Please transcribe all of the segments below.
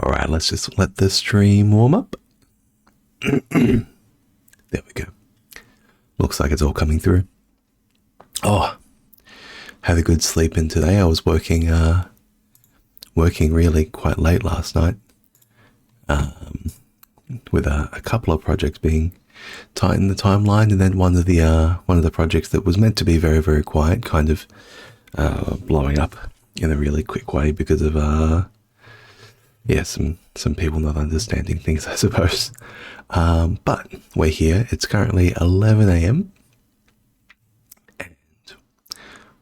Alright, let's just let the stream warm up. There we go. Looks like it's all coming through. Oh, had a good sleep in today. I was working really quite late last night, with a couple of projects being tight in the timeline, and then one of the projects that was meant to be very, very quiet kind of blowing up in a really quick way because of some people not understanding things, I suppose. But we're here. It's currently 11 a.m. and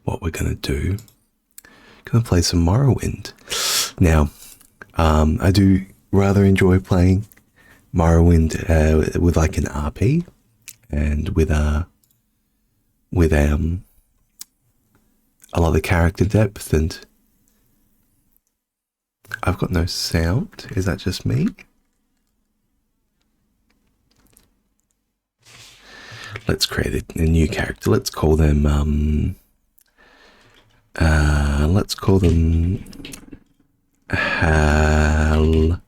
what we're gonna do, gonna play some Morrowind. Now, I do rather enjoy playing Morrowind with like an RP and with a lot of character depth. And I've got no sound. Is that just me? Let's create a new character. Let's call them Haall.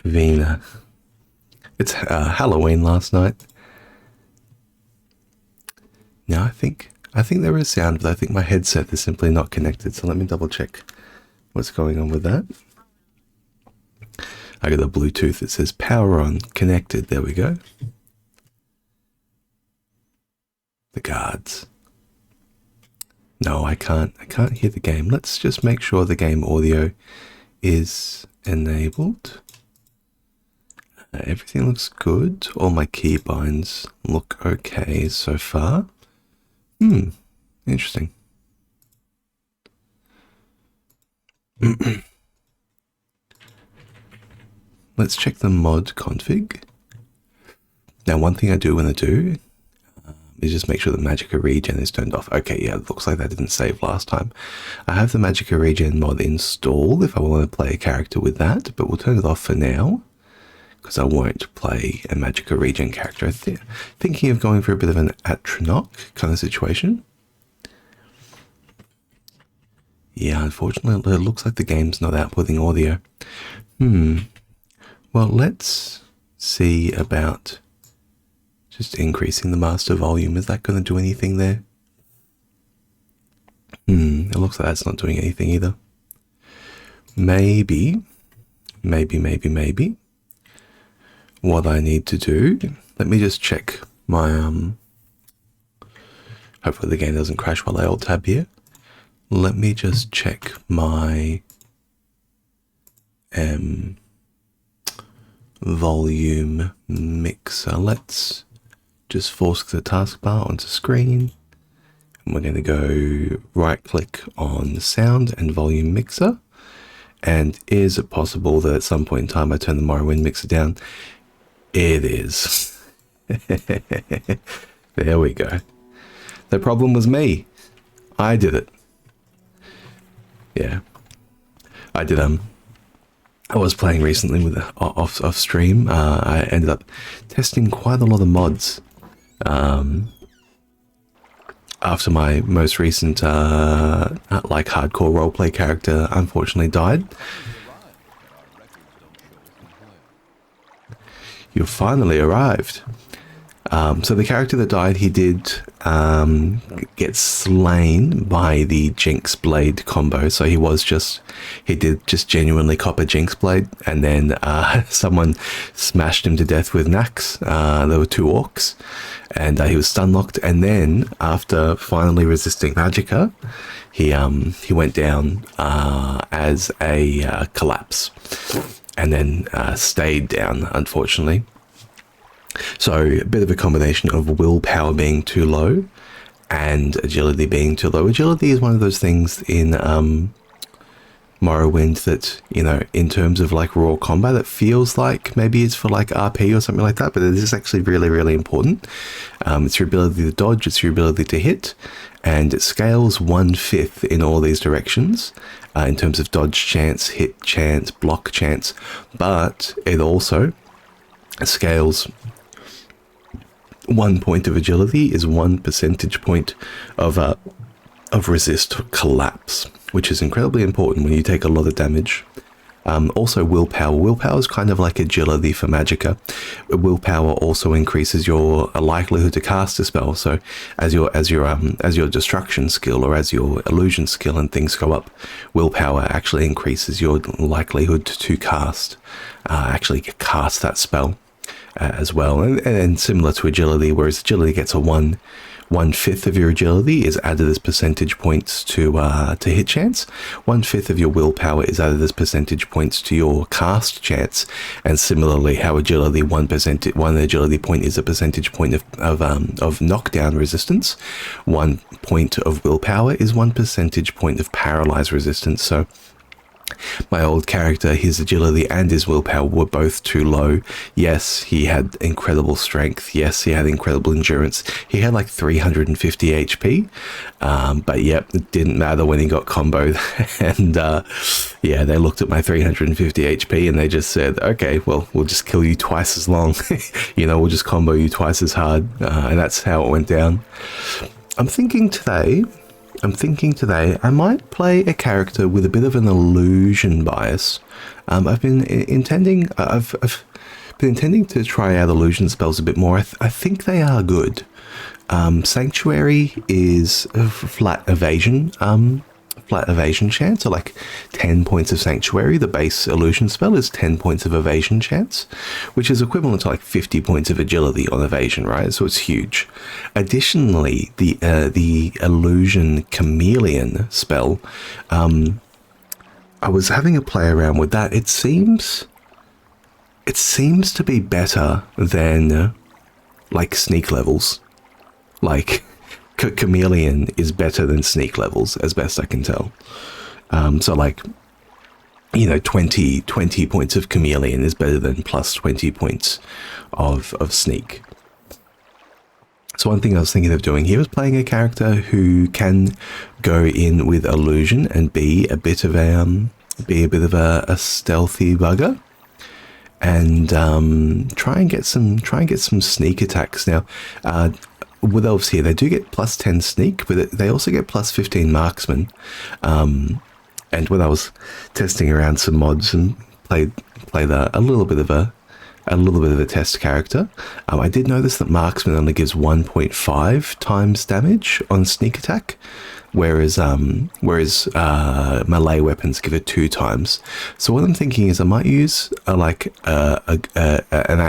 Vina. It's Halloween last night. Now I think there is sound, but I think my headset is simply not connected. So let me double check what's going on with that. I got a Bluetooth that says power on, connected. There we go. The guards. No, I can't hear the game. Let's just make sure the game audio is enabled. Everything looks good. All my keybinds look okay so far. Interesting. Let's check the mod config. Now, one thing I do want to do is just make sure the Magicka regen is turned off. Okay, yeah, it looks like that didn't save last time. I have the Magicka regen mod installed if I want to play a character with that, but we'll turn it off for now because I won't play a Magicka regen character. Thinking of going for a bit of an Atronach kind of situation. Yeah, unfortunately, it looks like the game's not outputting audio. Well, let's see about just increasing the master volume. Is that going to do anything there? It looks like that's not doing anything either. Maybe. What I need to do, let me just check my, hopefully the game doesn't crash while I alt tab here. Let me just check my volume mixer. Let's just force the taskbar onto screen. And we're going to go right click on sound and volume mixer. And is it possible that at some point in time I turn the Morrowind mixer down? It is. There we go. The problem was me. I did it. Yeah. I did I was playing recently with off stream. I ended up testing quite a lot of mods after my most recent like hardcore roleplay character unfortunately died. You finally arrived. So the character that died, he did get slain by the Jinx Blade combo. So he did just genuinely cop a Jinx Blade, and then someone smashed him to death with Nax. There were 2 orcs, and he was stun locked. And then after finally resisting Magicka, he went down as a collapse, and then stayed down, unfortunately. So a bit of a combination of willpower being too low and agility being too low. Agility is one of those things in Morrowind that, you know, in terms of like raw combat, it feels like maybe it's for like RP or something like that, but it is actually really, really important. It's your ability to dodge, it's your ability to hit, and it scales 1/5 in all these directions in terms of dodge chance, hit chance, block chance, but it also scales 1 point of agility is 1 percentage point of resist collapse, which is incredibly important when you take a lot of damage. Also willpower. Willpower is kind of like agility for magicka. Willpower also increases your likelihood to cast a spell. So as your destruction skill or as your illusion skill and things go up, willpower actually increases your likelihood to cast that spell as well. And similar to agility, whereas agility gets a 1/5 of your agility is added as percentage points to hit chance. 1/5 of your willpower is added as percentage points to your cast chance, and similarly, how agility one agility point is a percentage point of knockdown resistance. 1 point of willpower is 1 percentage point of paralyze resistance. So my old character, his agility and his willpower were both too low. Yes, he had incredible strength. Yes, he had incredible endurance. He had like 350 HP. But yep, it didn't matter when he got comboed. And yeah, they looked at my 350 HP and they just said, okay, well, we'll just kill you twice as long. We'll just combo you twice as hard. And that's how it went down. I'm thinking today I might play a character with a bit of an illusion bias. I've been intending to try out illusion spells a bit more. I think they are good. Sanctuary is a flat evasion chance, so like 10 points of Sanctuary. The base illusion spell is 10 points of evasion chance, which is equivalent to like 50 points of agility on evasion, right? So it's huge. Additionally, the illusion chameleon spell, I was having a play around with that. It seems to be better than like sneak levels. Like chameleon is better than sneak levels, as best I can tell. So like, 20 points of chameleon is better than plus 20 points of sneak. So one thing I was thinking of doing here was playing a character who can go in with illusion and be a bit of a stealthy bugger, and try and get some sneak attacks. Now, with elves here, they do get plus 10 sneak, but they also get plus 15 marksman. And when I was testing around some mods and played a little bit of a test character, I did notice that marksman only gives 1.5 times damage on sneak attack, whereas melee weapons give it 2 times. So what I'm thinking is I might use an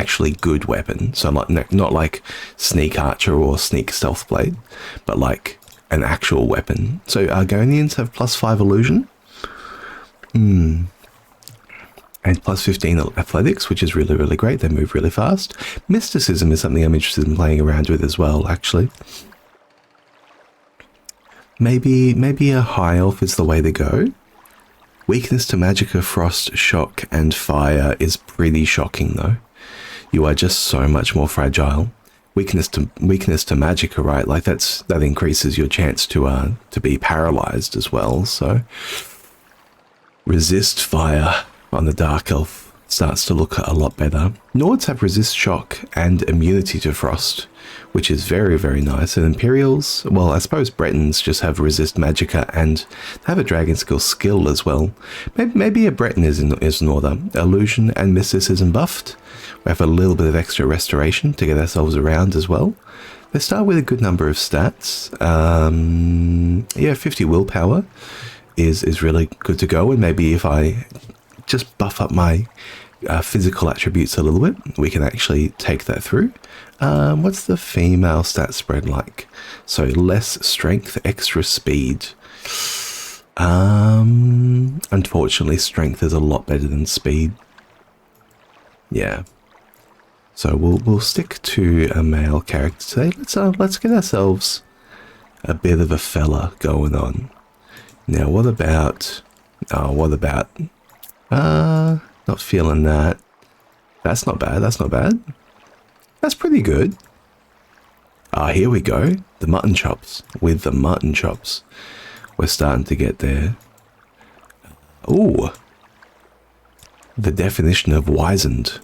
actually good weapon, so not like sneak archer or sneak stealth blade, but like an actual weapon. So Argonians have plus 5 illusion, and plus 15 athletics, which is really, really great. They move really fast. Mysticism is something I'm interested in playing around with as well, actually. Maybe a high elf is the way to go. Weakness to magicka, frost, shock, and fire is pretty shocking though. You are just so much more fragile. Weakness to magicka, right? Like that increases your chance to be paralyzed as well. So resist fire on the dark elf starts to look a lot better. Nords have resist shock and immunity to frost, which is very, very nice. And Imperials, well, I suppose Bretons just have resist magicka and have a dragon skill as well. Maybe a Breton is Norther. Illusion and mysticism buffed. We have a little bit of extra restoration to get ourselves around as well. They start with a good number of stats. 50 willpower is really good to go. And maybe if I just buff up my physical attributes a little bit, we can actually take that through. What's the female stat spread like? So less strength, extra speed. Unfortunately, strength is a lot better than speed. Yeah. So we'll stick to a male character today. Let's get ourselves a bit of a fella going on. Now, what about? Not feeling that. That's not bad. That's pretty good. Ah, here we go. The mutton chops. With the mutton chops. We're starting to get there. Ooh. The definition of wizened.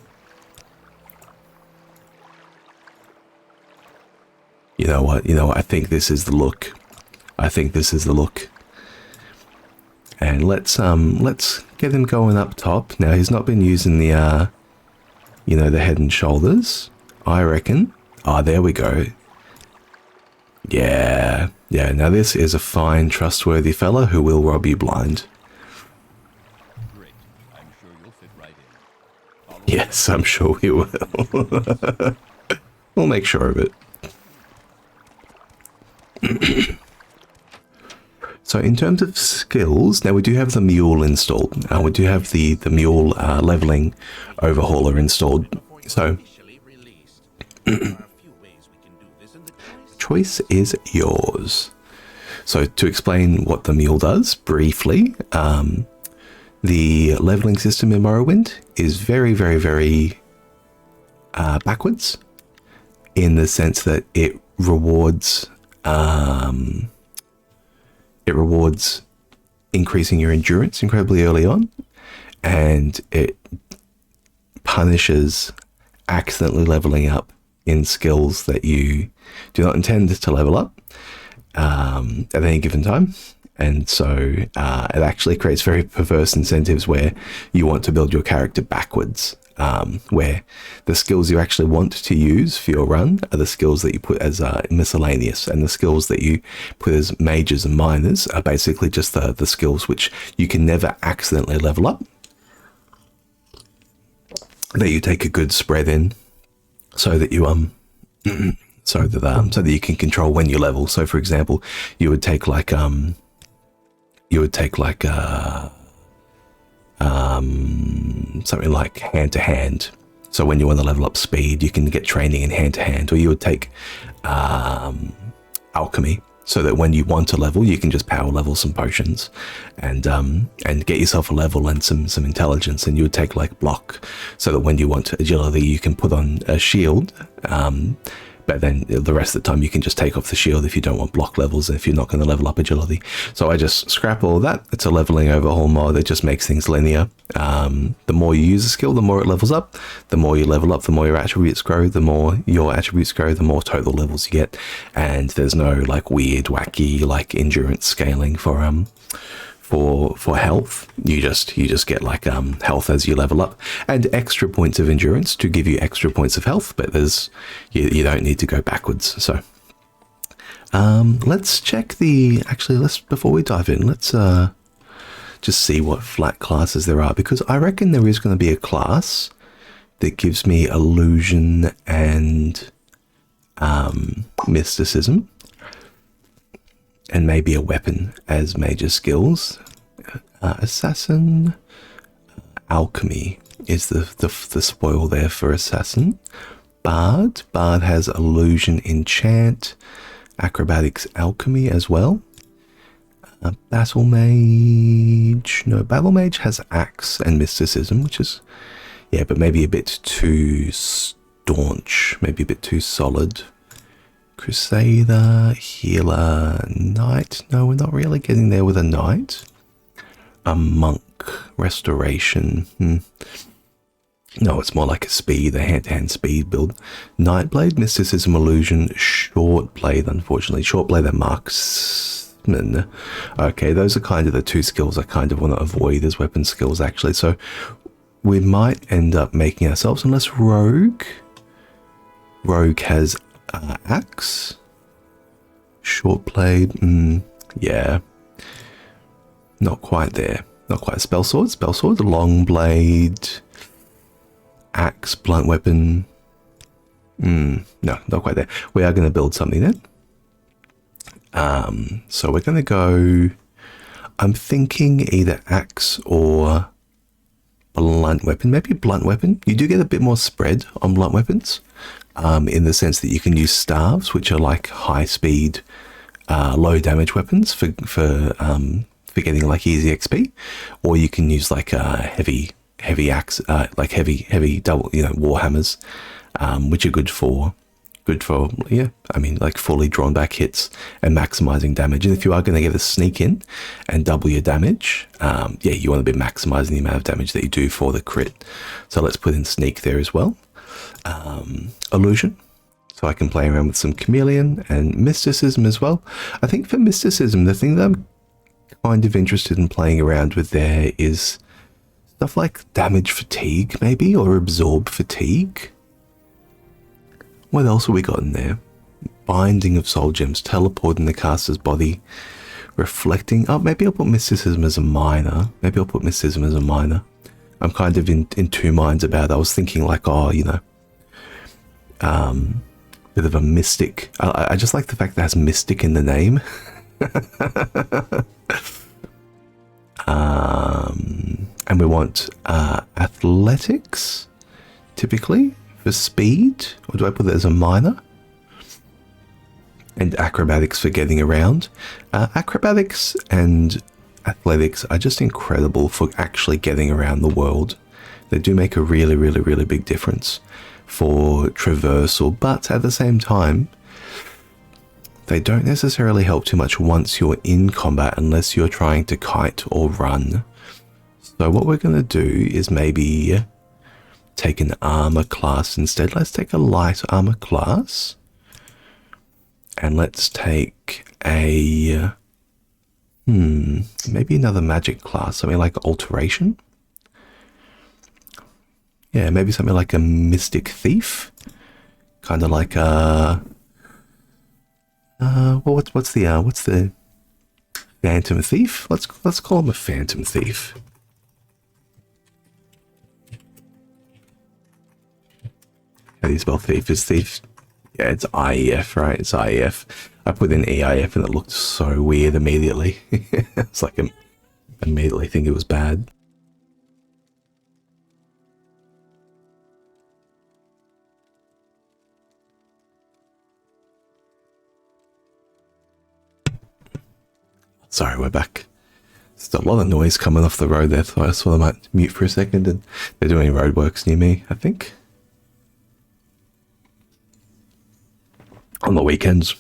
You know what? I think this is the look. I think this is the look. And let's get him going up top. Now, he's not been using the, the head and shoulders, I reckon. Ah, there we go. Yeah. Yeah, now this is a fine, trustworthy fella who will rob you blind. Great. I'm sure you'll fit right in. Yes, I'm sure we will. We'll make sure of it. So in terms of skills, now we do have the mule installed. We do have the mule leveling overhauler installed. So choice is yours. So to explain what the mule does briefly, the leveling system in Morrowind is very, very, very backwards in the sense that it rewards increasing your endurance incredibly early on, and it punishes accidentally leveling up in skills that you do not intend to level up at any given time. And so it actually creates very perverse incentives where you want to build your character backwards, where the skills you actually want to use for your run are the skills that you put as miscellaneous, and the skills that you put as majors and minors are basically just the skills which you can never accidentally level up, that you take a good spread in, so that you so that you can control when you level. So for example, you would take like something like hand to hand. So when you want to level up speed, you can get training in hand to hand. Or you would take alchemy, so that when you want to level, you can just power level some potions and get yourself a level and some intelligence. And you would take like block, so that when you want agility, you can put on a shield. But then the rest of the time you can just take off the shield if you don't want block levels, if you're not going to level up agility. So I just scrap all of that. It's a leveling overhaul mod that just makes things linear. The more you use a skill, the more it levels up. The more you level up, the more your attributes grow. The more your attributes grow, the more total levels you get. And there's no like weird, wacky like endurance scaling for health. You just get like health as you level up, and extra points of endurance to give you extra points of health, but you don't need to go backwards. So let's check before we dive in, let's just see what flat classes there are, because I reckon there is going to be a class that gives me illusion and mysticism, and maybe a weapon as major skills. Assassin, alchemy is the spoil there for assassin. Bard has illusion, enchant, acrobatics, alchemy as well. Battle mage has axe and mysticism, which is but maybe a bit too staunch, maybe a bit too solid. Crusader, healer, knight. No, we're not really getting there with a knight. A monk, restoration. No, it's more like a speed, a hand-to-hand speed build. Nightblade, mysticism, illusion, short blade, unfortunately. Short blade and marksman. Okay, those are kind of the two skills I kind of want to avoid as weapon skills, actually. So we might end up making ourselves, unless rogue has axe, short blade, yeah, not quite there, not quite. Spell sword, long blade, axe, blunt weapon, no, not quite there. We are going to build something then. So we're going to go, I'm thinking either axe or blunt weapon, maybe blunt weapon. You do get a bit more spread on blunt weapons. In the sense that you can use staves, which are like high speed, low damage weapons for getting like easy XP, or you can use like heavy axe, like heavy double, war hammers, which are good for good for, yeah, I mean, like fully drawn back hits and maximizing damage. And if you are going to get a sneak in and double your damage, yeah, you want to be maximizing the amount of damage that you do for the crit. So let's put in sneak there as well. Illusion. So I can play around with some chameleon and mysticism as well. I think for mysticism, the thing that I'm kind of interested in playing around with there is stuff like damage fatigue, maybe, or absorb fatigue. What else have we got in there? Binding of soul gems, teleporting the caster's body, reflecting. Oh, maybe I'll put mysticism as a minor. I'm kind of in two minds about it. I was thinking like, oh, you know, bit of a mystic. I just like the fact that it has mystic in the name. And we want athletics, typically, for speed. Or do I put it as a minor? And acrobatics for getting around. Acrobatics and athletics are just incredible for actually getting around the world. They do make a really, really, really big difference for traversal, but at the same time, they don't necessarily help too much once you're in combat unless you're trying to kite or run. So what we're going to do is maybe take an armor class instead. Let's take a light armor class. And let's take a... maybe another magic class. Something like alteration. Yeah, maybe something like a mystic thief. Kind of like a... well, what's the phantom thief? Let's call him a phantom thief. How do you spell thief? Is thief? Yeah, it's IEF, right? It's IEF. I put in EIF and it looked so weird immediately. It's like I immediately think it was bad. Sorry, we're back. There's a lot of noise coming off the road there, so I thought I might mute for a second. And they're doing roadworks near me, I think. On the weekends.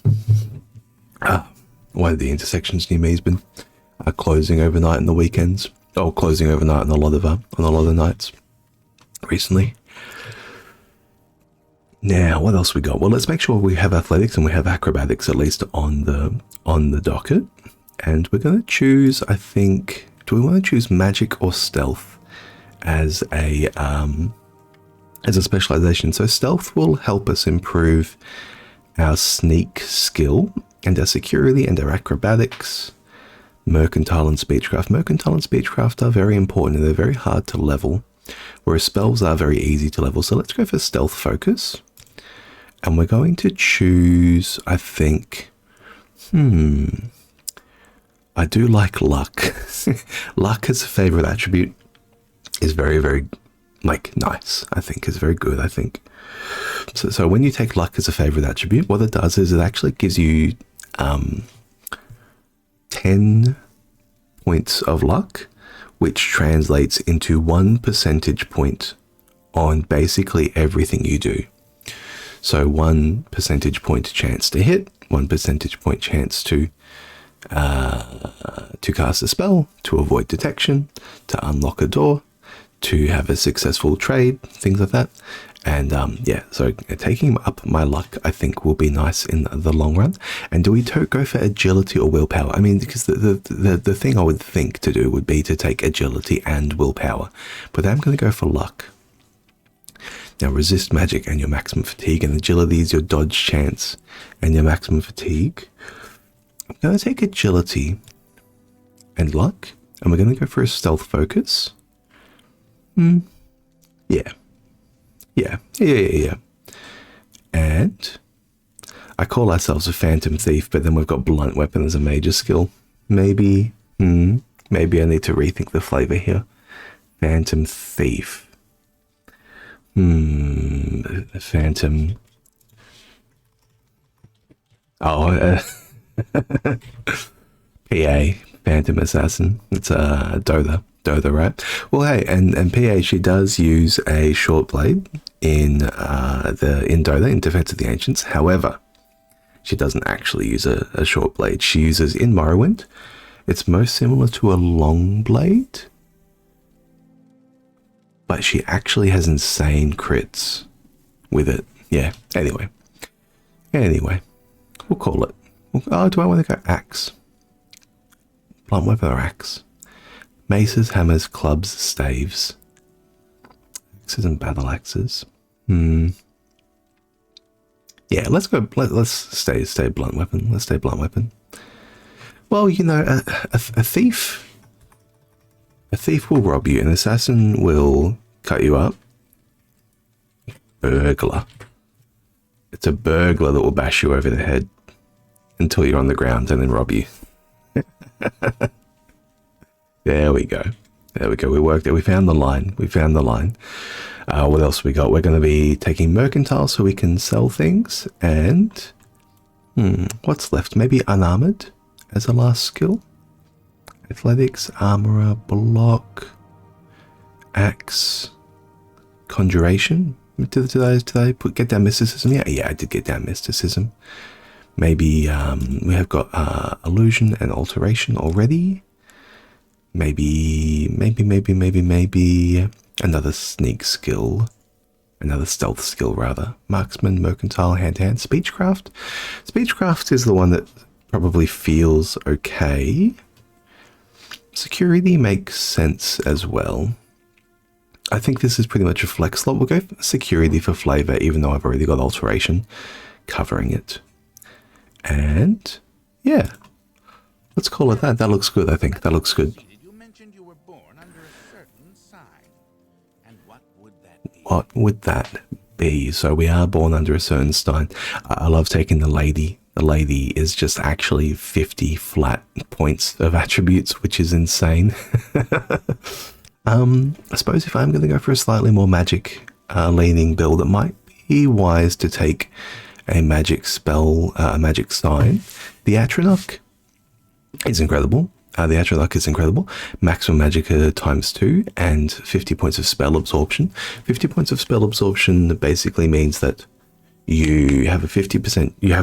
One of the intersections near me has been closing overnight on the weekends. Oh, closing overnight on a lot of nights recently. Now, what else we got? Well, let's make sure we have athletics and we have acrobatics at least on the docket. And we're going to choose, I think, do we want to choose magic or stealth as a specialization? So stealth will help us improve our sneak skill and our security and our acrobatics. Mercantile and speechcraft. Mercantile and speechcraft are very important and they're very hard to level, whereas spells are very easy to level. So let's go for stealth focus. And we're going to choose, I think, I do like luck. Luck as a favorite attribute is very, very, like, nice, I think. Is very good, I think. So when you take luck as a favorite attribute, what it does is it actually gives you 10 points of luck, which translates into 1 percentage point on basically everything you do. So 1 percentage point chance to hit, 1 percentage point chance to cast a spell, to avoid detection, to unlock a door, to have a successful trade, things like that. And yeah, so taking up my luck, I think, will be nice in the long run. And do we go for agility or willpower? I mean, because the thing I would think to do would be to take agility and willpower, but I'm going to go for luck. Now, resist magic and your maximum fatigue, and agility is your dodge chance and your maximum fatigue. I'm going to take agility and luck, and we're going to go for a stealth focus. Yeah. And I call ourselves a phantom thief, but then we've got blunt weapon as a major skill. Maybe I need to rethink the flavor here. Phantom thief. Phantom. Oh, PA, Phantom Assassin. It's a Dotha, right? Well, hey, and PA, she does use a short blade in Dota, in Defense of the Ancients. However, she doesn't actually use a short blade. She uses in Morrowind. It's most similar to a long blade, but she actually has insane crits with it. Yeah. Anyway, we'll call it. Oh, do I want to go axe? Blunt weapon or axe? Maces, hammers, clubs, staves. Axes and battle axes. Yeah, let's go. Let's stay blunt weapon. Let's stay blunt weapon. Well, you know, a thief will rob you. An assassin will cut you up. Burglar. It's a burglar that will bash you over the head until you're on the ground and then rob you. There we go. We worked it. We found the line. What else we got? We're going to be taking mercantile so we can sell things. And what's left? Maybe unarmored as a last skill. Athletics, armorer, block, axe, conjuration. Did I get down mysticism? Yeah, I did get down mysticism. Maybe we have got illusion and alteration already. Maybe another sneak skill, another stealth skill rather. Marksman, mercantile, hand-to-hand, speechcraft. Speechcraft is the one that probably feels okay. Security makes sense as well. I think this is pretty much a flex slot. We'll go for security for flavor, even though I've already got alteration covering it. And yeah, let's call it that. That looks good, I think. That looks good. What would that be? So we are born under a certain sign. I love taking the lady. The lady is just actually 50 flat points of attributes, which is insane. I suppose if I'm going to go for a slightly more magic leaning build, it might be wise to take a magic spell, a magic sign. The Atronach is incredible. Maximum magicka ×2 and 50 points of spell absorption. 50 points of spell absorption basically means that you have a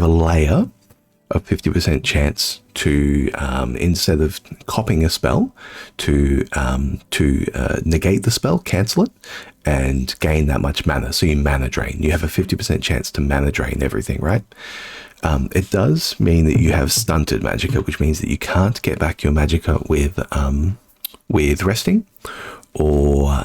layer of 50% chance to, instead of copying a spell, to negate the spell, cancel it, and gain that much mana. So you mana drain. You have a 50% chance to mana drain everything, right? It does mean that you have stunted magicka, which means that you can't get back your magicka with resting, or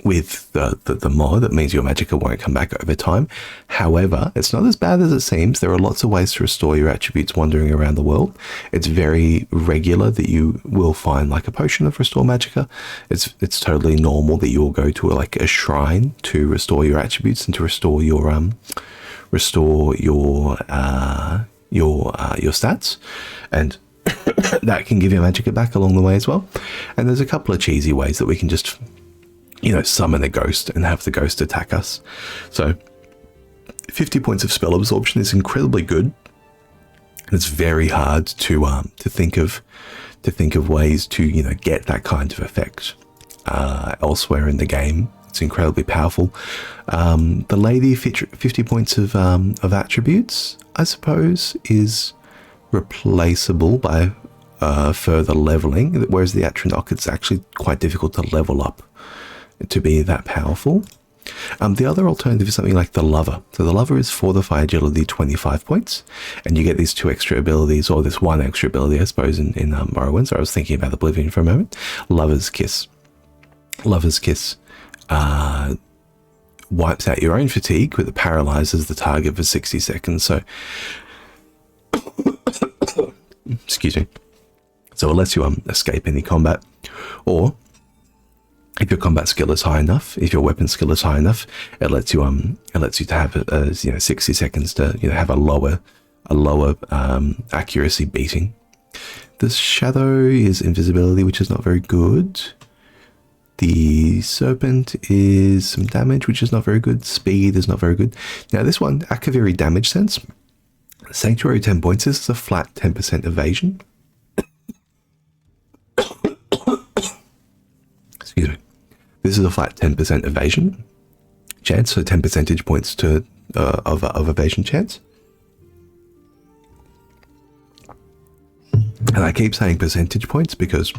with the mod. That means your magicka won't come back over time. However, it's not as bad as it seems. There are lots of ways to restore your attributes wandering around the world. It's very regular that you will find like a potion of restore magicka. It's totally normal that you will go to like a shrine to restore your attributes and to restore your stats, and that can give your magicka back along the way as well. And there's a couple of cheesy ways that we can just, you know, summon a ghost and have the ghost attack us. So 50 points of spell absorption is incredibly good. It's very hard to think of ways to, you know, get that kind of effect elsewhere in the game. It's incredibly powerful. The lady 50 points of attributes, I suppose, is replaceable by further leveling, whereas the Atronach, it's actually quite difficult to level up to be that powerful. The other alternative is something like the Lover. So the Lover is Fortify Agility 25 points, and you get these 2 extra abilities, or this 1 extra ability, I suppose, in Morrowind. So I was thinking about Oblivion for a moment. Lover's Kiss. Wipes out your own fatigue, but it paralyzes the target for 60 seconds. So, excuse me. So it lets you escape any combat, or if your combat skill is high enough, if your weapon skill is high enough, it lets you to have 60 seconds to, you know, have a lower accuracy beating. The Shadow is invisibility, which is not very good. The Serpent is some damage, which is not very good. Speed is not very good. Now this one, Akaviri damage sense. Sanctuary 10 points. This is a flat 10% evasion. Excuse me. This is a flat 10% evasion. chance, so 10 percentage points to of evasion chance. And I keep saying percentage points because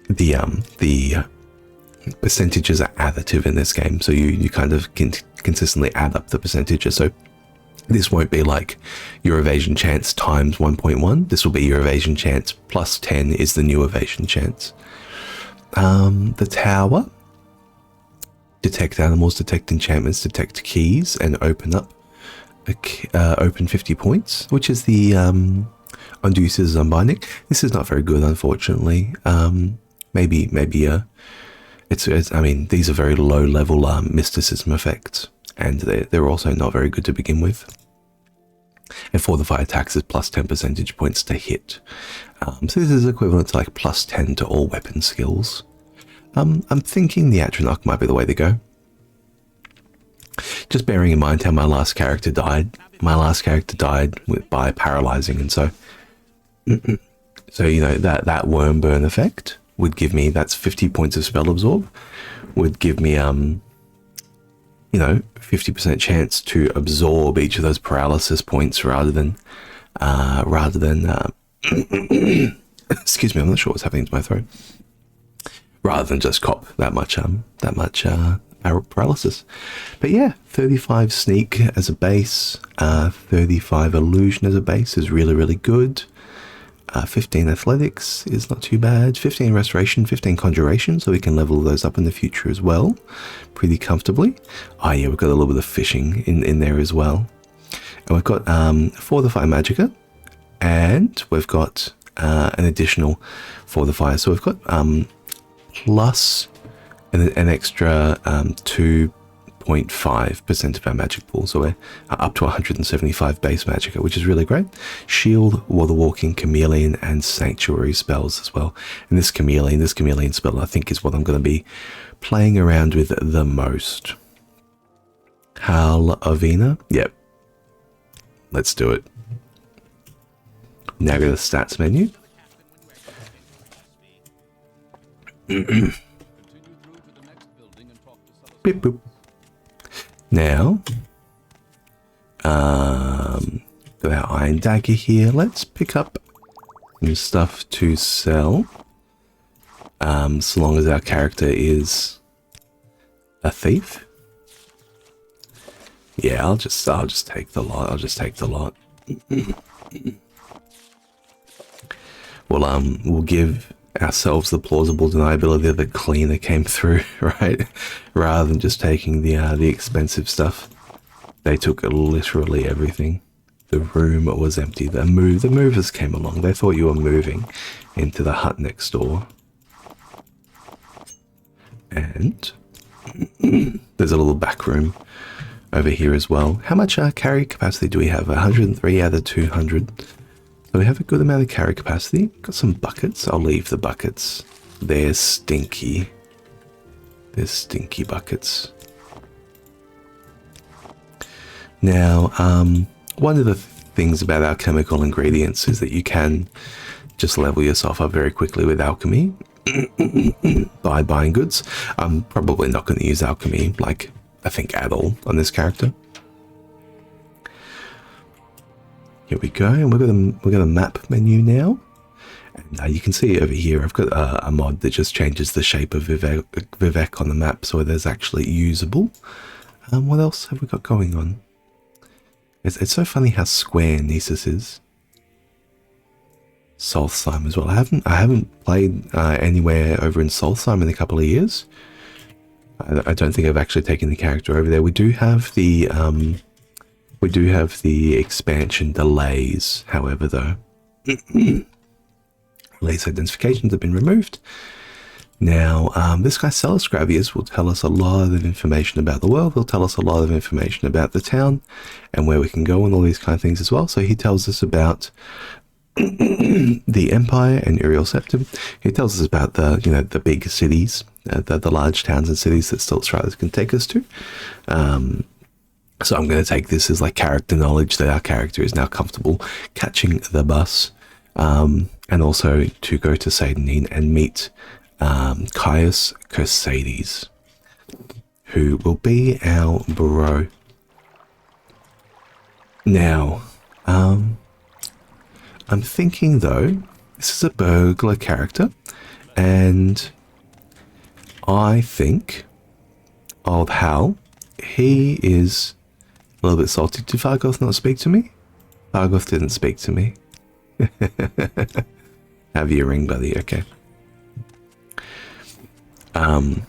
the percentages are additive in this game, so you kind of can consistently add up the percentages. So this won't be like your evasion chance times 1.1. This will be your evasion chance plus 10 is the new evasion chance. The tower. Detect animals, detect enchantments, detect keys, and open up. Open 50 points, which is the undo scissors unbinding. This is not very good, unfortunately. Maybe it's I mean, these are very low level mysticism effects, and they're also not very good to begin with. And fortify attacks is plus 10 percentage points to hit. So this is equivalent to like plus 10 to all weapon skills. I'm thinking the Atronach might be the way to go. Just bearing in mind how my last character died. My last character died by paralyzing, and so you know that worm burn effect would give me, that's 50 points of spell absorb, would give me you know, 50% chance to absorb each of those paralysis points rather than excuse me, I'm not sure what's happening to my throat. Rather than just cop that much paralysis. But yeah, 35 sneak as a base, 35 illusion as a base is really, really good. 15 athletics is not too bad. 15 restoration, 15 conjuration, so we can level those up in the future as well, pretty comfortably. Oh yeah, we've got a little bit of fishing in there as well. And we've got fortify magicka, and we've got an additional fortify. So we've got plus an extra 2.5% of our magic pool, so we're up to 175 base magicka, which is really great. Shield, water walking, chameleon, and sanctuary spells as well. And this chameleon spell I think is what I'm going to be playing around with the most. Haall Avina, yep, let's do it. Now go to the stats menu. Beep boop. Now, got our iron dagger here. Let's pick up some stuff to sell. So long as our character is a thief. Yeah, I'll just take the lot. I'll just take the lot. We'll give ourselves the plausible deniability that cleaner came through, right? Rather than just taking the expensive stuff. They took literally everything. The room was empty. The movers came along. They thought you were moving into the hut next door. And there's a little back room over here as well. How much carry capacity do we have? 103 out of 200. So we have a good amount of carry capacity. Got some buckets. I'll leave the buckets. They're stinky. They're stinky buckets. Now, one of the things about our chemical ingredients is that you can just level yourself up very quickly with alchemy by buying goods. I'm probably not going to use alchemy, like, I think at all on this character. Here we go, and we've got a map menu now. And you can see over here, I've got a mod that just changes the shape of Vivek on the map, so it is actually usable. What else have we got going on? It's so funny how square Nisus is. Solstheim as well. I haven't played anywhere over in Solstheim in a couple of years. I don't think I've actually taken the character over there. We do have the expansion delays, however, though. Release identifications have been removed. Now, this guy, Celis Gravius, will tell us a lot of information about the world. He'll tell us a lot of information about the town and where we can go and all these kind of things as well. So he tells us about the Empire and Uriel Septum. He tells us about the big cities, the large towns and cities that still Stratus can take us to. So I'm going to take this as like character knowledge that our character is now comfortable catching the bus, and also to go to Satanin and meet Caius Cursades. who will be our bro. Now, I'm thinking though, this is a burglar character, and I think old Haall, he is a little bit salty. Did Vargoth not speak to me? Vargoth didn't speak to me. Have your ring, buddy. Okay.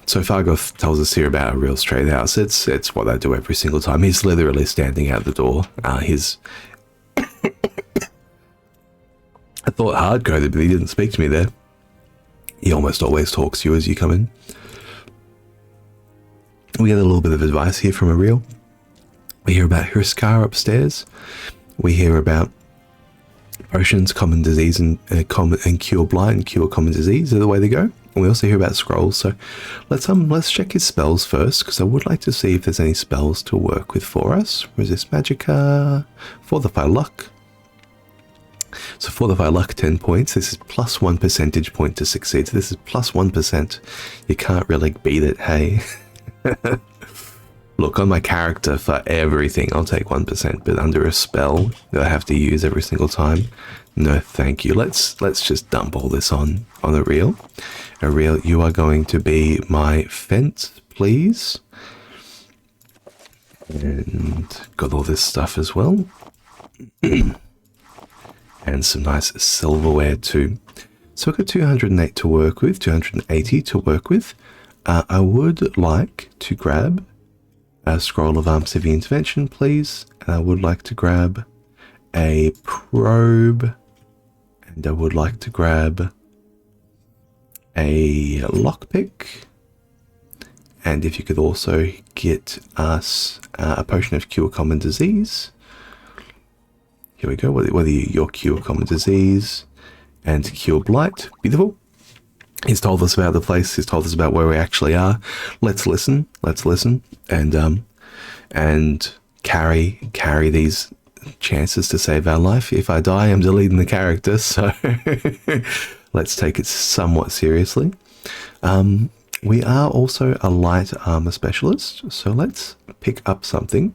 So Vargoth tells us here about a real straight house. It's what I do every single time. He's literally standing out the door. I thought hard-coded, but he didn't speak to me there. He almost always talks to you as you come in. We get a little bit of advice here from Ariel. We hear about Hriskar upstairs. We hear about potions, common disease, and cure blight and cure common disease are the way to go. And we also hear about scrolls. So let's check his spells first, because I would like to see if there's any spells to work with for us. Resist Magicka, Fortify Luck. So Fortify Luck 10 points. This is plus 1 percentage point to succeed. So this is plus 1%. You can't really beat it, hey. Look, on my character, for everything, I'll take 1%, but under a spell that I have to use every single time, no thank you. Let's just dump all this on Ariel. Ariel, you are going to be my fence, please. And got all this stuff as well. And some nice silverware too. So we've got 208 to work with, 280 to work with. I would like to grab a scroll of Civic Intervention, please. And I would like to grab a probe. And I would like to grab a lockpick. And if you could also get us a potion of cure common disease. Here we go. Whether your cure common disease and cure blight. Beautiful. He's told us about the place. He's told us about where we actually are. Let's listen. Let's listen. And carry these chances to save our life. If I die, I'm deleting the character. So let's take it somewhat seriously. We are also a light armor specialist. So let's pick up something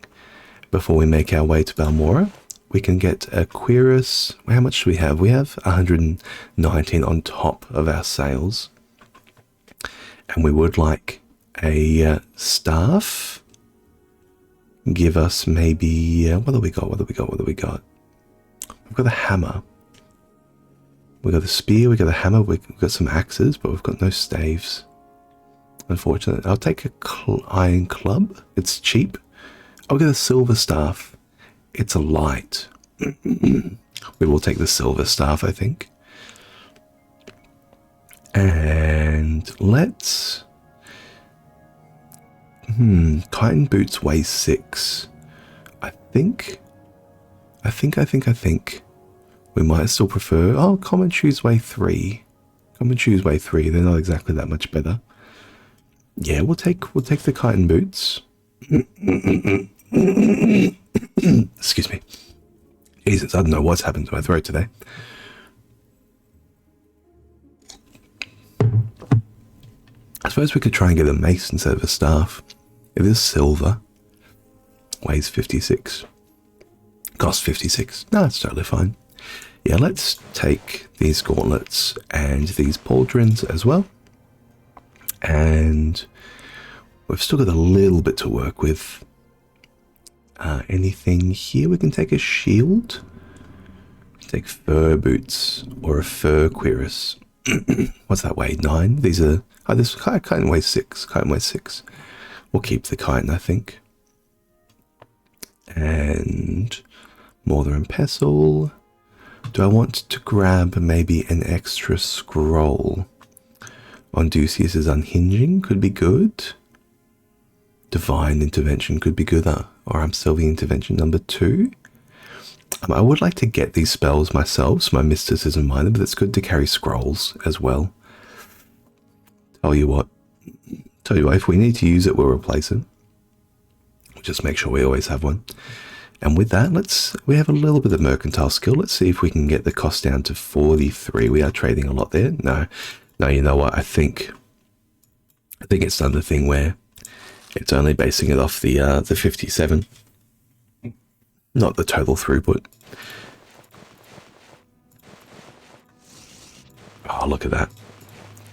before we make our way to Balmora. We can get a cuirass. How much do we have? We have 119 on top of our sales. And we would like a staff. Give us maybe... what do we got? What do we got? What do we got? We've got a hammer. We've got a spear. We've got a hammer. We've got some axes, but we've got no staves. Unfortunately. I'll take a iron club. It's cheap. I'll get a silver staff. It's a light. We will take the silver staff, I think. And let's... Chitin boots weigh 6. I think we might still prefer... Oh, common shoes weigh 3. Common shoes weigh 3. They're not exactly that much better. Yeah, we'll take the chitin boots. Excuse me. Jesus, I don't know what's happened to my throat today. I suppose we could try and get a mace instead of a staff. It is silver. Weighs 56. Costs 56. No, it's totally fine. Yeah, let's take these gauntlets and these pauldrons as well. And we've still got a little bit to work with. Anything here? We can take a shield. Take fur boots or a fur cuirass. What's that weigh? 9? These are... Oh, this chitin weighs 6. Chitin weighs 6. We'll keep the chitin, I think. And... Mortar and pestle. Do I want to grab maybe an extra scroll? Ondusius's Unhinging could be good. Divine Intervention could be good. Or Sylvie Intervention number 2. I would like to get these spells myself, so my mysticism minor, but it's good to carry scrolls as well. Tell you what, if we need to use it, we'll replace it. We'll just make sure we always have one. And with that, we have a little bit of mercantile skill. Let's see if we can get the cost down to 43. We are trading a lot there. No, you know what? I think it's done the thing where It's only basing it off the 57, not the total throughput. Oh, look at that.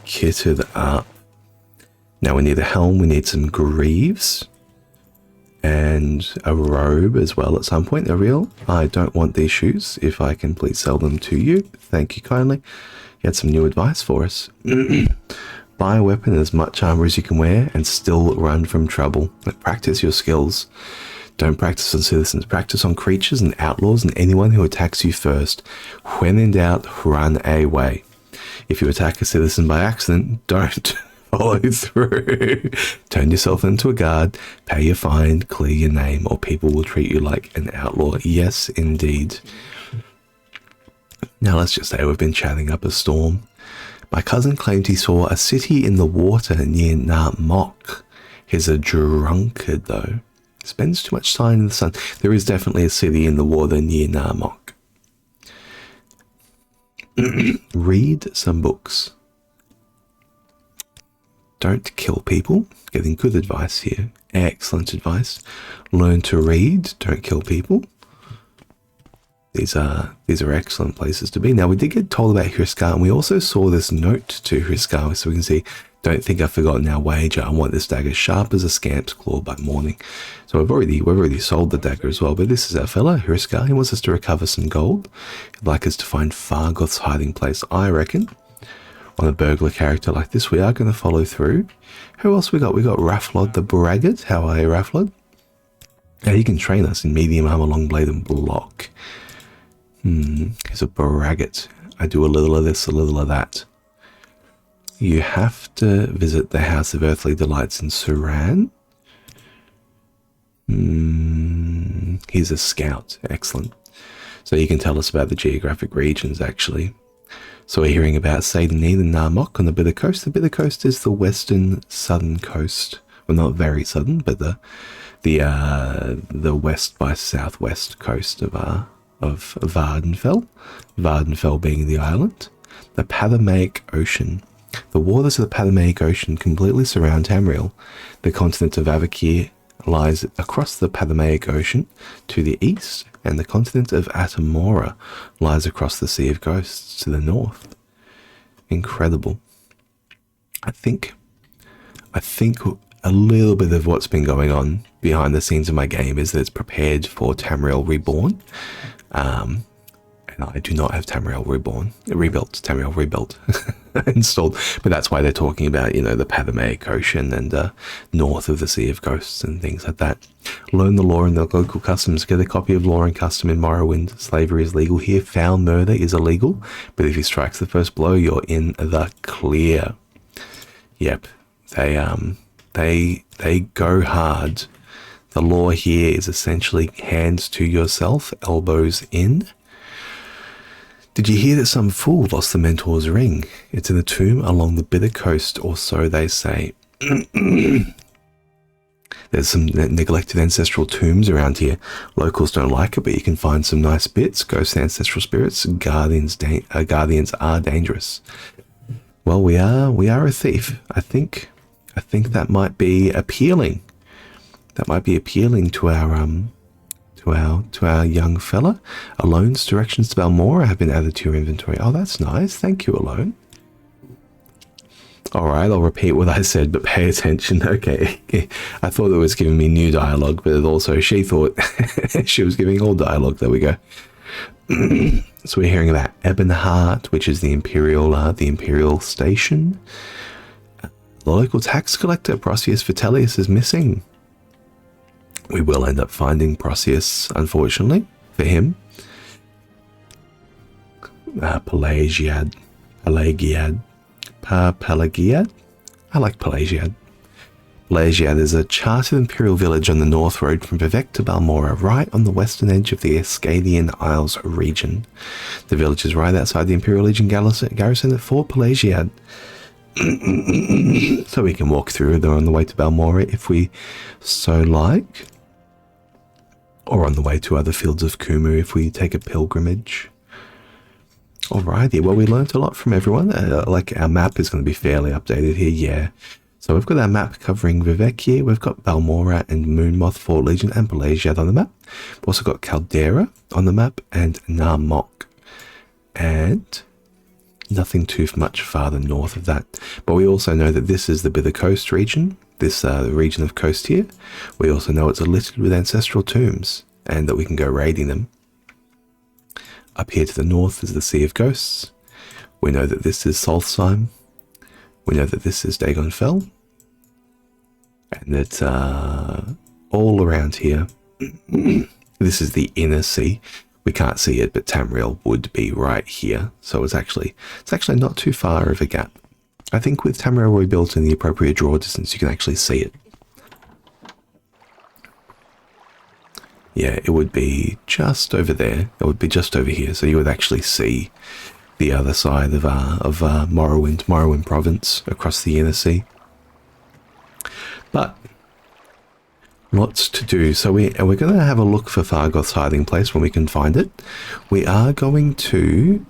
Kitted up. Now we need a helm, we need some greaves, and a robe as well at some point. A real, I don't want these shoes. If I can please sell them to you. Thank you kindly. You had some new advice for us. Buy a weapon as much armor as you can wear and still run from trouble. Practice your skills. Don't practice on citizens. Practice on creatures and outlaws and anyone who attacks you first. When in doubt, run away. If you attack a citizen by accident, don't follow through. Turn yourself into a guard, pay your fine, clear your name, or people will treat you like an outlaw. Yes, indeed. Now let's just say we've been chatting up a storm. My cousin claimed he saw a city in the water near Narmok. He's a drunkard, though. Spends too much time in the sun. There is definitely a city in the water near Narmok. Read some books. Don't kill people. Getting good advice here. Excellent advice. Learn to read. Don't kill people. These are excellent places to be. Now, we did get told about Hriskar, and we also saw this note to Hriskar, so we can see, don't think I've forgotten our wager. I want this dagger sharp as a scamp's claw by morning. So we've already sold the dagger as well, but this is our fella, Hriskar. He wants us to recover some gold. He'd like us to find Fargoth's hiding place, I reckon. On a burglar character like this, we are going to follow through. Who else we got? We got Raflod the Braggart. How are you, Raflod? Now, he can train us in medium armor, long blade, and block. He's a braggart. I do a little of this, a little of that. You have to visit the House of Earthly Delights in Suran. He's a scout. Excellent. So you can tell us about the geographic regions, actually. So we're hearing about Sadenid and Narmok on the Bitter Coast. The Bitter Coast is the western southern coast. Well, not very southern, but the west by southwest coast of Vardenfell. Vardenfell being the island. The Pathamaic Ocean. The waters of the Pathamaic Ocean completely surround Tamriel. The continent of Avakir lies across the Pathamaic Ocean to the east, and the continent of Atamora lies across the Sea of Ghosts to the north. Incredible. I think a little bit of what's been going on behind the scenes of my game is that it's prepared for Tamriel Reborn. And I do not have Tamriel Tamriel Rebuilt installed, but that's why they're talking about, the Pathamaic Ocean and north of the Sea of Ghosts and things like that. Learn the law and the local customs. Get a copy of Law and Custom in Morrowind. Slavery is legal here. Foul murder is illegal, but if he strikes the first blow, you're in the clear. Yep, they go hard. The law here is essentially hands to yourself, elbows in. Did you hear that some fool lost the Mentor's ring? It's in a tomb along the Bitter Coast, or so they say. There's some neglected ancestral tombs around here. Locals don't like it, but you can find some nice bits. Ghost ancestral spirits. Guardians are dangerous. Well, we are a thief. I think that might be appealing. That might be appealing to our young fella. Alone's directions to Balmora have been added to your inventory. Oh, that's nice. Thank you, Alone. All right, I'll repeat what I said, but pay attention. Okay, I thought it was giving me new dialogue, but she thought she was giving all dialogue. There we go. So we're hearing about Ebonheart, which is the Imperial station. The local tax collector, Proceus Vitellius, is missing. We will end up finding Proceus, unfortunately, for him. Pelagiad. I like Pelagiad. Pelagiad is a chartered imperial village on the north road from Vivec to Balmora, right on the western edge of the Escadian Isles region. The village is right outside the Imperial Legion garrison at Fort Pelagiad. So we can walk through there on the way to Balmora if we so like. Or on the way to other fields of Kumu if we take a pilgrimage. Alrighty, well, we learnt a lot from everyone. Like, our map is going to be fairly updated here, yeah. So we've got our map covering Vivek here. We've got Balmora and Moonmoth Fort Legion and Pelasiad on the map. We've also got Caldera on the map and Narmok. And nothing too much farther north of that. But we also know that this is the Bither Coast region, this region of coast here. We also know it's littered with ancestral tombs and that we can go raiding them. Up here to the north is the Sea of Ghosts. We know that this is Solstheim. We know that this is Dagon Fell. And that all around here, this is the inner sea. We can't see it, but Tamriel would be right here. So it's actually not too far of a gap. I think with Tamriel rebuilt in the appropriate draw distance, you can actually see it. Yeah, it would be just over there. It would be just over here. So you would actually see the other side of Morrowind province across the inner sea. But lots to do. So we're going to have a look for Fargoth's hiding place when we can find it. We are going to,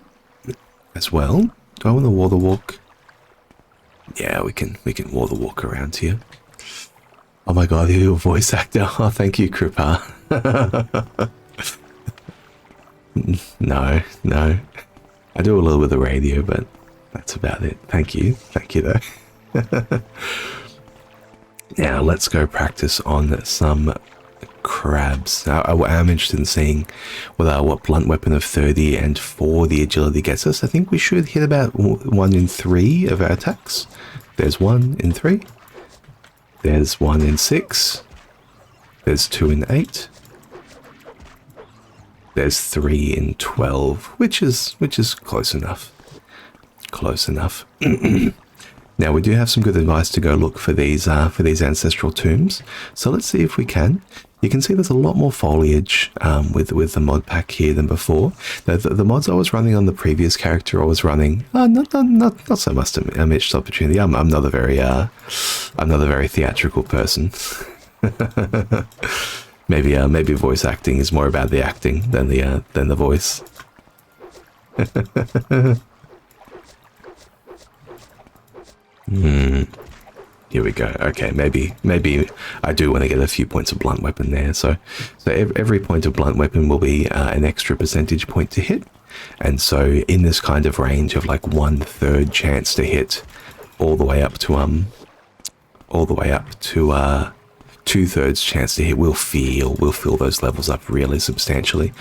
as well, do I want to war the walk? Yeah, we can war the walk around here. Oh my god, you're a voice actor. Oh, thank you, Kripa. No. I do a little bit of radio, but that's about it. Thank you though. Now let's go practice on some crabs. Now, I am interested in seeing what blunt weapon of 30 and 4 the agility gets us. I think we should hit about 1 in 3 of our attacks. There's 1 in 3. There's 1 in 6. There's 2 in 8. There's 3 in 12, which is close enough. Close enough. Now we do have some good advice to go look for these ancestral tombs. So let's see if we can. You can see there's a lot more foliage with the mod pack here than before. The mods I was running on the previous character I was running, not so much a missed opportunity. I'm not a very theatrical person. Maybe voice acting is more about the acting than the voice. Here we go. Okay, maybe I do want to get a few points of blunt weapon there. So every point of blunt weapon will be an extra percentage point to hit. And so in this kind of range of like 1/3 chance to hit, all the way up to 2/3 chance to hit, we'll fill those levels up really substantially.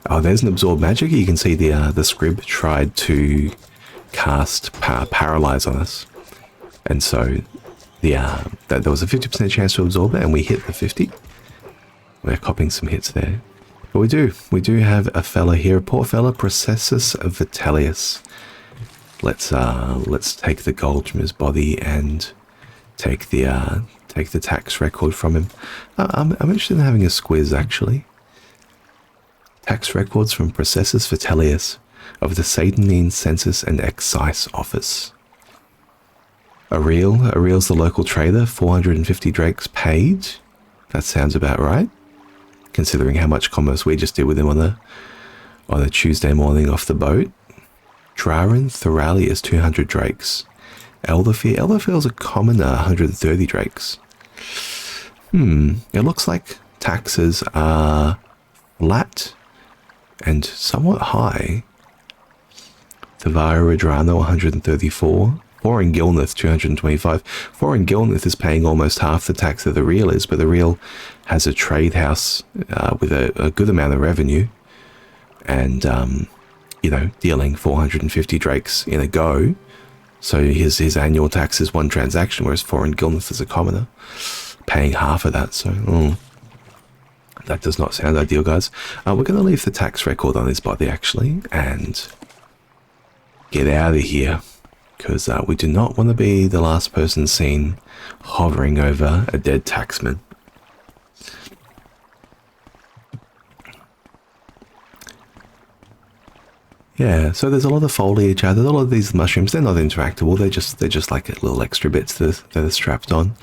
Oh, there's an absorb magic. You can see the scrib tried to cast paralyze on us. And so there was a 50% chance to absorb it, and we hit the 50. We're copying some hits there. But we do have a fella here, a poor fella, Processus Vitellius. Let's take the gold from his body and take the tax record from him. I'm interested in having a squiz actually. Tax records from Processus Vitellius of the Satanine Census and Excise Office. Ariel's the local trader, 450 drakes paid. That sounds about right, considering how much commerce we just did with him on a Tuesday morning off the boat. Drarin Thoralius, 200 drakes. Elderfield's a commoner, 130 drakes. It looks like taxes are flat and somewhat high. Thavara Adrano, 134. Foreign Gilnith, 225. Foreign Gilnith is paying almost half the tax that the Real is, but the Real has a trade house with a good amount of revenue, and dealing 450 drakes in a go. So his annual tax is 1 transaction, whereas Foreign Gilnith is a commoner, paying half of that. So that does not sound ideal, guys. We're going to leave the tax record on his body actually, and get out of here. Because we do not want to be the last person seen hovering over a dead taxman. Yeah, so there's a lot of foliage out there. A lot of these mushrooms, they're not interactable. They're just like little extra bits that are strapped on,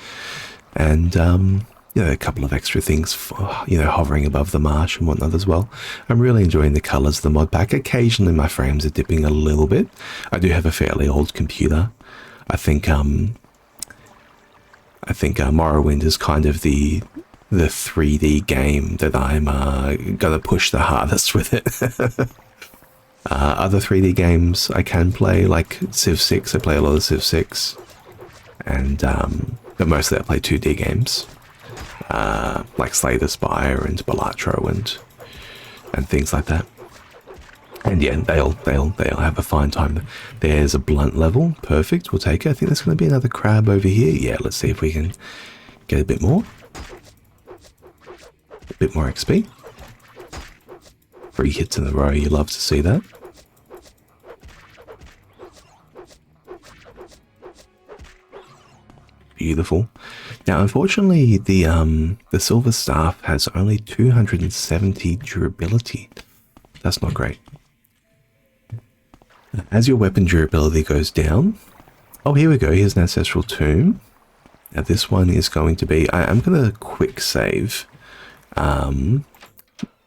and a couple of extra things, hovering above the marsh and whatnot as well. I'm really enjoying the colours of the mod pack. Occasionally my frames are dipping a little bit. I do have a fairly old computer. I think I think Morrowind is kind of the 3D game that I'm gonna push the hardest with it. Other 3D games I can play, like Civ 6. I play a lot of Civ 6, and but mostly I play 2D games, like Slay the Spire and Balatro and things like that. And yeah, they'll have a fine time. There's a blunt level, perfect. We'll take it. I think there's going to be another crab over here. Yeah, let's see if we can get a bit more. A bit more XP. 3 hits in a row. You love to see that. Beautiful. Now, unfortunately, the silver staff has only 270 durability. That's not great. As your weapon durability goes down... Oh, here we go. Here's an ancestral tomb. Now, this one is going to be... I'm going to quick save.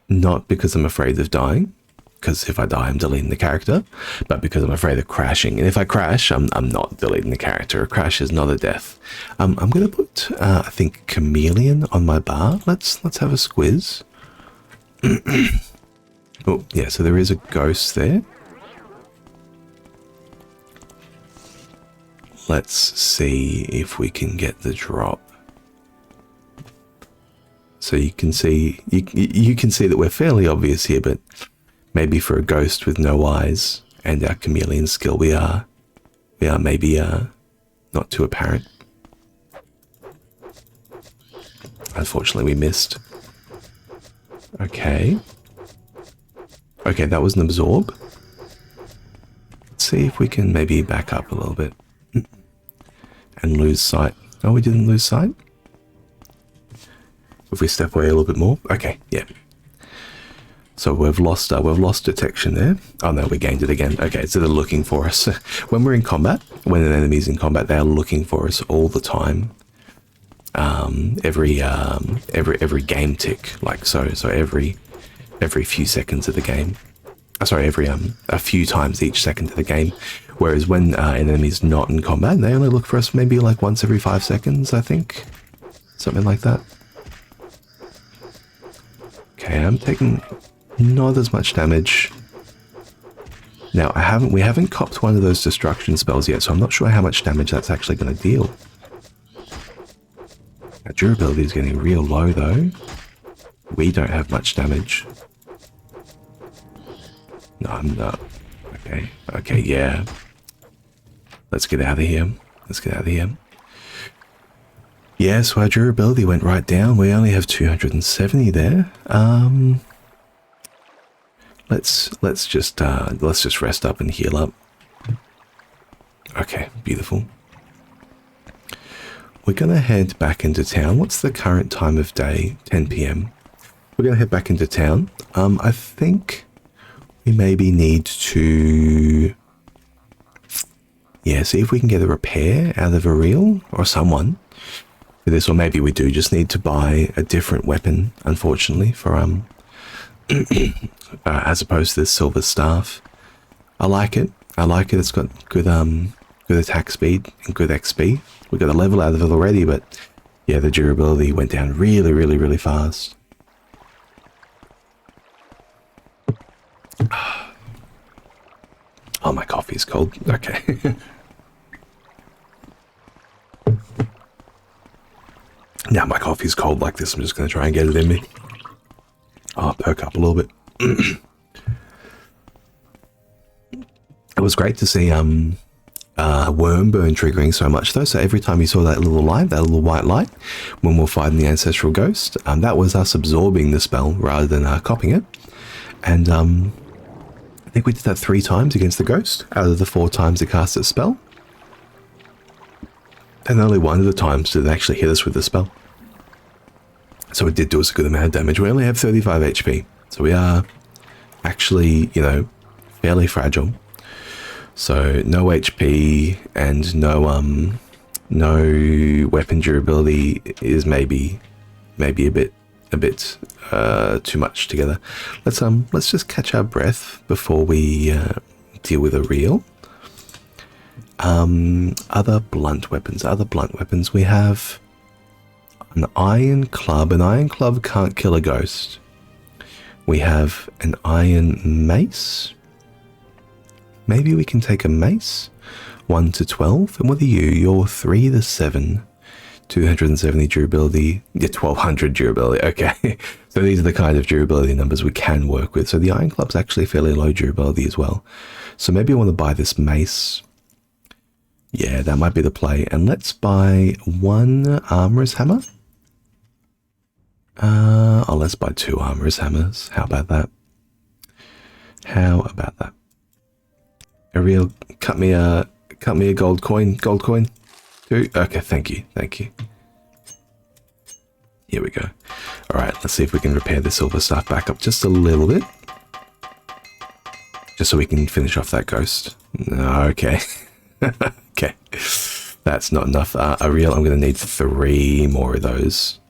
Not because I'm afraid of dying, because if I die, I'm deleting the character, but because I'm afraid of crashing. And if I crash, I'm not deleting the character. A crash is not a death. I'm going to put, I think, Chameleon on my bar. Let's have a squiz. Oh, yeah, so there is a ghost there. Let's see if we can get the drop. So you can see you can see that we're fairly obvious here, but maybe for a ghost with no eyes and our chameleon skill, we are maybe not too apparent. Unfortunately, we missed. Okay, that was an absorb. Let's see if we can maybe back up a little bit and lose sight. Oh, we didn't lose sight. If we step away a little bit more, okay, yeah. So we've lost detection there. Oh no, we gained it again. Okay, so they're looking for us when we're in combat. When an enemy's in combat, they are looking for us all the time. Every game tick, like so every few seconds of the game. Sorry, every a few times each second of the game. Whereas when an enemy's not in combat, they only look for us maybe like once every 5 seconds, I think, something like that. Okay, I'm taking not as much damage. Now, we haven't copped one of those destruction spells yet, so I'm not sure how much damage that's actually going to deal. Our durability is getting real low, though. We don't have much damage. No, I'm not. Okay, yeah. Let's get out of here. Yeah, so our durability went right down. We only have 270 there. Let's just rest up and heal up. Okay, beautiful. We're gonna head back into town. What's the current time of day? 10 PM. We're gonna head back into town. I think we maybe need to, yeah, see if we can get a repair out of Ariel or someone for this, or maybe we do just need to buy a different weapon, unfortunately, for as opposed to this silver staff. I like it. It's got good attack speed and good XP. We got a level out of it already, but yeah, the durability went down really fast. Oh, my coffee's cold. Okay. Now my coffee's cold like this, I'm just going to try and get it in me. Oh, perk up a little bit. It was great to see worm burn triggering so much though. So every time you saw that little light, that little white light, when we're fighting the ancestral ghost, that was us absorbing the spell rather than copying it. And I think we did that 3 times against the ghost out of the 4 times it cast its spell. And only one of the times did it actually hit us with the spell. So it did do us a good amount of damage. We only have 35 HP. So we are actually, you know, fairly fragile. So no HP and no weapon durability is maybe a bit too much together. Let's just catch our breath before we deal with Ariel. Other blunt weapons we have An iron club. An iron club can't kill a ghost. We have an iron mace. Maybe we can take a mace. 1 to 12. And what are you? You're 3 to 7. 270 durability. Yeah, 1200 durability. Okay. So these are the kind of durability numbers we can work with. So the iron club's actually fairly low durability as well. So maybe I want to buy this mace. Yeah, that might be the play. And let's buy 1 armorer's hammer. Let's buy 2 armorer's hammers. How about that? How about that? Ariel, cut me a gold coin. Gold coin. 2. Okay, thank you. Thank you. Here we go. All right, let's see if we can repair the silver stuff back up just a little bit. Just so we can finish off that ghost. Okay. Okay. That's not enough. Ariel, I'm going to need 3 more of those.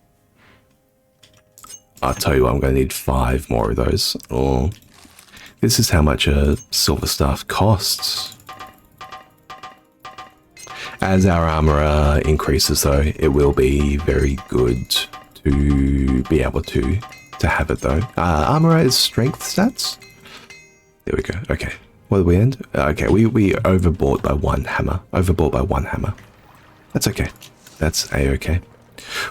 I'll tell you what, I'm going to need 5 more of those. Oh, this is how much a silver staff costs. As our armor increases, though, it will be very good to be able to have it, though. Armor is strength stats. There we go. Okay. What did we end? Okay, we overbought by 1 hammer. Overbought by 1 hammer. That's okay. That's a-okay.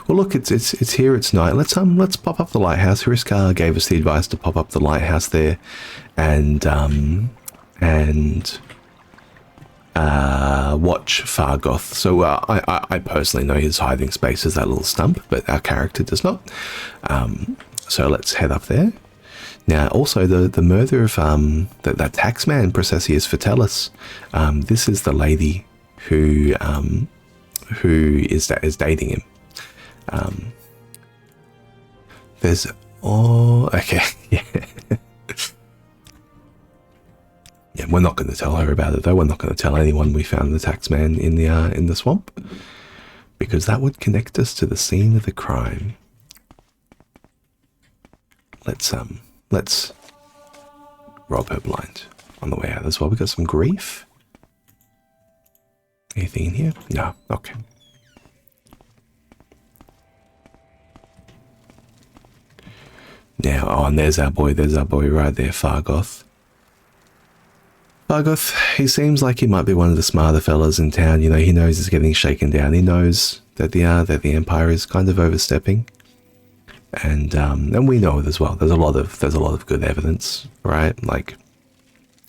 Well, look, it's here. It's night. Let's pop up the lighthouse. Hriskar gave us the advice to pop up the lighthouse there, and watch Fargoth. So I personally know his hiding space is that little stump, but our character does not. So let's head up there. Now, also the murder of that taxman Processius Vitellis. This is the lady who is dating him. Okay, yeah. Yeah, we're not going to tell her about it though. We're not going to tell anyone we found the taxman in the swamp, because that would connect us to the scene of the crime. Let's rob her blind on the way out as well. We got some grief. Anything in here? No. Okay. Now, and there's our boy right there, Fargoth. Fargoth, he seems like he might be one of the smarter fellas in town. You know, he knows he's getting shaken down. He knows that the Empire is kind of overstepping, and we know it as well. There's a lot of good evidence, right? Like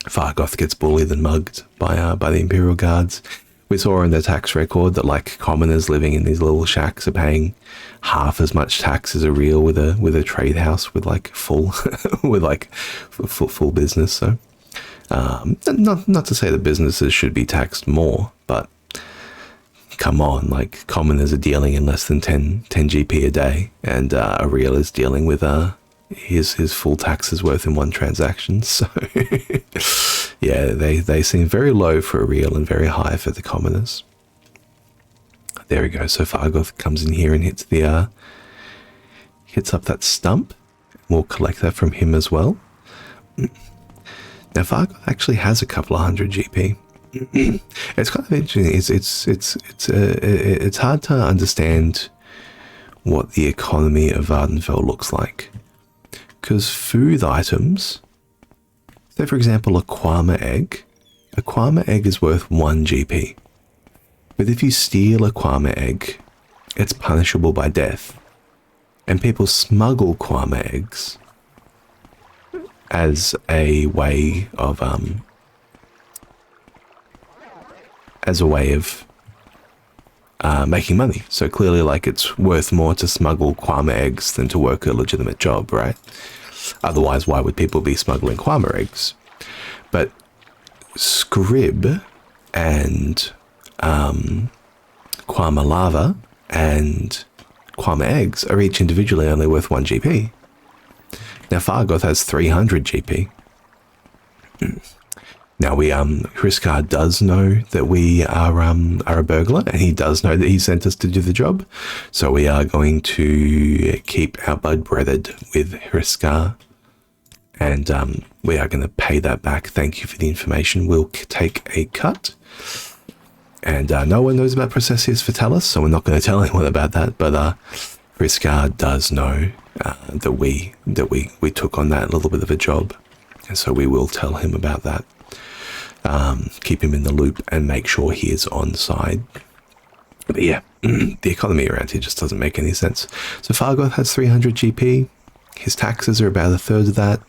Fargoth gets bullied and mugged by the Imperial Guards. We saw in the tax record that like commoners living in these little shacks are paying half as much tax as a real with a trade house with like full full business. So not to say that businesses should be taxed more, but come on, like commoners are dealing in less than 10 GP a day, and a real is dealing with his full taxes worth in one transaction. So yeah, they seem very low for a real and very high for the commoners. There we go. So Fargoth comes in here and hits up that stump. We'll collect that from him as well. Now Fargoth actually has a couple of 100 GP. It's kind of interesting. It's hard to understand what the economy of Vardenfell looks like, because food items, say for example a Kwama egg is worth 1 GP, but if you steal a Kwama egg, it's punishable by death, and people smuggle Kwama eggs as a way of making money. So clearly, like, it's worth more to smuggle Kwama eggs than to work a legitimate job, right? Otherwise, why would people be smuggling Kwama eggs? But scrib and Kwama lava and Kwama eggs are each individually only worth 1 GP. Now Fargoth has 300 GP. Now Hriskar does know that we are a burglar, and he does know that he sent us to do the job. So we are going to keep our blood breaded with Hriskar, and we are going to pay that back. Thank you for the information. We'll take a cut. And no one knows about Processius Vitalis, so we're not going to tell anyone about that. But Briscard does know that we took on that little bit of a job, and so we will tell him about that. Keep him in the loop and make sure he is on side. But yeah, the economy around here just doesn't make any sense. So Fargoth has 300 GP. His taxes are about a third of that.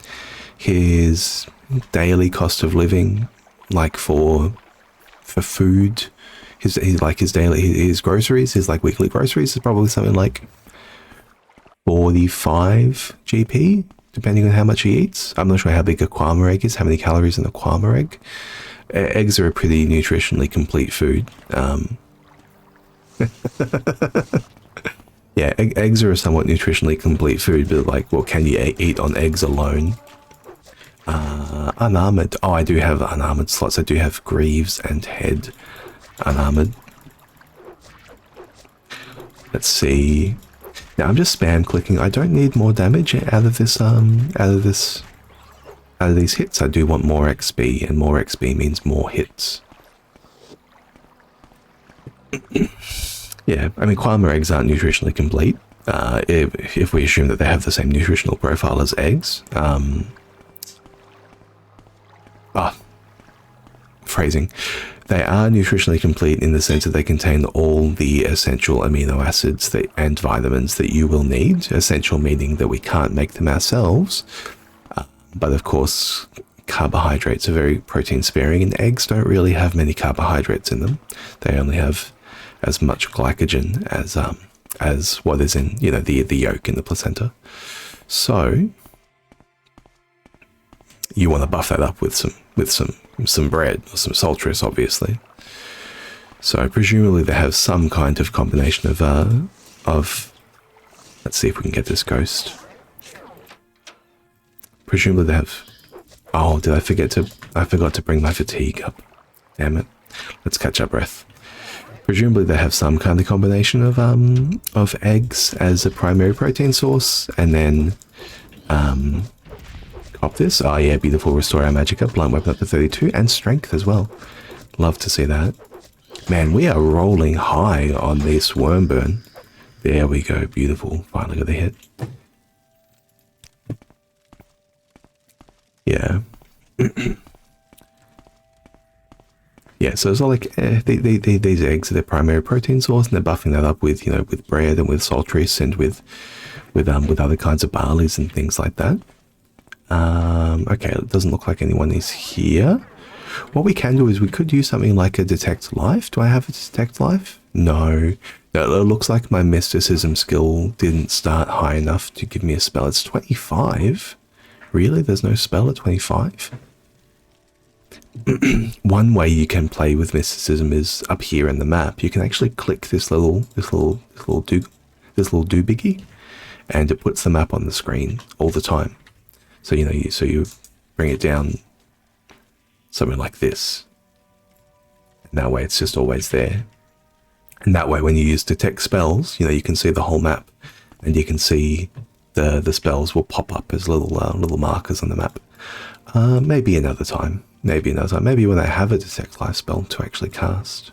His daily cost of living, like for food, his groceries, his like weekly groceries is probably something like 45 GP, depending on how much he eats. I'm not sure how big a kwama egg is, how many calories in a kwama egg. Eggs are a pretty nutritionally complete food. Yeah, eggs are a somewhat nutritionally complete food, but like, what can you eat on eggs alone? Unarmored. Oh, I do have unarmored slots. I do have Greaves and Head unarmored. Let's see. Now I'm just spam clicking. I don't need more damage out of this out of these hits. I do want more XP, and more XP means more hits. Yeah, I mean, kwama eggs aren't nutritionally complete. If we assume that they have the same nutritional profile as eggs. Phrasing. They are nutritionally complete in the sense that they contain all the essential amino acids and vitamins that you will need. Essential meaning that we can't make them ourselves. But of course, carbohydrates are very protein sparing, and eggs don't really have many carbohydrates in them. They only have as much glycogen as what is in, you know, the yolk in the placenta. So you want to buff that up with some bread or some saltris, obviously. So presumably they have some kind of combination of let's see if we can get this ghost. Presumably they have. Oh, I forgot to bring my fatigue up. Damn it. Let's catch our breath. Presumably they have some kind of combination of eggs as a primary protein source, and then cop this. Oh yeah, beautiful. Restore our magicka, blunt weapon up to 32, and strength as well. Love to see that. Man, we are rolling high on this worm burn. There we go, beautiful. Finally got a hit. Yeah. Yeah, so it's all like these eggs are their primary protein source, and they're buffing that up with, you know, with bread and with saltris and with other kinds of barleys and things like that. Okay, it doesn't look like anyone is here. What we can do is we could use something like a detect life. Do I have a detect life? No. No, it looks like my mysticism skill didn't start high enough to give me a spell. It's 25. Really? There's no spell at 25? One way you can play with mysticism is up here in the map. You can actually click this little doobiggity, and it puts the map on the screen all the time. So you know, you bring it down something like this, and that way it's just always there. And that way, when you use detect spells, you know, you can see the whole map, and you can see the spells will pop up as little markers on the map. Maybe another time. Maybe when I have a detect life spell to actually cast.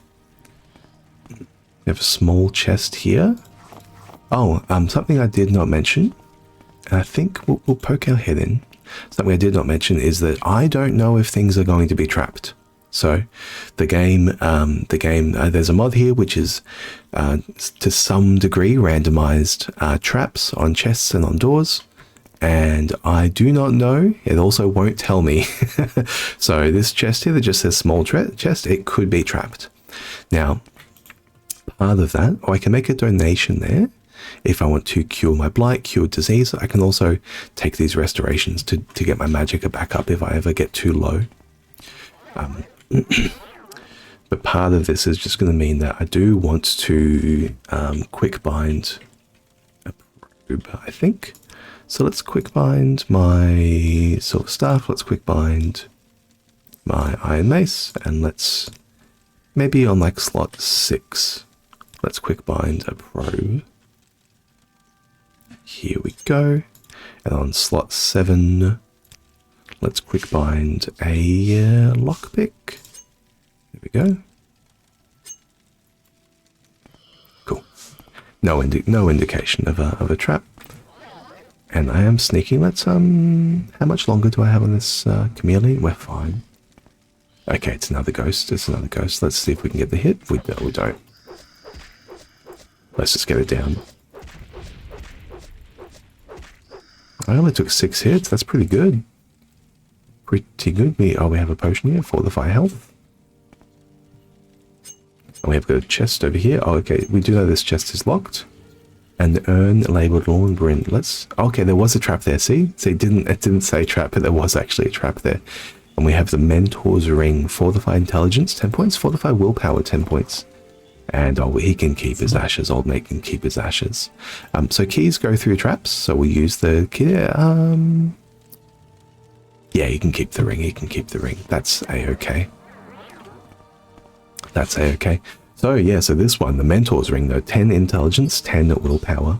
We have a small chest here. Oh, something I did not mention, and I think we'll poke our head in. Something I did not mention is that I don't know if things are going to be trapped. So the game, there's a mod here which is to some degree randomized traps on chests and on doors. And I do not know. It also won't tell me. So this chest here that just says small chest, it could be trapped. Now, part of that, I can make a donation there. If I want to cure my blight, cure disease, I can also take these restorations to get my magicka back up if I ever get too low. But part of this is just going to mean that I do want to quick bind a probe, I think. So let's quick bind my silver staff, let's quick bind my iron mace, and let's maybe on like slot 6, let's quick bind a probe. Here we go. And on slot 7, let's quick bind a lockpick. There we go. Cool. no indication of a trap. And I am sneaking. Let's how much longer do I have on this chameleon? We're fine. Okay, it's another ghost. It's another ghost. Let's see if we can get the hit. We don't. Let's just get it down. I only took 6 hits. That's pretty good. Pretty good. We have a potion here for the fire health. And we have got a chest over here. Oh, okay. We do know this chest is locked. And the urn labeled Lawn Bryn. Let's. Okay, there was a trap there. See, it didn't say trap, but there was actually a trap there. And we have the Mentor's Ring. Fortify Intelligence, 10 points. Fortify Willpower, 10 points. And he can keep his ashes. Old mate can keep his ashes. So keys go through traps. So we use the key. Yeah, he can keep the ring. He can keep the ring. That's a-okay. That's a-okay. So yeah, so this one, the Mentor's Ring, though, 10 intelligence, 10 willpower.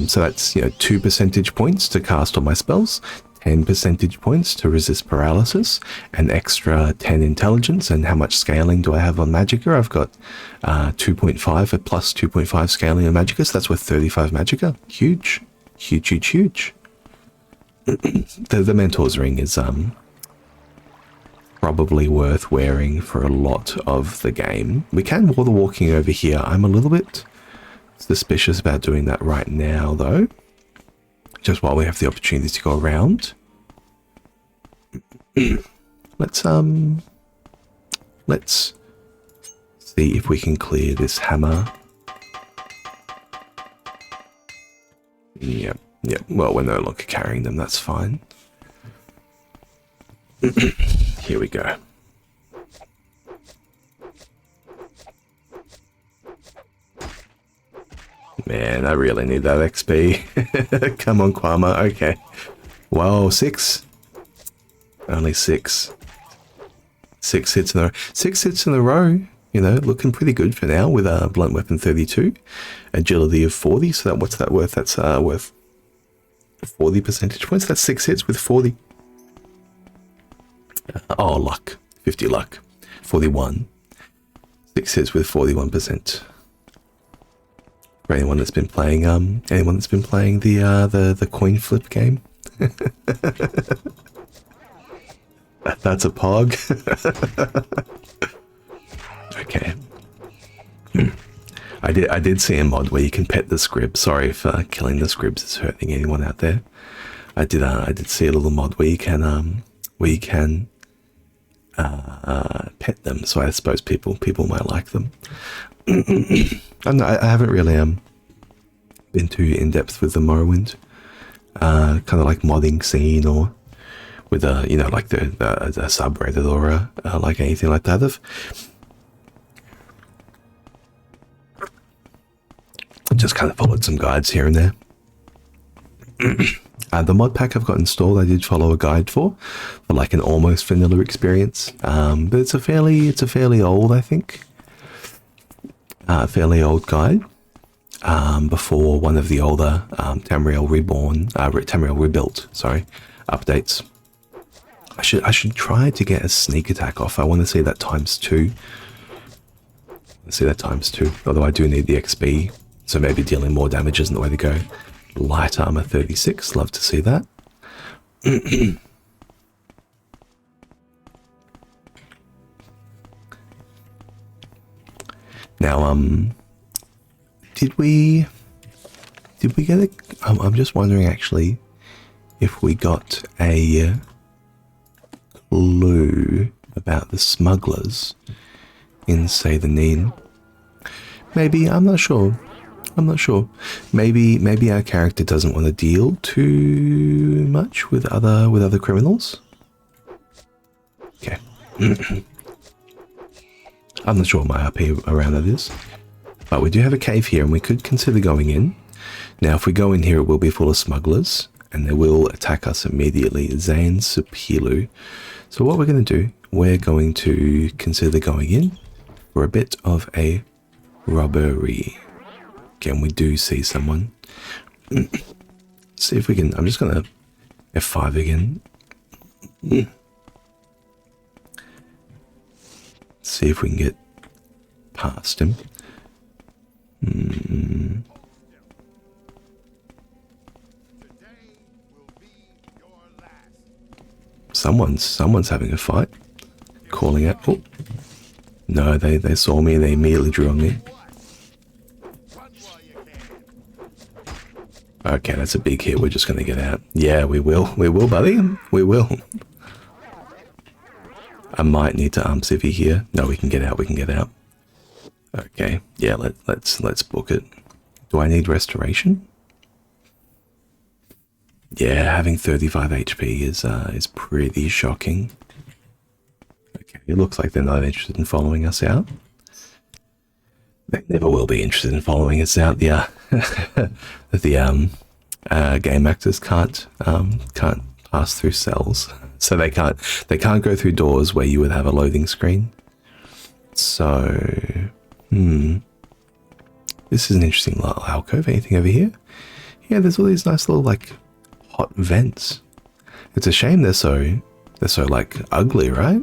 So that's 2 percentage points to cast on my spells, 10 percentage points to resist paralysis, an extra 10 intelligence. And how much scaling do I have on Magicka? I've got 2.5, a plus 2.5 scaling on Magicka, so that's worth 35 Magicka. Huge, huge, huge, huge. The Mentor's Ring is probably worth wearing for a lot of the game. We can wall the walking over here. I'm a little bit suspicious about doing that right now, though. Just while we have the opportunity to go around. Let's see if we can clear this hammer. Yep. Well, we're no longer carrying them. That's fine. Here we go. Man, I really need that XP. Come on, Kwama. Okay. Wow, 6. Only 6. 6 hits in a row. 6 hits in a row. Looking pretty good for now with a blunt weapon 32, agility of 40. So what's that worth? That's worth 40 percentage points. That's 6 hits with 40. Luck. 50 luck. 41. 6 hits with 41%. For anyone that's been playing the coin flip game. That's a pog. Okay. I did see a mod where you can pet the scrib. Sorry if killing the scribs is hurting anyone out there. I did see a little mod where you can pet them, so I suppose people might like them. I haven't really been too in depth with the Morrowind kind of like modding scene, or with a like the subreddit, or like anything like that. I've just kind of followed some guides here and there. The mod pack I've got installed, I did follow a guide for like an almost vanilla experience, but it's a fairly old, I think, fairly old guide, before one of the older Tamriel Rebuilt, updates. I should try to get a sneak attack off. I want to see that ×2. Let's see that ×2. Although I do need the XP, so maybe dealing more damage isn't the way to go. Light armor 36, love to see that. Now, did we get a? I'm just wondering actually if we got a clue about the smugglers in, say, the Neen. Maybe, I'm not sure. Maybe our character doesn't want to deal too much with other criminals. Okay. I'm not sure what my RP around that is. But we do have a cave here, and we could consider going in. Now, if we go in here, it will be full of smugglers, and they will attack us immediately. Zane Supilu. So what we're going to do, we're going to consider going in for a bit of a robbery. Again, we do see someone. See if we can. I'm just going to F5 again. See if we can get past him. Someone's having a fight. Calling out. Oh. No, they saw me and they immediately drew on me. Okay, that's a big hit. We're just going to get out. Yeah, we will. We will, buddy. We will. I might need to civvy here. No, we can get out. We can get out. Okay. Yeah, let's book it. Do I need restoration? Yeah, having 35 HP is pretty shocking. Okay, it looks like they're not interested in following us out. They never will be interested in following us out. Yeah, the game actors can't pass through cells, so they can't go through doors where you would have a loading screen. So, this is an interesting little alcove. Anything over here? Yeah, there's all these nice little like hot vents. It's a shame they're so like ugly, right?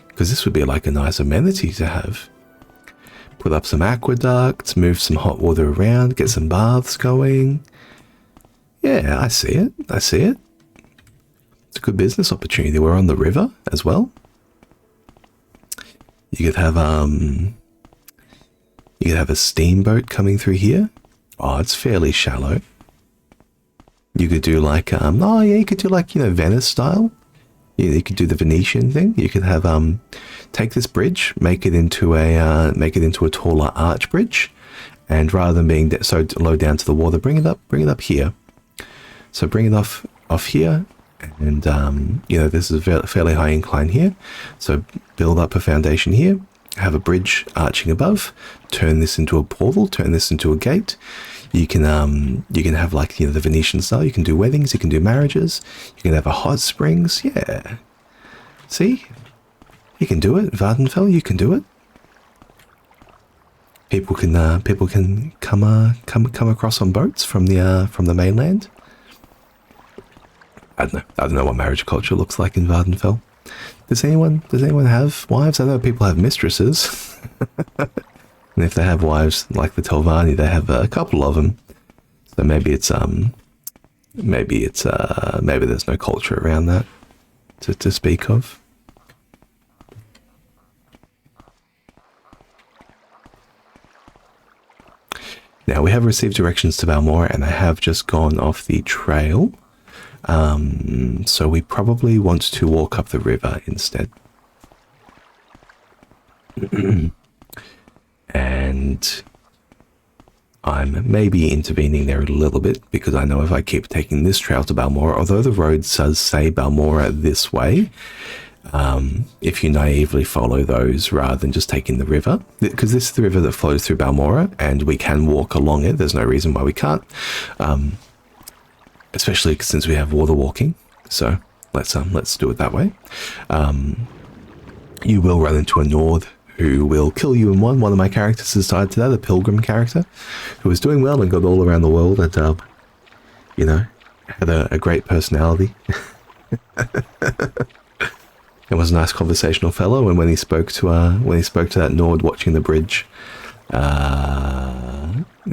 Because this would be like a nice amenity to have. Put up some aqueducts, move some hot water around, get some baths going. Yeah, I see it. I see it. It's a good business opportunity. We're on the river as well. You could have a steamboat coming through here. Oh, it's fairly shallow. You could do like you could do like, you know, Venice style. You could do the Venetian thing. You could have take this bridge, make it into a taller arch bridge, and rather than being so low down to the water, bring it up here. So bring it off here, and you know, this is a fairly high incline here. So build up a foundation here, have a bridge arching above, turn this into a portal, turn this into a gate. You can have like, you know, the Venetian style. You can do weddings, you can do marriages, you can have a hot springs. Yeah, see, you can do it, Vardenfell. You can do it. People can come across on boats from the mainland. I don't know what marriage culture looks like in Vardenfell. Does anyone have wives? I know people have mistresses. And if they have wives like the Telvanni, they have a couple of them. So maybe there's no culture around that to speak of. Now we have received directions to Balmora, and I have just gone off the trail. So we probably want to walk up the river instead. And I'm maybe intervening there a little bit, because I know if I keep taking this trail to Balmora, although the road does say Balmora this way, if you naively follow those rather than just taking the river, because this is the river that flows through Balmora and we can walk along it, there's no reason why we can't, especially since we have water walking. So let's do it that way. You will run into a Nord who will kill you in one. One of my characters has died today, the Pilgrim character, who was doing well and got all around the world and, you know, had a great personality. It was a nice conversational fellow, and when he spoke to that Nord watching the bridge,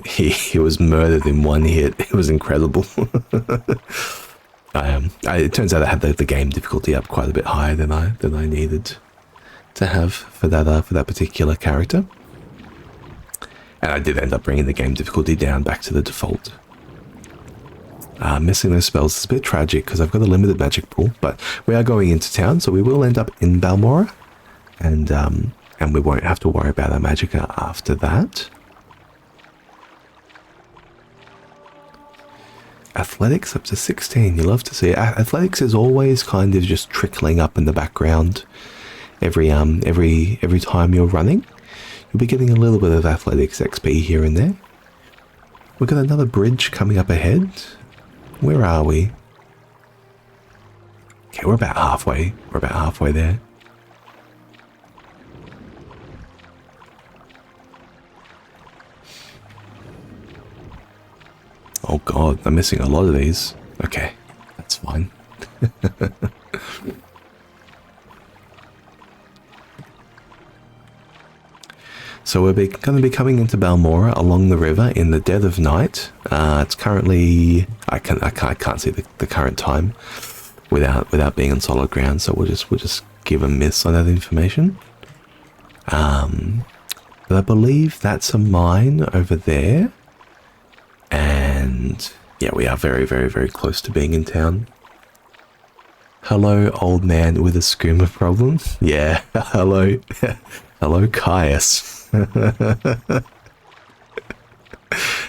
he was murdered in one hit. It was incredible. It turns out I had the game difficulty up quite a bit higher than I needed to have for that particular character, and I did end up bringing the game difficulty down back to the default. Missing those spells is a bit tragic because I've got a limited magic pool, but we are going into town, so we will end up in Balmora, and we won't have to worry about our magicka after that. Athletics up to 16. You love to see it. Athletics is always kind of just trickling up in the background. Every time you're running, you'll be getting a little bit of athletics XP here and there. We've got another bridge coming up ahead. Where are we? Okay, we're about halfway. We're about halfway there. Oh god, I'm missing a lot of these. Okay, that's fine. So we're going to be coming into Balmora along the river in the dead of night. It's currently... I can't see the current time. without being on solid ground. So we'll just give a miss on that information. But I believe that's a mine over there, and yeah, we are very, very, very close to being in town. Hello, old man with a screamer problem. Yeah, hello, hello, Caius.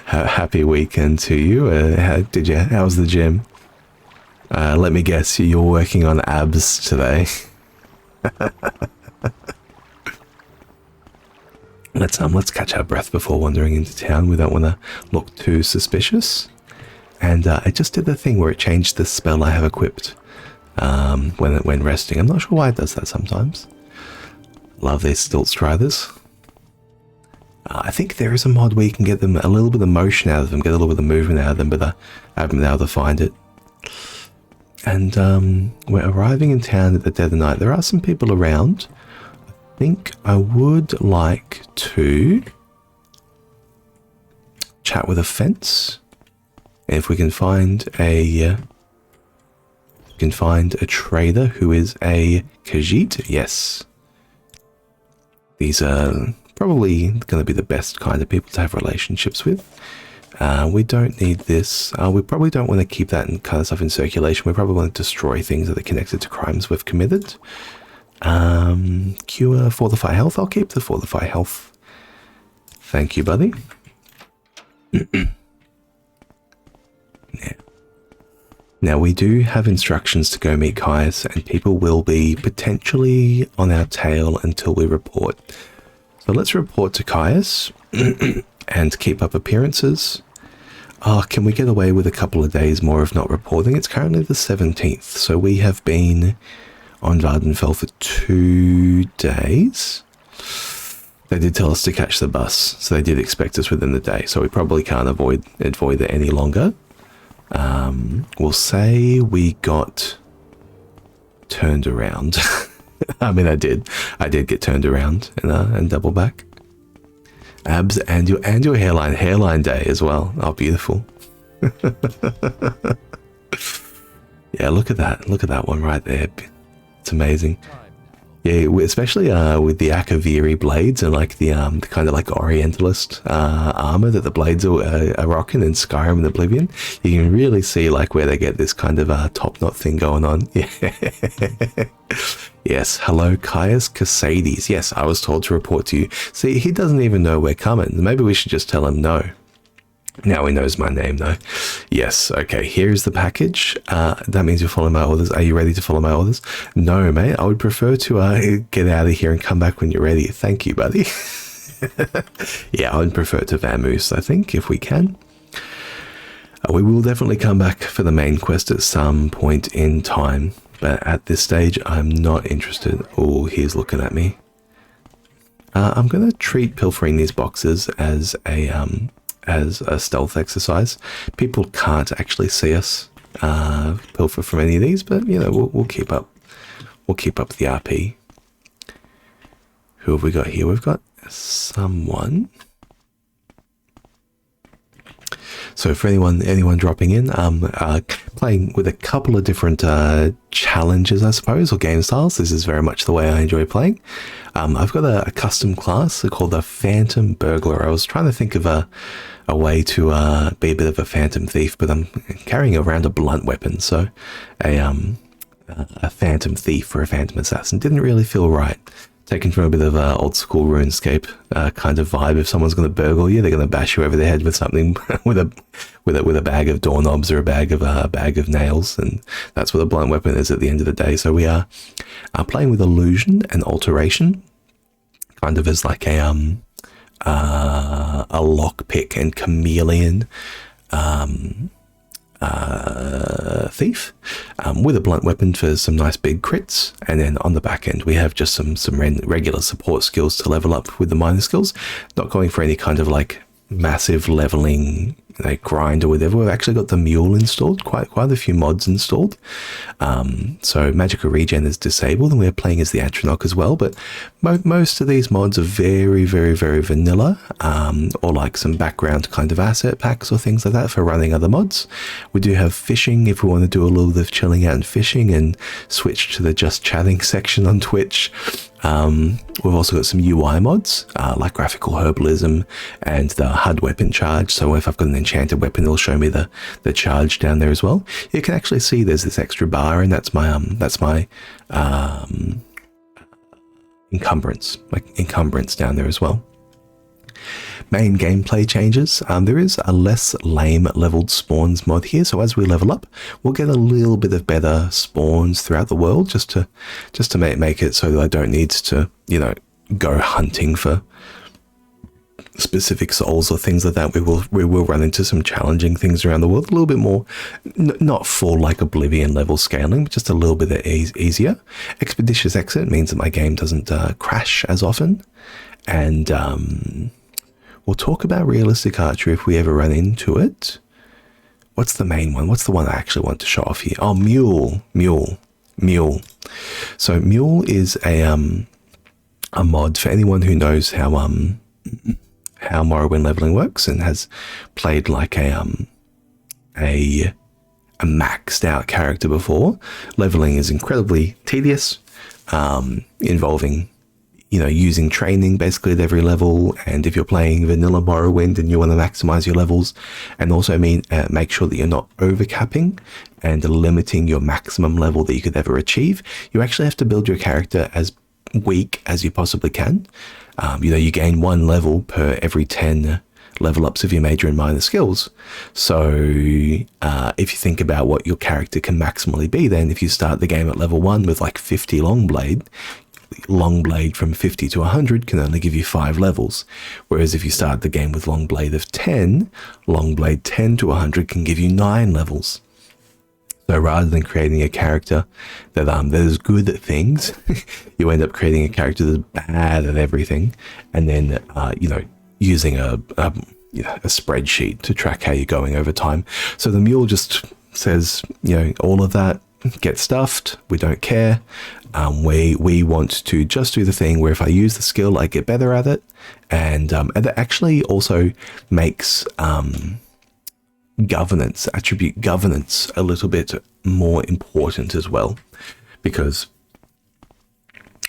Happy weekend to you. How was the gym? Let me guess, you're working on abs today. Let's catch our breath before wandering into town. We don't want to look too suspicious. And I just did the thing where it changed the spell I have equipped when resting. I'm not sure why it does that sometimes. Love these stilt striders. I think there is a mod where you can get them a little bit of motion out of them, get a little bit of movement out of them, but I haven't been able to find it. And we're arriving in town at the dead of night. There are some people around. I think I would like to chat with a fence. If we can find a trader who is a Khajiit, yes. These are probably going to be the best kind of people to have relationships with. We don't need this. We probably don't want to keep that kind of stuff in circulation. We probably want to destroy things that are connected to crimes we've committed. Cure, fortify health. I'll keep the fortify health. Thank you, buddy. Now we do have instructions to go meet Caius, and people will be potentially on our tail until we report. So let's report to Caius and keep up appearances. Oh, can we get away with a couple of days more of not reporting? It's currently the 17th, so we have been on Vardenfell for 2 days. They did tell us to catch the bus, so they did expect us within the day, so we probably can't avoid it any longer. We'll say we got turned around. I mean, I did get turned around and double back. Abs and your hairline day as well. Oh, beautiful. Yeah, look at that one right there. It's amazing. Yeah, especially with the Akaviri blades and like the kind of like Orientalist armor that the blades are rocking in Skyrim and Oblivion, you can really see like where they get this kind of top knot thing going on. Yeah. Yes, hello, Caius Casades. Yes, I was told to report to you. See, he doesn't even know we're coming. Maybe we should just tell him no. Now he knows my name, though. Yes, okay, here's the package. That means you're following my orders. Are you ready to follow my orders? No, mate, I would prefer to get out of here and come back when you're ready. Thank you, buddy. Yeah, I would prefer to vamoose, I think, if we can. We will definitely come back for the main quest at some point in time, but at this stage, I'm not interested. Oh, he's looking at me. I'm going to treat pilfering these boxes as a stealth exercise. People can't actually see us pilfer from any of these, but you know, we'll keep up the RP. Who have we got here? We've got someone. So for anyone dropping in, playing with a couple of different challenges, I suppose, or game styles. This is very much the way I enjoy playing. I've got a custom class called the Phantom Burglar. I was trying to think of a way to be a bit of a phantom thief, but I'm carrying around a blunt weapon, so a phantom thief or a phantom assassin didn't really feel right. Taken from a bit of old school RuneScape kind of vibe. If someone's going to burgle you, they're going to bash you over the head with something with a bag of doorknobs or a bag of nails, and that's what a blunt weapon is at the end of the day. So we are playing with illusion and alteration, kind of as like a lockpick and chameleon thief, with a blunt weapon for some nice big crits, and then on the back end we have just some regular support skills to level up with the minor skills. Not going for any kind of like massive leveling they grind or whatever. We've actually got the mule installed, quite a few mods installed. So magical regen is disabled, and we're playing as the Atronach as well. But most of these mods are very, very, very vanilla, or like some background kind of asset packs or things like that for running other mods. We do have fishing if we want to do a little bit of chilling out and fishing, and switch to the just chatting section on Twitch. We've also got some UI mods, like graphical herbalism and the HUD weapon charge. So if I've got an enchanted weapon, it'll show me the charge down there as well. You can actually see there's this extra bar, and that's my encumbrance down there as well. Main gameplay changes. There is a less lame leveled spawns mod here, so as we level up, we'll get a little bit of better spawns throughout the world, just to make it so that I don't need to, you know, go hunting for specific souls or things like that. We will run into some challenging things around the world, a little bit more, not full like Oblivion level scaling, but just a little bit easier. Expeditious exit means that my game doesn't crash as often, and we'll talk about realistic archery if we ever run into it. What's the main one? What's the one I actually want to show off here? Oh, Mule. So Mule is a mod for anyone who knows how Morrowind leveling works and has played like a maxed out character before. Leveling is incredibly tedious, involving, you know, using training basically at every level. And if you're playing vanilla Morrowind and you want to maximize your levels, and also make sure that you're not overcapping and limiting your maximum level that you could ever achieve, you actually have to build your character as weak as you possibly can. You know, you gain 1 level per every 10 level ups of your major and minor skills. So if you think about what your character can maximally be, then if you start the game at level 1 with like 50 Longblade from 50 to 100 can only give you 5 levels. Whereas if you start the game with Longblade of 10, Longblade 10 to 100 can give you 9 levels. So rather than creating a character that is good at things, you end up creating a character that's bad at everything, and then you know, using a spreadsheet to track how you're going over time. So the Mule just says, you know, all of that, get stuffed. We don't care. We want to just do the thing where if I use the skill, I get better at it, and it actually also makes attribute governance a little bit more important as well, because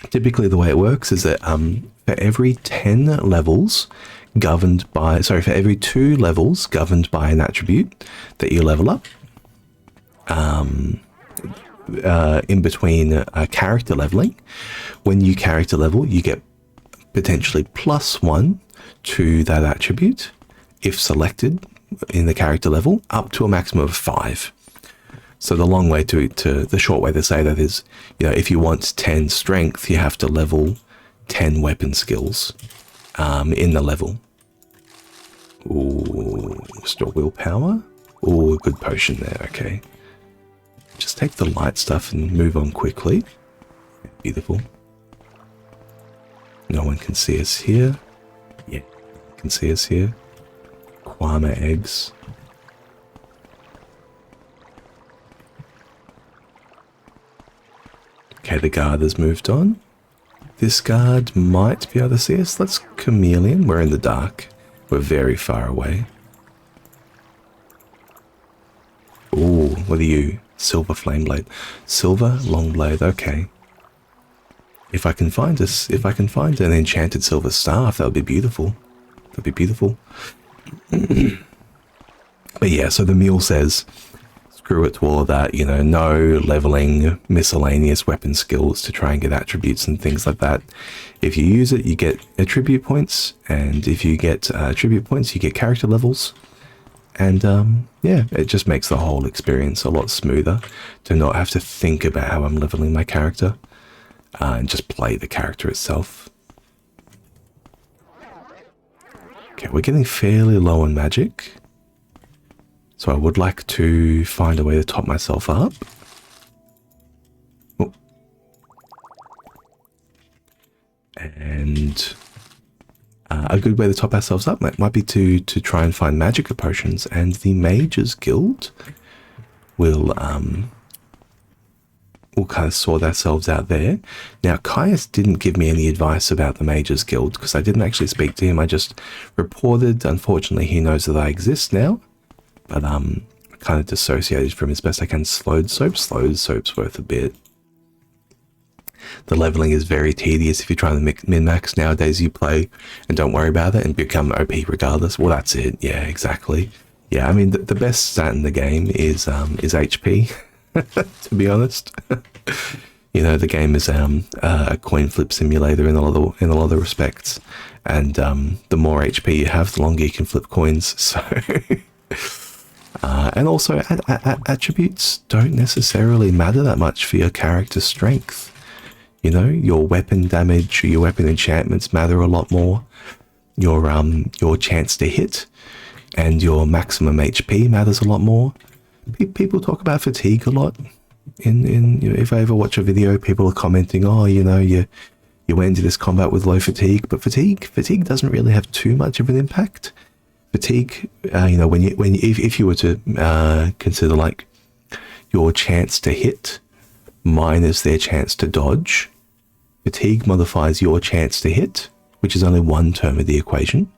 typically the way it works is that for every 10 levels for every 2 levels governed by an attribute that you level up, in between character leveling, when you character level, you get potentially +1 to that attribute if selected in the character level, up to a maximum of 5. So the short way to say that is, you know, if you want 10 strength, you have to level 10 weapon skills in the level. Ooh, restore willpower. Ooh, a good potion there. Okay, just take the light stuff and move on quickly. Beautiful. No one can see us here. Yeah, can see us here. Kwama eggs. Okay, the guard has moved on. This guard might be able to see us. Let's chameleon. We're in the dark. We're very far away. Ooh, what are you? Silver flame blade. Silver long blade. Okay. If I can find an enchanted silver staff, that would be beautiful. That'd be beautiful. But yeah, so the Mule says, screw it to all of that, you know, no leveling miscellaneous weapon skills to try and get attributes and things like that. If you use it, you get attribute points, and if you get attribute points, you get character levels. And yeah, it just makes the whole experience a lot smoother to not have to think about how I'm leveling my character, and just play the character itself. Okay, we're getting fairly low on magic, so I would like to find a way to top myself up. Oh. And a good way to top ourselves up might be to try and find magic potions, and the Mages Guild will we'll kind of sort ourselves out there. Now, Caius didn't give me any advice about the Mages Guild because I didn't actually speak to him. I just reported. Unfortunately, he knows that I exist now, but kind of dissociated from as best I can. Slowed soap's worth a bit. The leveling is very tedious if you're trying to min-max. Nowadays, you play and don't worry about it and become OP regardless. Well, that's it. Yeah, exactly. Yeah, I mean, the best stat in the game is HP. To be honest, you know, the game is a coin flip simulator in a lot of respects, and the more HP you have, the longer you can flip coins. So, and also attributes don't necessarily matter that much for your character's strength. You know, your weapon damage, your weapon enchantments matter a lot more. Your chance to hit and your maximum HP matters a lot more. People talk about fatigue a lot. You know, if I ever watch a video, people are commenting, "Oh, you know, you went into this combat with low fatigue," but fatigue doesn't really have too much of an impact. Fatigue, you know, if you were to consider like your chance to hit minus their chance to dodge, fatigue modifies your chance to hit, which is only one term of the equation,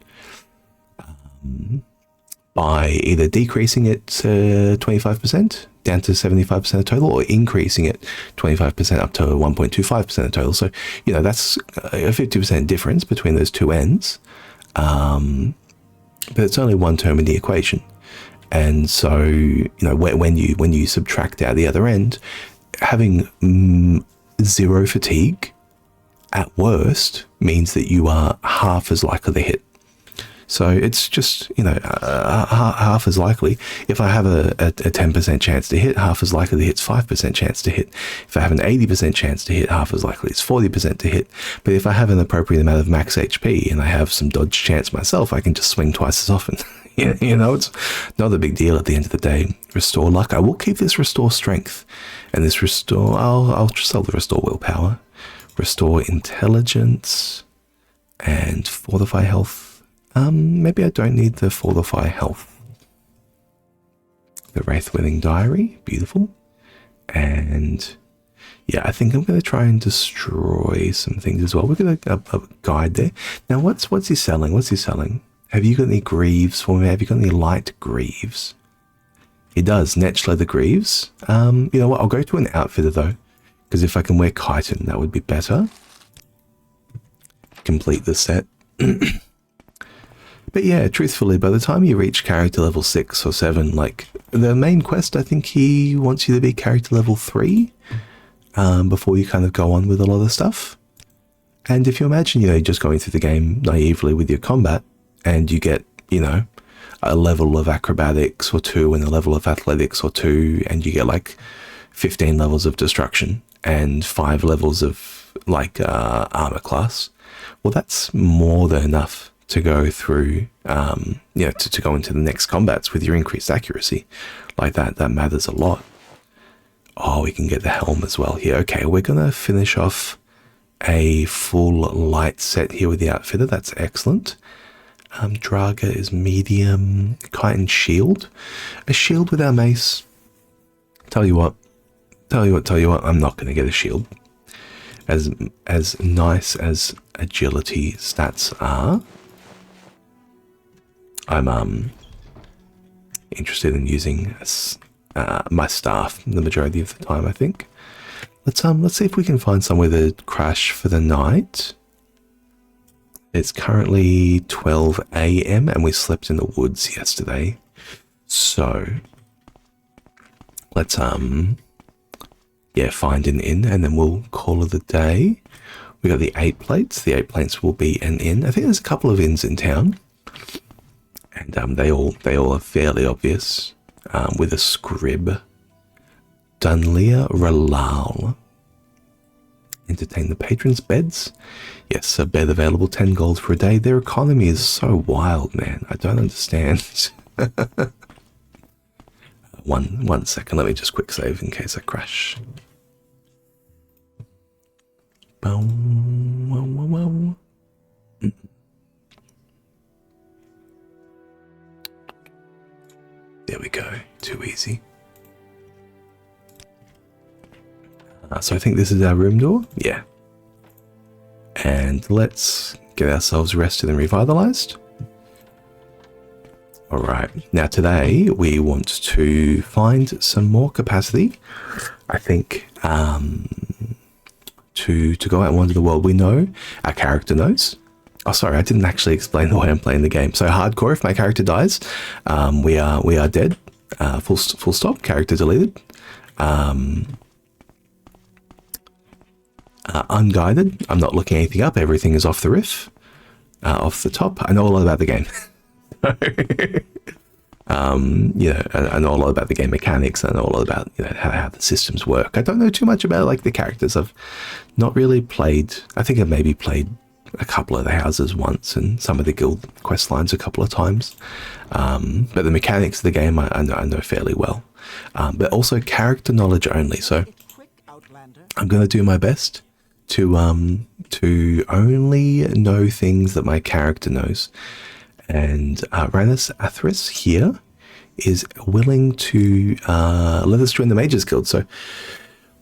by either decreasing it 25% down to 75% of total, or increasing it 25% up to 1.25% of total. So, you know, that's a 50% difference between those two ends. But it's only one term in the equation. And so, you know, when you subtract out the other end, having zero fatigue at worst means that you are half as likely to hit. So it's just, you know, half as likely. If I have a 10% chance to hit, half as likely to hit's 5% chance to hit. If I have an 80% chance to hit, half as likely it's 40% to hit. But if I have an appropriate amount of max HP and I have some dodge chance myself, I can just swing twice as often. You know, it's not a big deal at the end of the day. Restore luck. I will keep this restore strength, and this restore, I'll sell the restore willpower, restore intelligence, and fortify health. Maybe I don't need the fortify health. The Wraithwinning Diary, beautiful. And yeah, I think I'm going to try and destroy some things as well. We've got a guide there. Now, what's he selling? What's he selling? Have you got any greaves for me? Have you got any light greaves? He does, netch leather greaves. You know what? I'll go to an outfitter though, because if I can wear chitin, that would be better. Complete the set. But yeah, truthfully, by the time you reach character level 6 or 7, like, the main quest, I think he wants you to be character level 3 before you kind of go on with a lot of stuff. And if you imagine, you know, just going through the game naively with your combat, and you get, you know, a level of acrobatics or 2 and a level of athletics or 2, and you get like 15 levels of destruction and 5 levels of like armor class, well, that's more than enough to go through, you know, to go into the next combats with your increased accuracy. Like that matters a lot. Oh, we can get the helm as well here. Okay, we're going to finish off a full light set here with the outfitter. That's excellent. Draga is medium. Chitin shield. A shield with our mace. Tell you what, I'm not going to get a shield. As nice as agility stats are, I'm interested in using my staff the majority of the time, I think. Let's see if we can find somewhere to crash for the night. It's currently 12 AM and we slept in the woods yesterday. So let's yeah, find an inn and then we'll call it a day. We got the 8 plates. The 8 plates will be an inn. I think there's a couple of inns in town. And they all are fairly obvious, with a scrib. Dunlea Ralal. Entertain the patrons' beds. Yes, a bed available, 10 gold for a day. Their economy is so wild, man. I don't understand. One second, let me just quick save in case I crash. There we go. Too easy. So I think this is our room door. Yeah. And let's get ourselves rested and revitalized. All right. Now today we want to find some more capacity. I think to go out and wander the world. We know, our character knows. Oh, sorry, I didn't actually explain the way I'm playing the game. So hardcore, if my character dies, we are dead. Full stop. Character deleted. Unguided. I'm not looking anything up. Everything is off the riff, off the top. I know a lot about the game. I know a lot about the game mechanics. I know a lot about how the systems work. I don't know too much about like the characters. I've not really played. I think I've maybe played a couple of the houses once and some of the guild quest lines a couple of times. But the mechanics of the game I know fairly well. But also character knowledge only. So I'm going to do my best to only know things that my character knows. And Ranus Athris here is willing to let us join the Mages Guild. So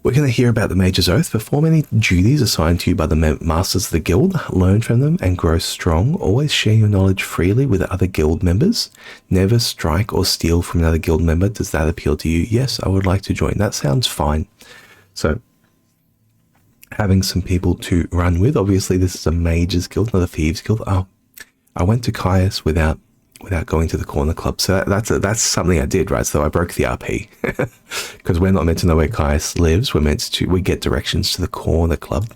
we're going to hear about the Mage's Oath. Perform any duties assigned to you by the Masters of the Guild. Learn from them and grow strong. Always share your knowledge freely with other guild members. Never strike or steal from another guild member. Does that appeal to you? Yes, I would like to join. That sounds fine. So having some people to run with. Obviously, this is a Mages Guild, not a Thieves Guild. Oh, I went to Caius without going to the corner club. So that's something I did, right? So I broke the RP because we're not meant to know where Caius lives. We get directions to the corner club.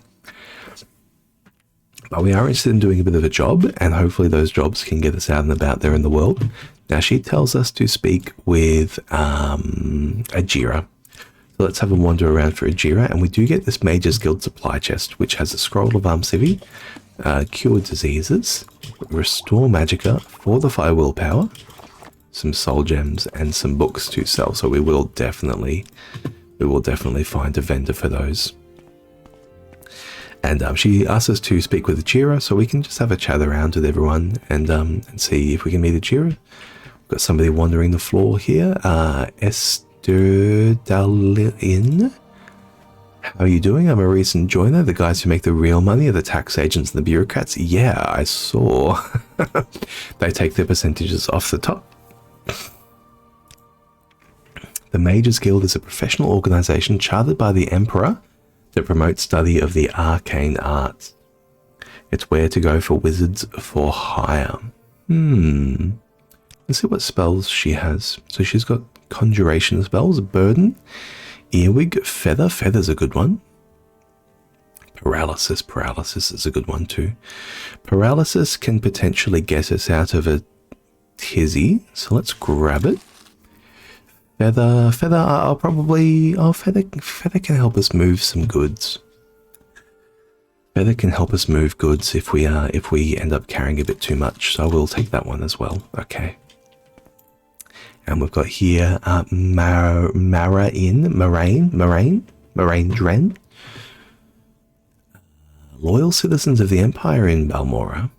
But we are interested in doing a bit of a job, and hopefully those jobs can get us out and about there in the world. Now she tells us to speak with Ajira. So let's have a wander around for Ajira, and we do get this Mages Guild supply chest, which has a scroll of Civi, cure diseases, restore magicka, fortify willpower, some soul gems, and some books to sell. So we will definitely find a vendor for those. And she asks us to speak with Ajira, so we can just have a chat around with everyone and see if we can meet Ajira. We've got somebody wandering the floor here. Esther Dalin. How are you doing? I'm a recent joiner. The guys who make the real money are the tax agents and the bureaucrats. Yeah, I saw. They take their percentages off the top. The Mages Guild is a professional organization chartered by the Emperor that promotes study of the arcane arts. It's where to go for wizards for hire. Let's see what spells she has. So she's got conjuration spells, burden, earwig, feather. Feather's a good one. Paralysis is a good one too. Paralysis can potentially get us out of a tizzy, so let's grab it. Feather, I'll probably... Oh, feather can help us move some goods. Feather can help us move goods if we end up carrying a bit too much, so I will take that one as well. Okay. And we've got here Moraine Dren. Loyal citizens of the Empire in Balmora.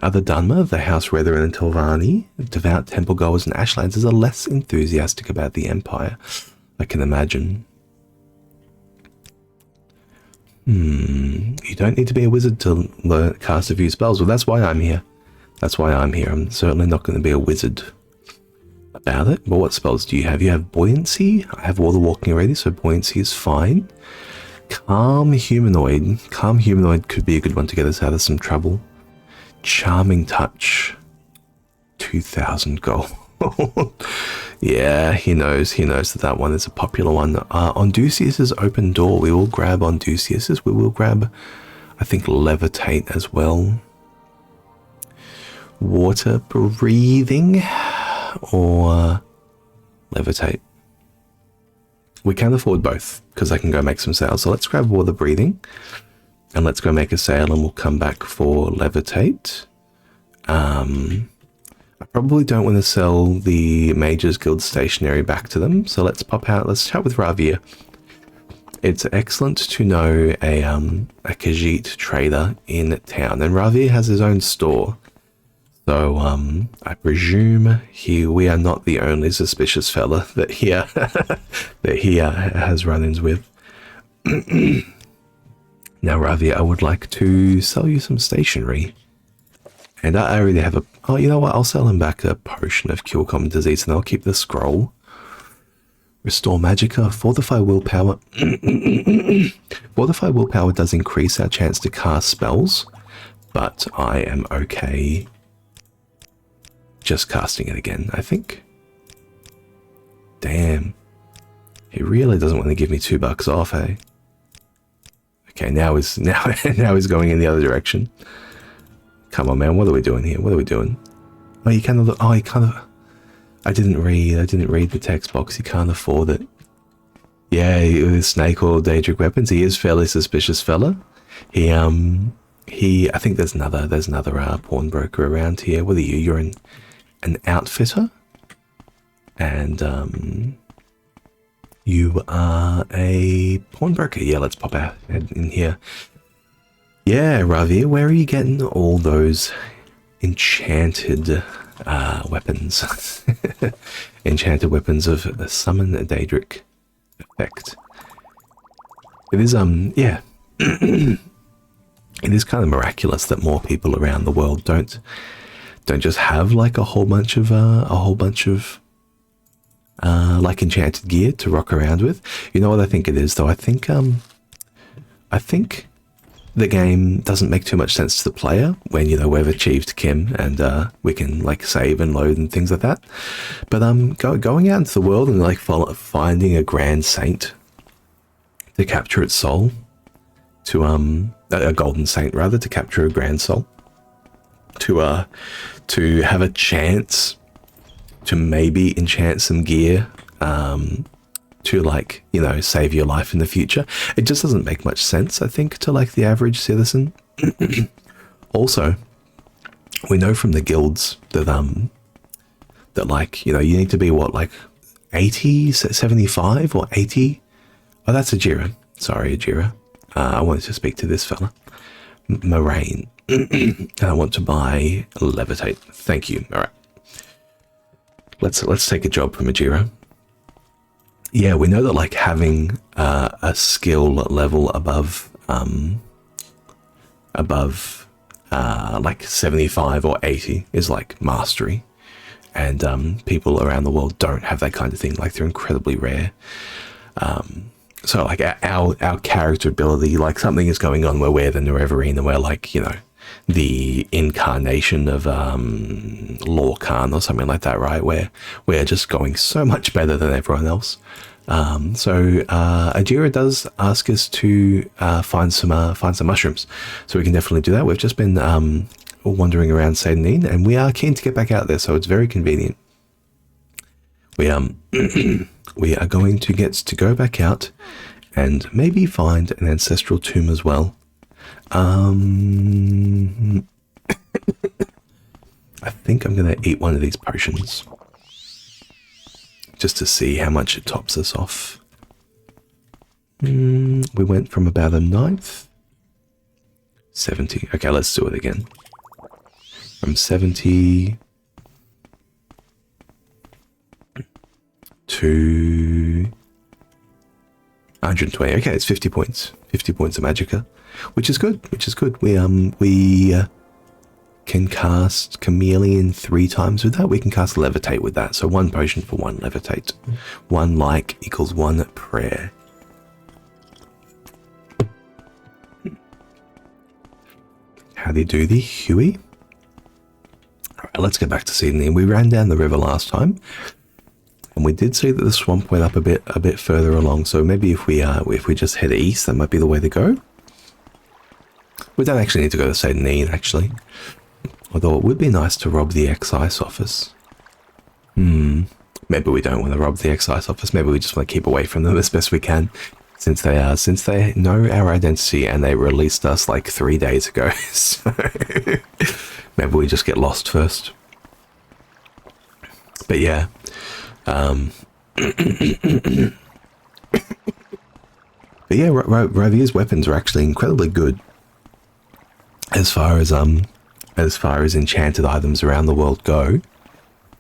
Other Dunmer, the House Redder and Telvanni, devout temple goers and Ashlanders are less enthusiastic about the Empire, I can imagine. You don't need to be a wizard to cast a few spells. Well, that's why I'm here. I'm certainly not going to be a wizard about it. But what spells do you have? You have buoyancy. I have water walking already, so buoyancy is fine. Calm humanoid. Calm humanoid could be a good one to get us out of some trouble. Charming touch. 2,000 gold. Yeah, he knows that one is a popular one. Ondusius's open door. We will grab Ondusius's. We will grab, I think, levitate as well. Water breathing or levitate. We can afford both because I can go make some sales. So let's grab water breathing and let's go make a sale and we'll come back for levitate. I probably don't want to sell the Mages Guild stationery back to them. So let's pop out. Let's chat with Ravir. It's excellent to know a Khajiit trader in town. And Ravir has his own store. So, I presume we are not the only suspicious fella that he has run-ins with. Now, Ravi, I would like to sell you some stationery. And I already have a... Oh, you know what? I'll sell him back a potion of cure common disease, and I'll keep the scroll. Restore magicka. Fortify willpower. Fortify willpower does increase our chance to cast spells, but I am okay just casting it again, I think. Damn. He really doesn't want to give me $2 off, eh? Okay, now he's going in the other direction. Come on, man, what are we doing here? What are we doing? Oh, you kind of... Oh, he kind of... I didn't read the text box. He can't afford it. Yeah, with snake oil Daedric weapons, he is fairly suspicious fella. He I think there's another pawnbroker around here. What are you? You're an outfitter, and you are a pawnbroker. Yeah, let's pop our head in here. Yeah, Ravi, where are you getting all those enchanted weapons? Enchanted weapons of a summon a Daedric effect. It is yeah. It is kind of miraculous that more people around the world don't just have like a whole bunch of like enchanted gear to rock around with. You know what I think it is though? I think the game doesn't make too much sense to the player when, you know, we've achieved Kim and we can like save and load and things like that. But going out into the world and like finding a grand saint to capture its soul, to a golden saint rather, to capture a grand soul, to have a chance to maybe enchant some gear, to like, you know, save your life in the future. It just doesn't make much sense, I think, to like the average citizen. Also, we know from the guilds that that like, you know, you need to be what, like 80, 75 or 80? Oh, that's Ajira. Sorry, Ajira. I wanted to speak to this fella. Moraine. And I want to buy levitate. Thank you. All right. Let's take a job from Ajira. Yeah, we know that like having a skill level above like 75 or 80 is like mastery, and people around the world don't have that kind of thing. Like they're incredibly rare. So like our character ability, like something is going on where we're the Nerevarine and we're like, you know, the incarnation of Lorcan or something like that, right? Where we're just going so much better than everyone else. So Ajira does ask us to find some mushrooms, so we can definitely do that. We've just been wandering around Satanine, and we are keen to get back out there, so it's very convenient. We we are going to get to go back out and maybe find an ancestral tomb as well. I think I'm going to eat one of these potions just to see how much it tops us off. We went from about a 9th. 70. Okay, let's do it again. From 70 to 120. Okay, it's 50 points. 50 points of magicka, which is good. We can cast chameleon 3 times with that. We can cast levitate with that. So 1 potion for 1 levitate. 1 like equals 1 prayer. How do you do the Huey? Alright, let's get back to Sydney. We ran down the river last time, and we did see that the swamp went up a bit further along. So maybe if we just head east, that might be the way to go. We don't actually need to go to Sydney, actually. Although it would be nice to rob the excise office. Maybe we don't want to rob the excise office. Maybe we just want to keep away from them as best we can, since they know our identity and they released us like 3 days ago. So maybe we just get lost first. But yeah, Ravier's weapons are actually incredibly good as far as as far as enchanted items around the world go.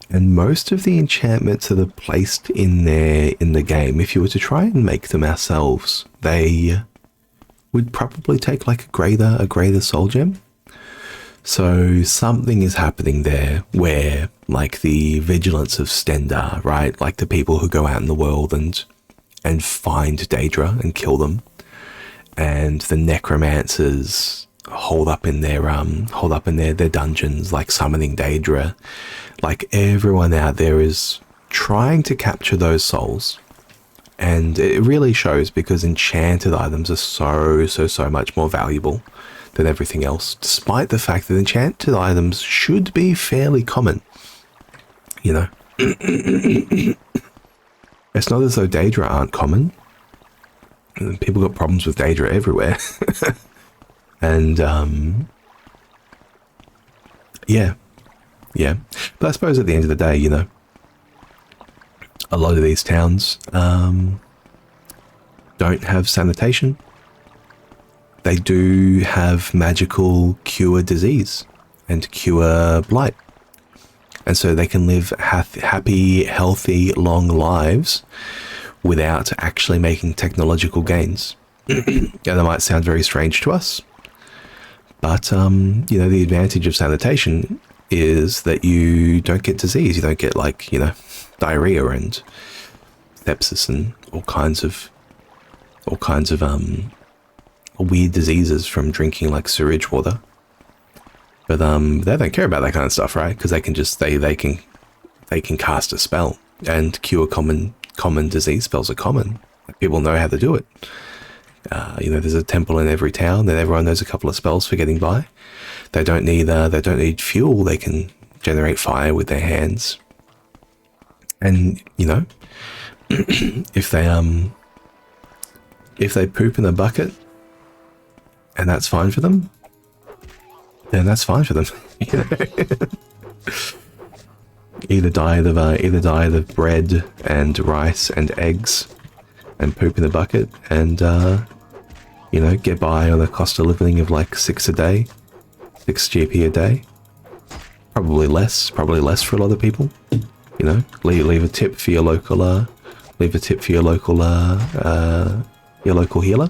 And most of the enchantments that are placed in there in the game, if you were to try and make them ourselves, they would probably take like a greater soul gem. So something is happening there where, like, the vigilance of Stendar, right? Like the people who go out in the world and find Daedra and kill them, and the necromancers hold up in their dungeons, like summoning Daedra. Like, everyone out there is trying to capture those souls, and it really shows because enchanted items are so much more valuable than everything else, despite the fact that enchanted items should be fairly common. You know, it's not as though Daedra aren't common. People got problems with Daedra everywhere. And yeah. But I suppose at the end of the day, you know, a lot of these towns don't have sanitation. They do have magical cure disease and cure blight. And so they can live happy, healthy, long lives without actually making technological gains. Yeah, that might sound very strange to us. But, you know, the advantage of sanitation is that you don't get disease. You don't get, like, you know, diarrhea and sepsis and all kinds of weird diseases from drinking, like, sewage water. But they don't care about that kind of stuff, right? Because they can just they can cast a spell and cure common disease spells are common. People know how to do it. You know, there's a temple in every town, and everyone knows a couple of spells for getting by. They don't need fuel. They can generate fire with their hands. And you know, if they poop in a bucket, and that's fine for them, then that's fine for them. You know? Either diet of bread and rice and eggs, and poop in a bucket, and you know, get by on a cost of living of like 6 GP a day. Probably less for a lot of people. You know, leave a tip for your local healer.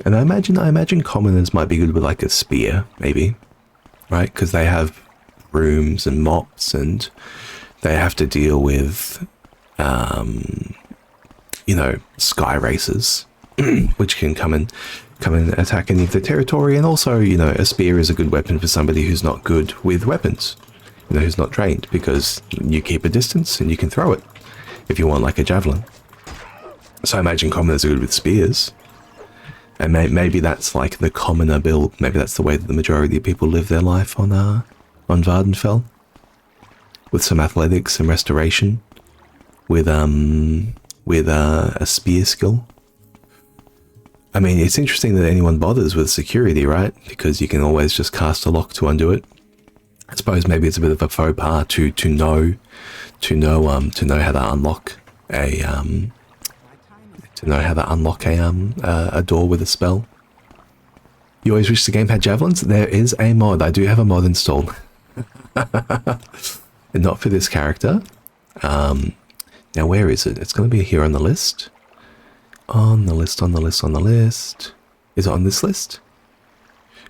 And I imagine commoners might be good with like a spear, maybe, right? Because they have brooms and mops, and they have to deal with, you know, sky racers, which can come and attack any of their territory. And also, you know, a spear is a good weapon for somebody who's not good with weapons, you know, who's not trained, because you keep a distance and you can throw it if you want, like a javelin. So I imagine commoners are good with spears. And maybe that's like the commoner build. Maybe that's the way that the majority of people live their life on Vardenfell, with some athletics and restoration, with a spear skill. I mean, it's interesting that anyone bothers with security, right? Because you can always just cast a lock to undo it. I suppose maybe it's a bit of a faux pas to know how to unlock a door with a spell. You always wish the game had javelins? There is a mod. I do have a mod installed. Not for this character. Now where is it? It's going to be here on the list. On the list. Is it on this list?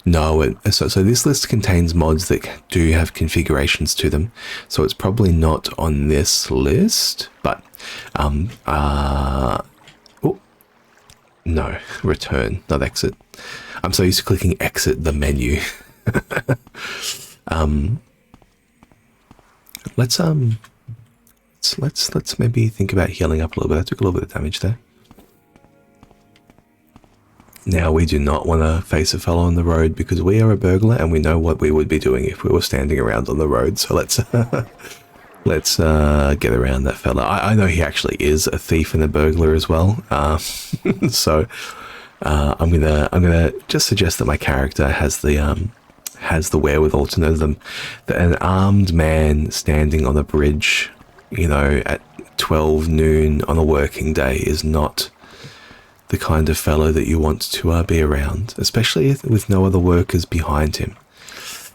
No, so this list contains mods that do have configurations to them. So it's probably not on this list, but no, return, not exit. I'm so used to clicking exit the menu. Let's maybe think about healing up a little bit. I took a little bit of damage there. Now we do not want to face a fellow on the road because we are a burglar and we know what we would be doing if we were standing around on the road. So let's get around that fella. I know he actually is a thief and a burglar as well. So I'm gonna just suggest that my character has the wherewithal to know them, that an armed man standing on a bridge, you know, at 12 noon on a working day is not the kind of fellow that you want to be around, especially with no other workers behind him.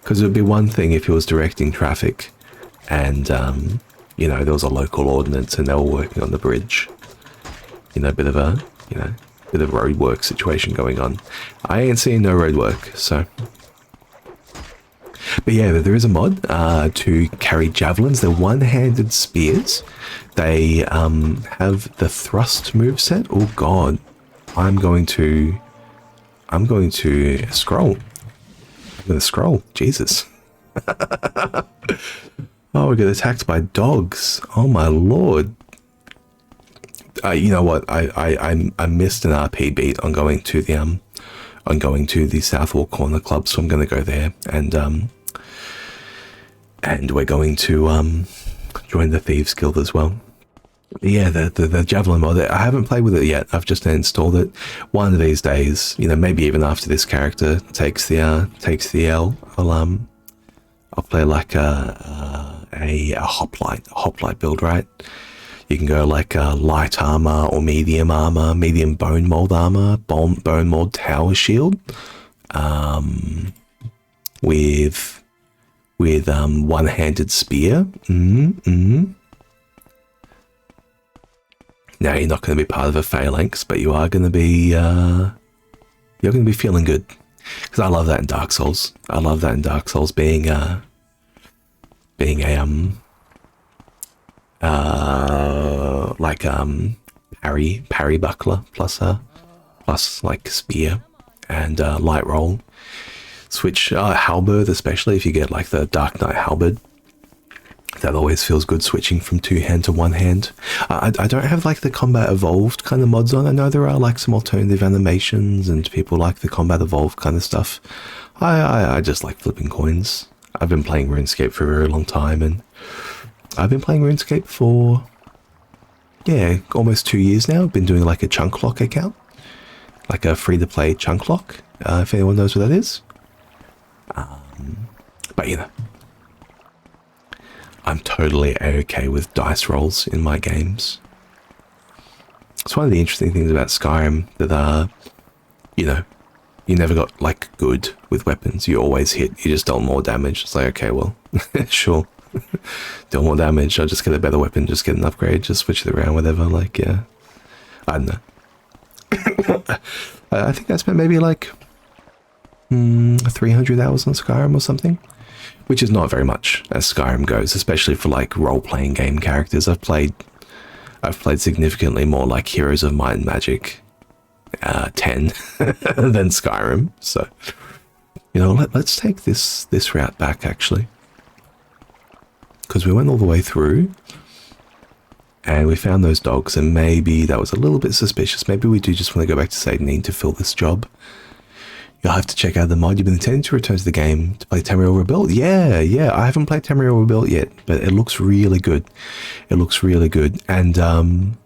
Because it would be one thing if he was directing traffic and, you know, there was a local ordinance and they were working on the bridge. You know, bit of road work situation going on. I ain't seeing no road work, so. But yeah, there is a mod to carry javelins. They're one-handed spears. They have the thrust moveset. Oh god, I'm going to scroll. I'm going to scroll. Jesus. Oh, we get attacked by dogs. Oh my lord. You know what? I missed an RP beat on going to the Southall Corner Club, so I'm going to go there and we're going to join the Thieves Guild as well. Yeah, the Javelin mod. I haven't played with it yet. I've just installed it. One of these days, you know, maybe even after this character takes the L, I'll play like a hoplite build, right? You can go like light armor or medium bone mold armor, bone mold tower shield, with one-handed spear. Now you're not going to be part of a phalanx, but you are going to be feeling good, because I love that in Dark Souls. I love that in Dark Souls, being a parry buckler plus like spear and light roll. Switch halberd, especially if you get like the Dark Knight halberd. That always feels good, switching from two hand to one hand. I don't have like the combat evolved kind of mods on. I know there are like some alternative animations and people like the combat evolved kind of stuff. I just like flipping coins. I've been playing RuneScape for a very long time, and I've been playing RuneScape for, yeah, almost 2 years now. I've been doing like a chunk lock account, like a free-to-play chunk lock, if anyone knows what that is. But you know, I'm totally okay with dice rolls in my games. It's one of the interesting things about Skyrim that, you know, you never got like good with weapons. You always hit, you just dealt more damage. It's like, okay, well, sure. Deal more damage, I'll just get a better weapon, just get an upgrade, just switch it around, whatever. Like, yeah, I don't know. I think I spent maybe like 300 hours on Skyrim or something, which is not very much as Skyrim goes, especially for like role-playing game characters. I've played significantly more like Heroes of Might and Magic 10 than Skyrim. So, you know, let's take this route back actually, because we went all the way through and we found those dogs, and maybe that was a little bit suspicious. Maybe we do just want to go back to Satan to fill this job. You'll have to check out the mod. You've been intending to return to the game to play Tamriel Rebuilt. Yeah, I haven't played Tamriel Rebuilt yet, but it looks really good. It looks really good. And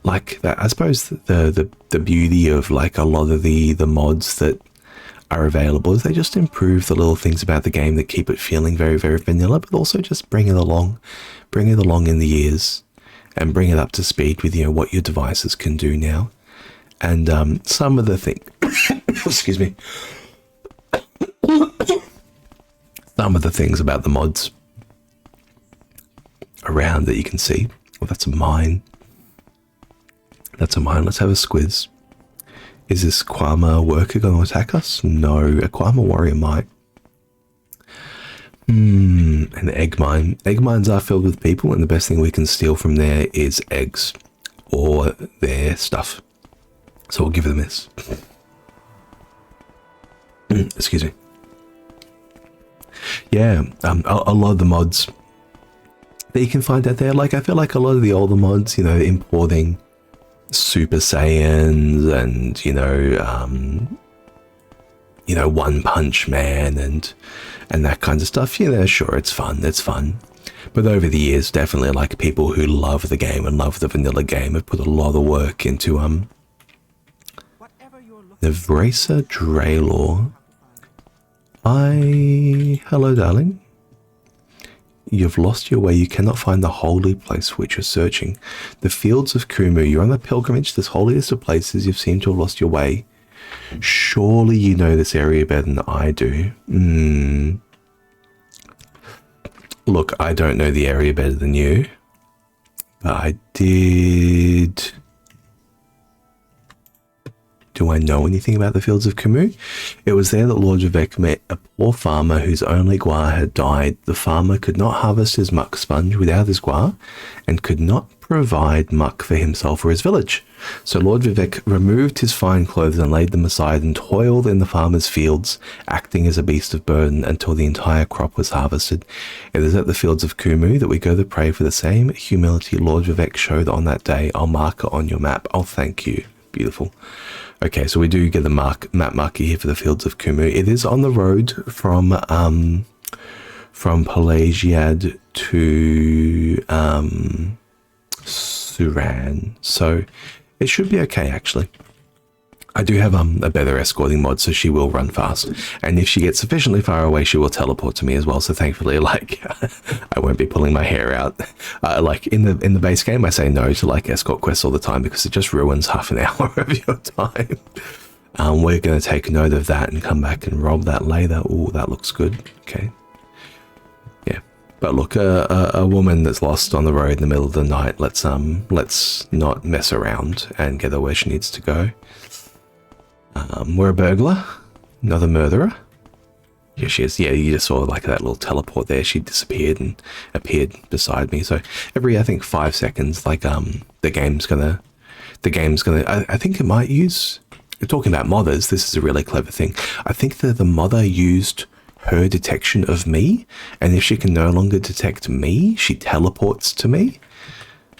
like that, I suppose the beauty of like a lot of the mods that are available is they just improve the little things about the game that keep it feeling very, very vanilla, but also just bring it along in the years and bring it up to speed with, you know, what your devices can do now. And some of the things, excuse me, some of the things about the mods around that you can see. Well, that's a mine. That's a mine. Let's have a squiz. Is this Kwama worker going to attack us? No, a Kwama warrior might. An egg mine. Egg mines are filled with people, and the best thing we can steal from there is eggs or their stuff. So we'll give it a miss. Excuse me. Yeah, a lot of the mods that you can find out there, like I feel like a lot of the older mods, you know, importing Super Saiyans and, you know, One Punch Man and that kind of stuff. You know, sure, it's fun. But over the years, definitely like people who love the game and love the vanilla game have put a lot of work into Nevracer Draylor. Hello, darling. You've lost your way. You cannot find the holy place for which you're searching. The fields of Kumu. You're on a pilgrimage, this holiest of places. You've seemed to have lost your way. Surely you know this area better than I do. Look, I don't know the area better than you. But I did... Do I know anything about the fields of Kumu? It was there that Lord Vivek met a poor farmer whose only guar had died. The farmer could not harvest his muck sponge without his guar and could not provide muck for himself or his village. So Lord Vivek removed his fine clothes and laid them aside and toiled in the farmer's fields, acting as a beast of burden until the entire crop was harvested. It is at the fields of Kumu that we go to pray for the same humility Lord Vivek showed on that day. I'll mark it on your map. Oh, thank you. Beautiful. Okay, so we do get the map marker here for the fields of Kumu. It is on the road from Pelagiad to Suran, so it should be okay actually. I do have a better escorting mod, so she will run fast, and if she gets sufficiently far away, she will teleport to me as well. So thankfully, like, I won't be pulling my hair out. Like in the base game, I say no to like escort quests all the time because it just ruins half an hour of your time. We're going to take note of that and come back and rob that later. Oh, that looks good. Okay. Yeah, but look, a woman that's lost on the road in the middle of the night. Let's not mess around and get her where she needs to go. We're a burglar, not a murderer. Here she is. Yeah, you just saw like that little teleport there. She disappeared and appeared beside me. So every, I think, 5 seconds, like the game's gonna. I think it might use. Talking about modders, this is a really clever thing. I think that the modder used her detection of me, and if she can no longer detect me, she teleports to me.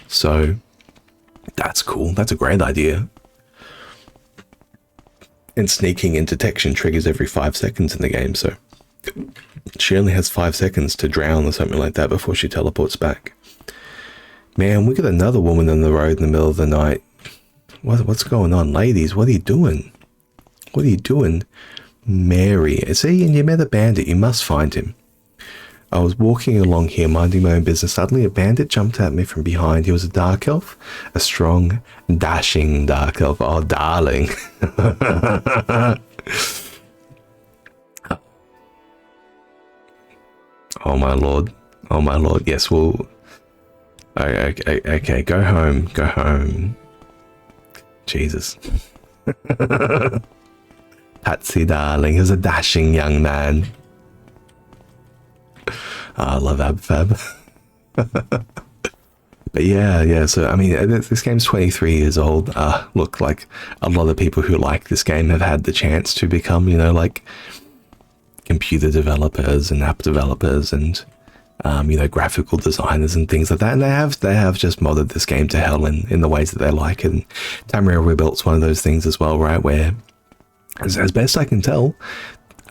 So that's cool. That's a great idea. And sneaking and detection triggers every 5 seconds in the game, so she only has 5 seconds to drown or something like that before she teleports back. Man, we got another woman on the road in the middle of the night. What's going on, ladies? What are you doing? What are you doing? Mary. See, and you met a bandit. You must find him. I was walking along here, minding my own business. Suddenly, a bandit jumped at me from behind. He was a dark elf, a strong, dashing dark elf. Oh, darling. Oh, my lord. Oh, my lord. Yes, well... Okay, go home. Go home. Jesus. Patsy, darling. He was a dashing young man. I love AbFab. But yeah, so I mean, this game's 23 years old. Look, like a lot of people who like this game have had the chance to become, like computer developers and app developers and graphical designers and things like that. And they have just modded this game to hell in the ways that they like it. And Tamriel Rebuilt's one of those things as well, right? Where, as best I can tell,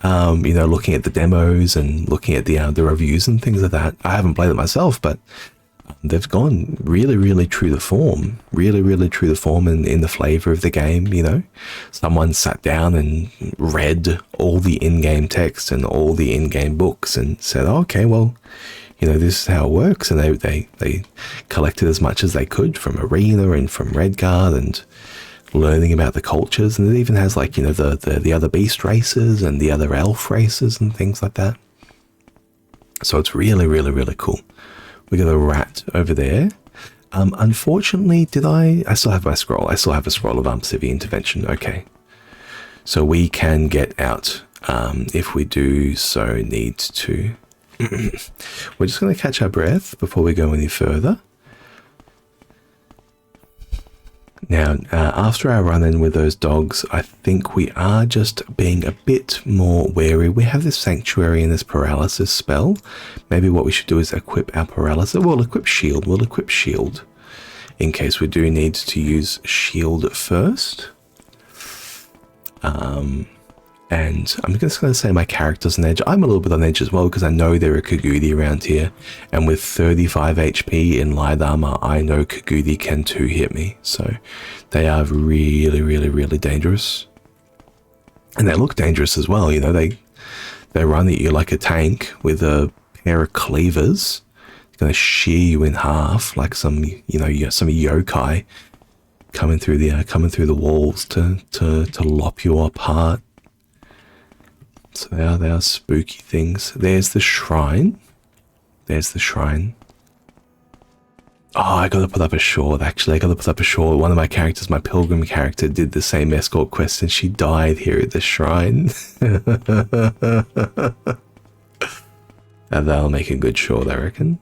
looking at the demos and looking at the reviews and things like that. I haven't played it myself, but they've gone really, really true to form. Really, really true to form in the flavor of the game, Someone sat down and read all the in-game text and all the in-game books and said, oh, okay, well, this is how it works. And they collected as much as they could from Arena and from Redguard and learning about the cultures, and it even has like the other beast races and the other elf races and things like that. So it's really, really, really cool. We got a rat over there. Unfortunately, I still have my scroll. I still have a scroll of Civi intervention. Okay, so we can get out if we do so need to. We're just going to catch our breath before we go any further. Now, after our run-in with those dogs, I think we are just being a bit more wary. We have this sanctuary and this paralysis spell. Maybe what we should do is equip our paralysis. We'll equip shield. We'll equip shield in case we do need to use shield first. And I'm just going to say my character's on edge. I'm a little bit on edge as well because I know there are Kagudi around here. And with 35 HP in light armor, I know Kagudi can 2-hit me. So they are really, really, really dangerous. And they look dangerous as well. They run at you like a tank with a pair of cleavers. gonna shear you in half like some, some yokai coming through the walls to lop you apart. So they are spooky things. There's the shrine. There's the shrine. Oh, I gotta put up a short, actually. I gotta put up a short. One of my characters, my pilgrim character, did the same escort quest and she died here at the shrine. And that'll make a good short, I reckon.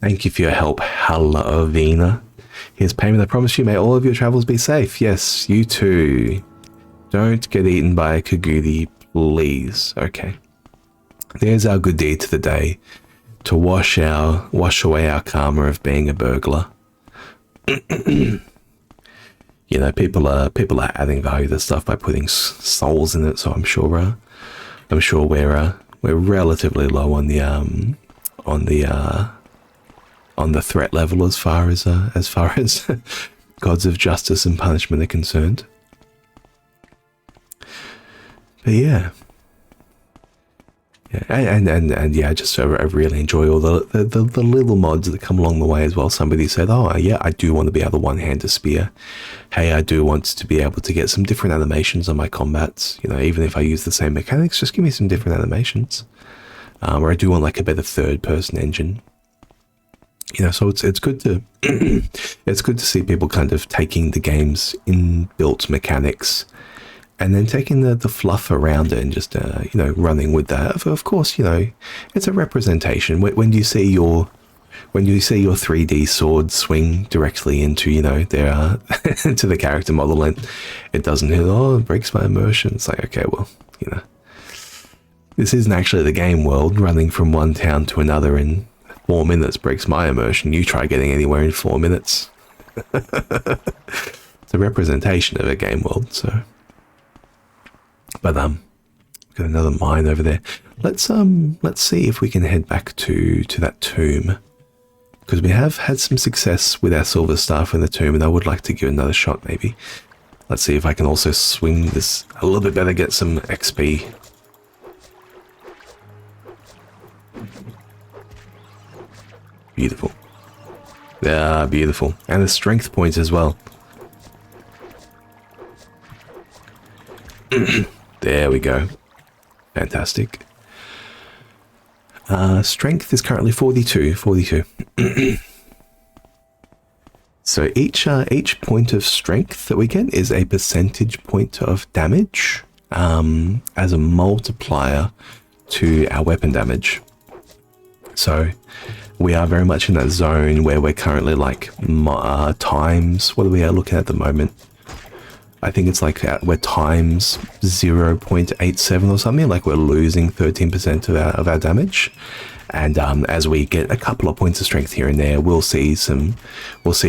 Thank you for your help, Halovina. Here's payment. I promise you, may all of your travels be safe. Yes, you too. Don't get eaten by a Kagudi, please. Okay. There's our good deed to the day. To wash away our karma of being a burglar. People are adding value to stuff by putting souls in it. So I'm sure we're relatively low on the threat level as far as gods of justice and punishment are concerned. But yeah. And yeah, I really enjoy all the little mods that come along the way as well. Somebody said, oh yeah, I do want to be able to one-hand a spear. Hey, I do want to be able to get some different animations on my combats. Even if I use the same mechanics, just give me some different animations. Or I do want like a better third-person engine. So it's good to it's good to see people kind of taking the game's inbuilt mechanics and then taking the fluff around it and just running with that. Of course, it's a representation. When you see your 3D sword swing directly into their into the character model, and it doesn't it breaks my immersion. It's like, okay, well, this isn't actually the game world. Running from one town to another in 4 minutes breaks my immersion. You try getting anywhere in 4 minutes. It's a representation of a game world, so. But got another mine over there. Let's see if we can head back to that tomb, because we have had some success with our silver staff in the tomb, and I would like to give another shot maybe. Let's see if I can also swing this a little bit better, get some XP. Beautiful. Yeah, beautiful. And the strength points as well. There we go. Fantastic. Strength is currently 42. So each point of strength that we get is a percentage point of damage as a multiplier to our weapon damage. So we are very much in that zone where we're currently like times, what are we looking at the moment? I think it's like we're times 0.87 or something, like we're losing 13% of our damage. And as we get a couple of points of strength here and there, we'll see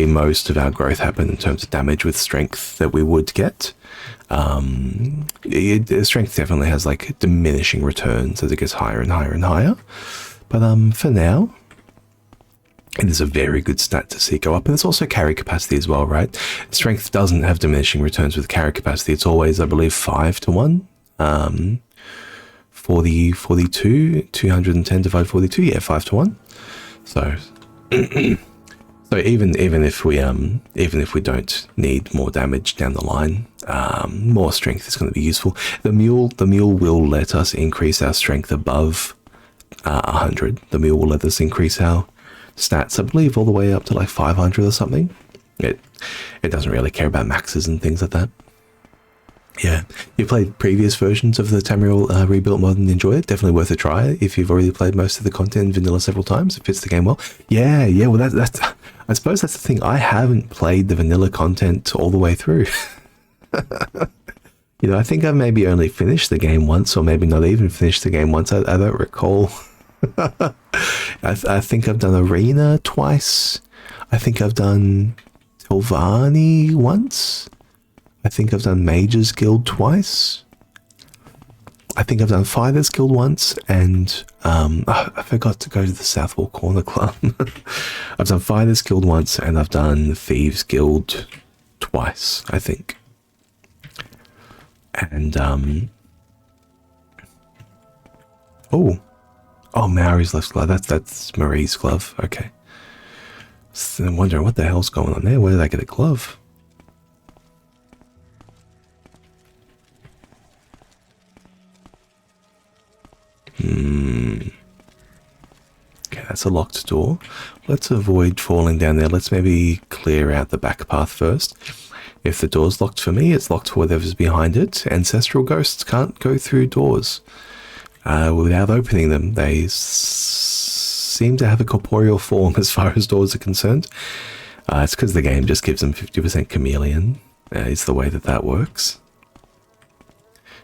most of our growth happen in terms of damage with strength that we would get. Strength definitely has like diminishing returns as it gets higher and higher and higher. But for now, it is a very good stat to see go up. And it's also carry capacity as well, right? Strength doesn't have diminishing returns with carry capacity. It's always, I believe, 5 to 1. 42, 210 divided 42, yeah, 5 to 1. So so even if we don't need more damage down the line, more strength is going to be useful. The mule will let us increase our strength above 100. The mule will let us increase our stats, I believe, all the way up to like 500 or something. It doesn't really care about maxes and things like that. Yeah, you played previous versions of the Tamriel rebuilt mod and enjoyed it. Definitely worth a try if you've already played most of the content in vanilla several times. It fits the game well. Yeah. Well, that's I suppose that's the thing. I haven't played the vanilla content all the way through. I think I've maybe only finished the game once, or maybe not even finished the game once. I don't recall. I think I've done Arena twice. I think I've done Tilvani once. I think I've done Mage's Guild twice. I think I've done Fighters Guild once, and I forgot to go to the Southwall Corner Club. I've done Fighters Guild once, and I've done Thieves Guild twice, I think. And Oh, Maori's left glove. That's Marie's glove. Okay. So I'm wondering what the hell's going on there. Where did I get a glove? Okay, that's a locked door. Let's avoid falling down there. Let's maybe clear out the back path first. If the door's locked for me, it's locked for whatever's behind it. Ancestral ghosts can't go through doors without opening them. They seem to have a corporeal form as far as doors are concerned. It's because the game just gives them 50% chameleon. Is the way that that works.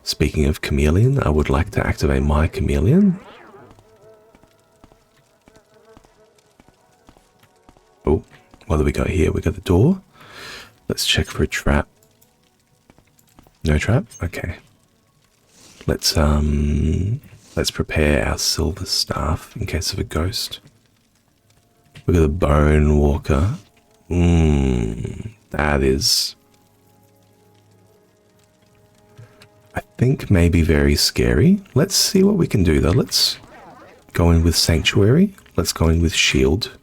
Speaking of chameleon, I would like to activate my chameleon. Oh, what do we got here? We got the door. Let's check for a trap. No trap? Okay. Let's prepare our silver staff in case of a ghost. We got a bone walker. That is, I think, maybe very scary. Let's see what we can do though. Let's go in with sanctuary. Let's go in with shield.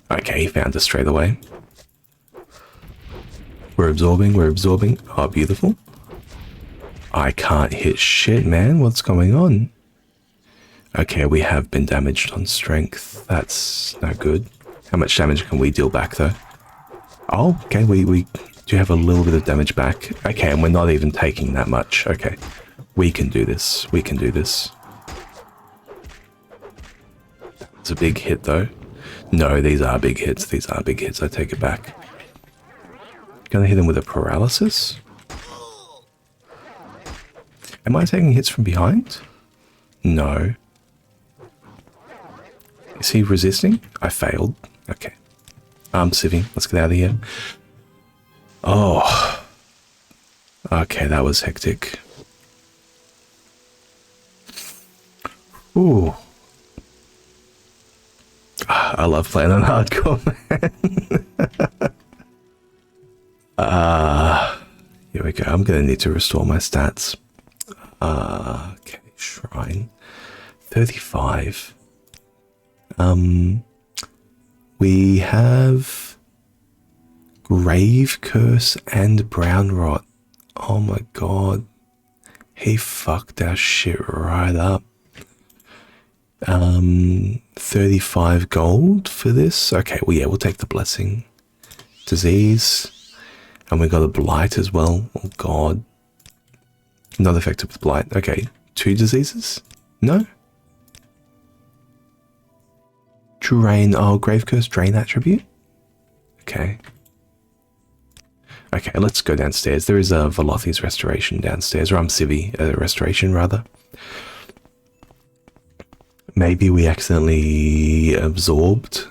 Okay, he found us straight away. We're absorbing, we're absorbing. Oh, beautiful. I can't hit shit, man. What's going on? Okay, we have been damaged on strength. That's no good. How much damage can we deal back, though? Oh, okay, we do have a little bit of damage back. Okay, and we're not even taking that much. Okay, we can do this. We can do this. It's a big hit, though. No, these are big hits. These are big hits. I take it back. Gonna hit him with a paralysis? Am I taking hits from behind? No. Is he resisting? I failed. Okay. Civvy. Let's get out of here. Oh. Okay, that was hectic. Ooh. I love playing on hardcore, man. Here we go. I'm going to need to restore my stats. Okay, shrine. 35. We have grave curse and brown rot. Oh my god. He fucked our shit right up. 35 gold for this. Okay, well, yeah, we'll take the blessing. Disease. And we got a blight as well. Oh god. Not effective with blight. Okay, 2 diseases? No? Drain. Oh, grave curse drain attribute? Okay. Okay, let's go downstairs. There is a Velothi's restoration downstairs, or Civvy restoration rather. Maybe we accidentally absorbed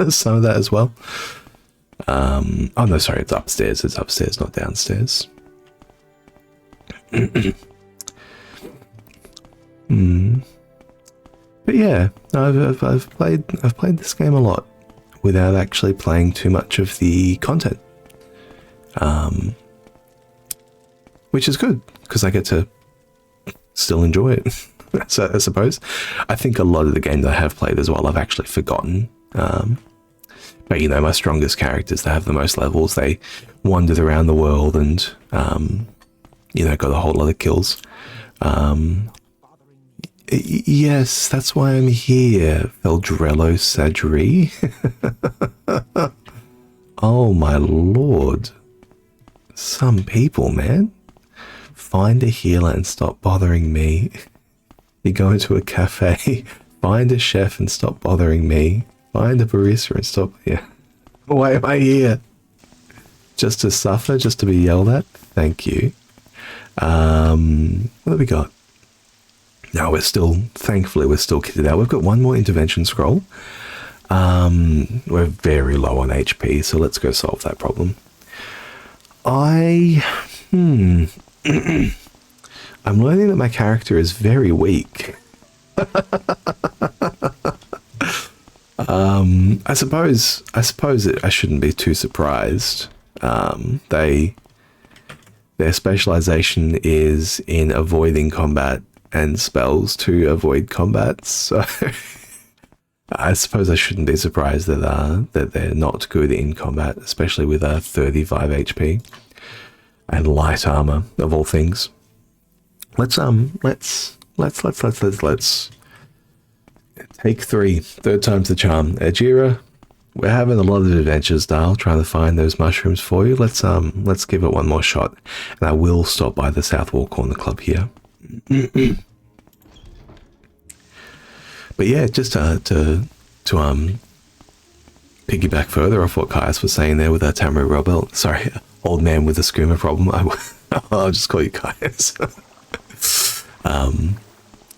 some of that as well. Oh no, sorry, it's upstairs. It's upstairs, not downstairs. But yeah, I've played this game a lot without actually playing too much of the content, which is good because I get to still enjoy it. So, I suppose. I think a lot of the game that I have played as well, I've actually forgotten. But you know, my strongest characters, they have the most levels. They wandered around the world and, you know, got a whole lot of kills. Yes, that's why I'm here, Veldrello Sajri. Oh my lord. Some people, man. Find a healer and stop bothering me. You go into a cafe, find a chef and stop bothering me. Find a barista and stop. Yeah. Why am I here? Just to suffer? Just to be yelled at? Thank you. What have we got? No, thankfully we're still kitted out. We've got one more intervention scroll. We're very low on HP, so let's go solve that problem. I'm learning that my character is very weak. I suppose I shouldn't be too surprised. They Their specialization is in avoiding combat and spells to avoid combat. So I suppose I shouldn't be surprised that they're not good in combat, especially with 35 HP and light armor of all things. Let's take three. Third time's the charm. Ajira, we're having a lot of adventures, Dale, trying to find those mushrooms for you. Let's give it one more shot. And I will stop by the South Wall Corner Club here. But yeah, just to piggyback further off what Caius was saying there with that Tamara Robelt. Sorry, old man with a skooma problem. I'll just call you Caius.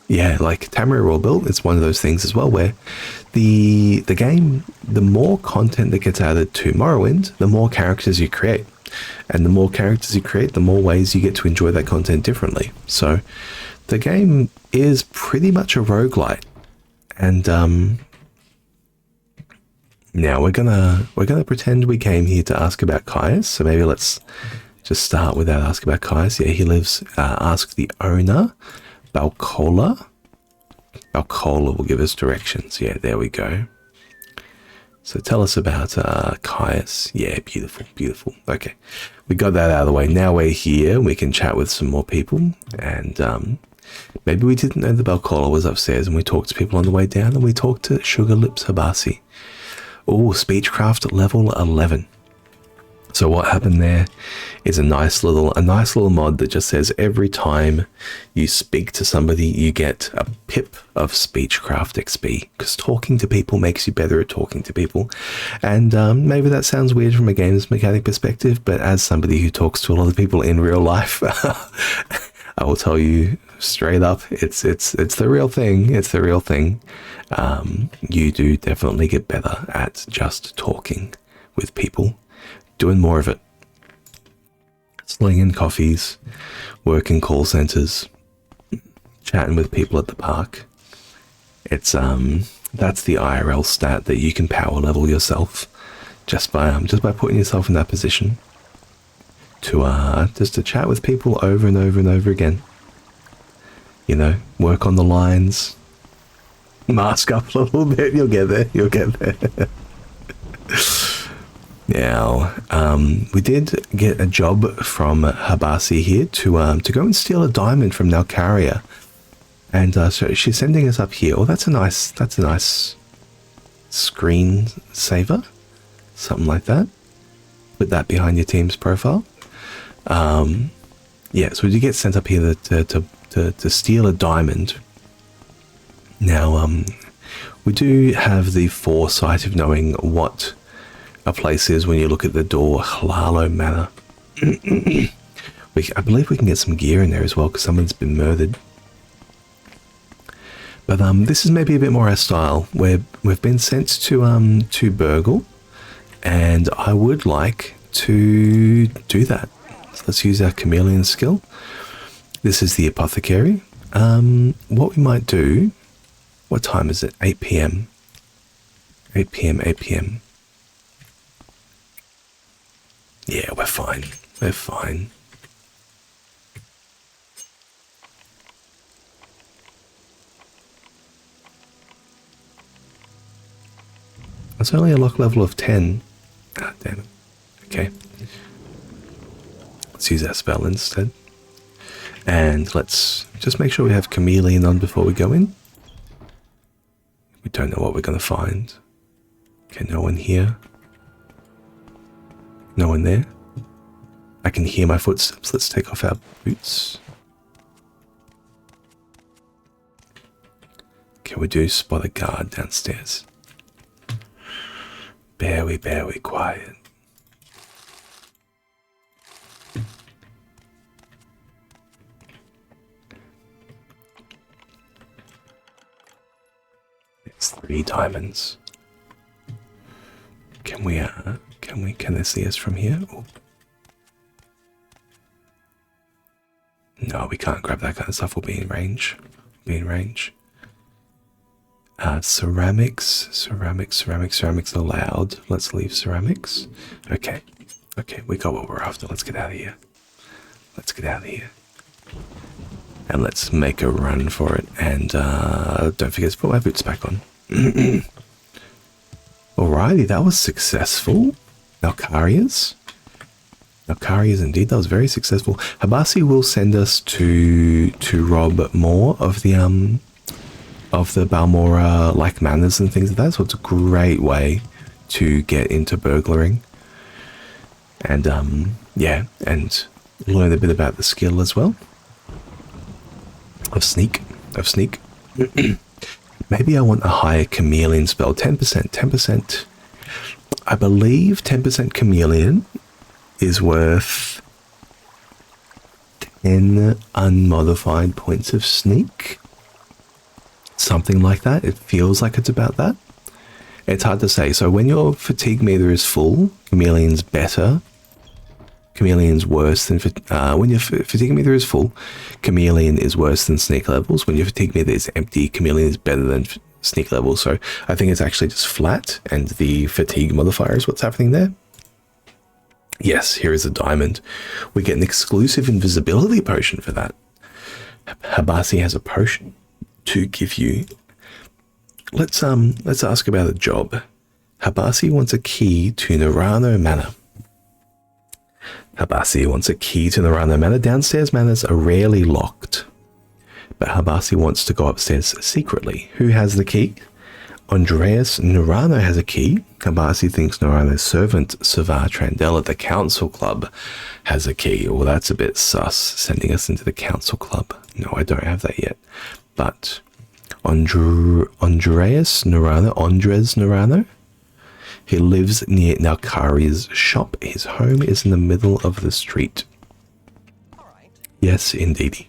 Yeah, like Tamara Robelt, it's one of those things as well where the game, the more content that gets added to Morrowind, the more characters you create. And the more characters you create, the more ways you get to enjoy that content differently. So the game is pretty much a roguelite. And now we're gonna pretend we came here to ask about Caius. So maybe let's just start with that ask about Caius. Yeah, he lives. Ask the owner, Balcola. Balcola will give us directions. Yeah, there we go. So tell us about Caius. Yeah, beautiful, beautiful. Okay, we got that out of the way. Now we're here. We can chat with some more people. And maybe we didn't know the Balcola was upstairs, and we talked to people on the way down, and we talked to Sugar Lips Habasi. Oh, Speechcraft level 11. So what happened there is a nice little mod that just says every time you speak to somebody, you get a pip of Speechcraft XP, because talking to people makes you better at talking to people. And maybe that sounds weird from a games mechanic perspective, but as somebody who talks to a lot of people in real life, I will tell you straight up, it's the real thing. It's the real thing. You do definitely get better at just talking with people. Doing more of it. Slinging coffees, working call centers, chatting with people at the park. It's that's the IRL stat that you can power level yourself just by putting yourself in that position to just to chat with people over and over and over again. You know, work on the lines, mask up a little bit. You'll get there. You'll get there. Now, we did get a job from Habasi here to go and steal a diamond from Nalcaria, and so she's sending us up here. Oh, that's a nice screen saver, something like that. Put that behind your team's profile. Yeah, so we did get sent up here to steal a diamond. Now, we do have the foresight of knowing what a place is when you look at the door. Halalo Manor. I believe we can get some gear in there as well because someone's been murdered. But this is maybe a bit more our style. We've been sent to Burgle, and I would like to do that. So let's use our chameleon skill. This is the apothecary. What we might do. What time is it? 8 p.m. 8 p.m. 8 p.m. Yeah, we're fine. We're fine. It's only a lock level of 10. Ah, damn it. Okay. Let's use that spell instead. And let's just make sure we have chameleon on before we go in. We don't know what we're going to find. Okay, no one here. No one there. I can hear my footsteps. Let's take off our boots. Okay, we do spot a guard downstairs. Very quiet. It's 3 diamonds. Can they see us from here? Ooh. No, we can't grab that kind of stuff. We'll be in range. Ceramics allowed. Let's leave ceramics. Okay, we got what we're after. Let's get out of here. Let's get out of here. And let's make a run for it. And don't forget to put my boots back on. Alrighty, that was successful. Alcarias. Alcarias indeed, that was very successful. Habasi will send us to rob more of the Balmora like manors and things like that. So it's a great way to get into burglaring. And yeah, and learn a bit about the skill as well. Of sneak. Maybe I want a higher chameleon spell. 10%. I believe 10% chameleon is worth 10 unmodified points of sneak. Something like that. It feels like it's about that. It's hard to say. So when your fatigue meter is full, chameleon's better. Chameleon's worse than... when your fatigue meter is full, chameleon is worse than sneak levels. When your fatigue meter is empty, chameleon is better than sneak levels. So I think it's actually just flat, and the fatigue modifier is what's happening there. Yes, here is a diamond. We get an exclusive invisibility potion for that. Habasi has a potion to give you. Let's ask about a job. Habasi wants a key to Narano Manor. Habasi wants a key to Narano Manor. Downstairs manors are rarely locked, but Habasi wants to go upstairs secretly. Who has the key? Andreas Narano has a key. Habasi thinks Narano's servant, Savar Trandel at the council club, has a key. Well, that's a bit sus, sending us into the council club. No, I don't have that yet. But Andres Narano, he lives near Nalkari's shop. His home is in the middle of the street. Yes, indeedy.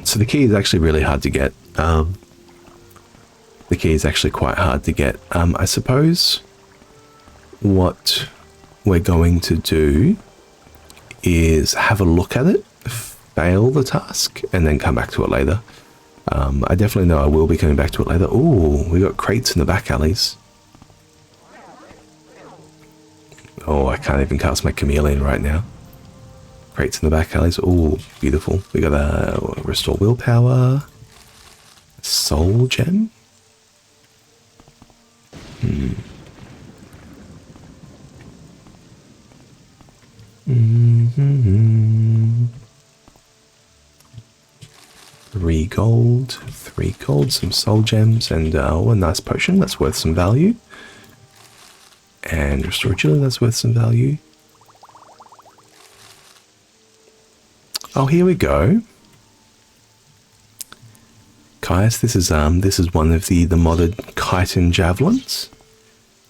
So the key is actually really hard to get. The key is actually quite hard to get. I suppose what we're going to do is have a look at it, fail the task, and then come back to it later. I definitely know I will be coming back to it later. Ooh, we got crates in the back alleys. Oh, I can't even cast my chameleon right now. Crates in the back alleys. Ooh, beautiful. We got a restore willpower. Soul gem. Three gold, some soul gems, and oh, a nice potion that's worth some value. And restore agility, that's worth some value. Oh, here we go. Caius, this is one of the modded chitin javelins.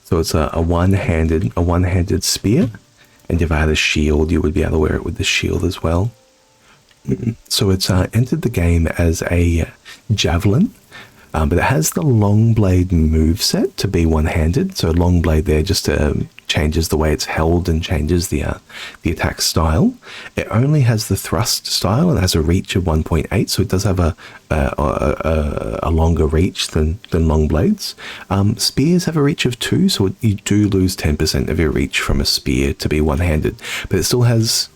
So it's a one-handed spear, and if I had a shield, you would be able to wear it with the shield as well. So it's entered the game as a javelin, but it has the long blade moveset to be one-handed. So long blade there just changes the way it's held and changes the attack style. It only has the thrust style and has a reach of 1.8, so it does have a longer reach than long blades. Spears have a reach of 2, so you do lose 10% of your reach from a spear to be one-handed, but it still has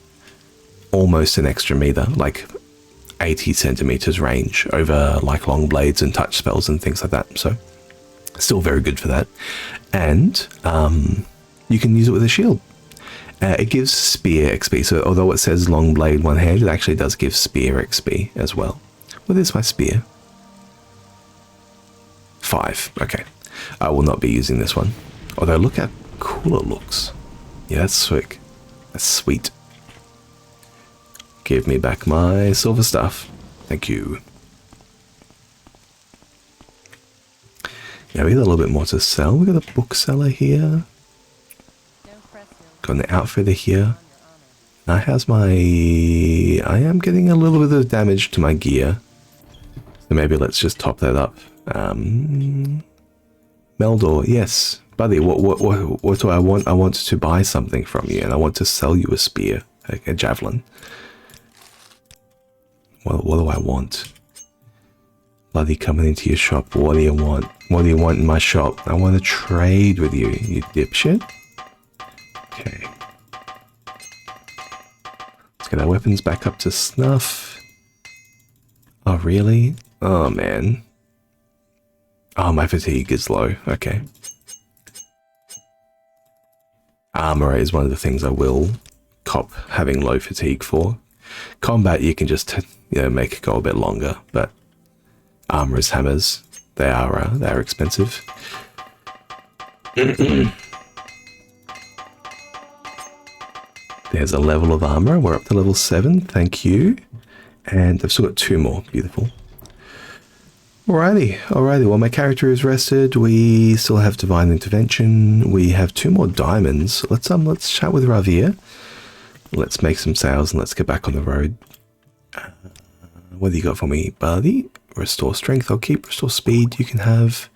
almost an extra meter, like 80 centimeters range over like long blades and touch spells and things like that. So still very good for that. And you can use it with a shield. It gives spear XP. So although it says long blade one hand, it actually does give spear XP as well. What is my spear? 5. Okay. I will not be using this one. Although look how cool it looks. Yeah, that's sweet. That's sweet. Give me back my silver stuff. Thank you. Yeah, we got a little bit more to sell. We got a bookseller here. Got an outfitter here. How's my... I am getting a little bit of damage to my gear. So maybe let's just top that up. Meldor, yes. Buddy, what do I want? I want to buy something from you, and I want to sell you a spear, a javelin. What do I want? Bloody coming into your shop. What do you want? What do you want in my shop? I want to trade with you, you dipshit. Okay. Let's get our weapons back up to snuff. Oh, really? Oh, man. Oh, my fatigue is low. Okay. Armor is one of the things I will cop having low fatigue for. Combat, you can just, make it go a bit longer, but armorers, hammers, they are expensive. There's a level of armor. We're up to level 7. Thank you. And I've still got 2 more. Beautiful. Alrighty. Well, my character is rested. We still have divine intervention. We have 2 more diamonds. Let's chat with Ravir. Let's make some sales and let's get back on the road. What do you got for me, Barley? Restore strength. I'll keep. Restore speed. You can have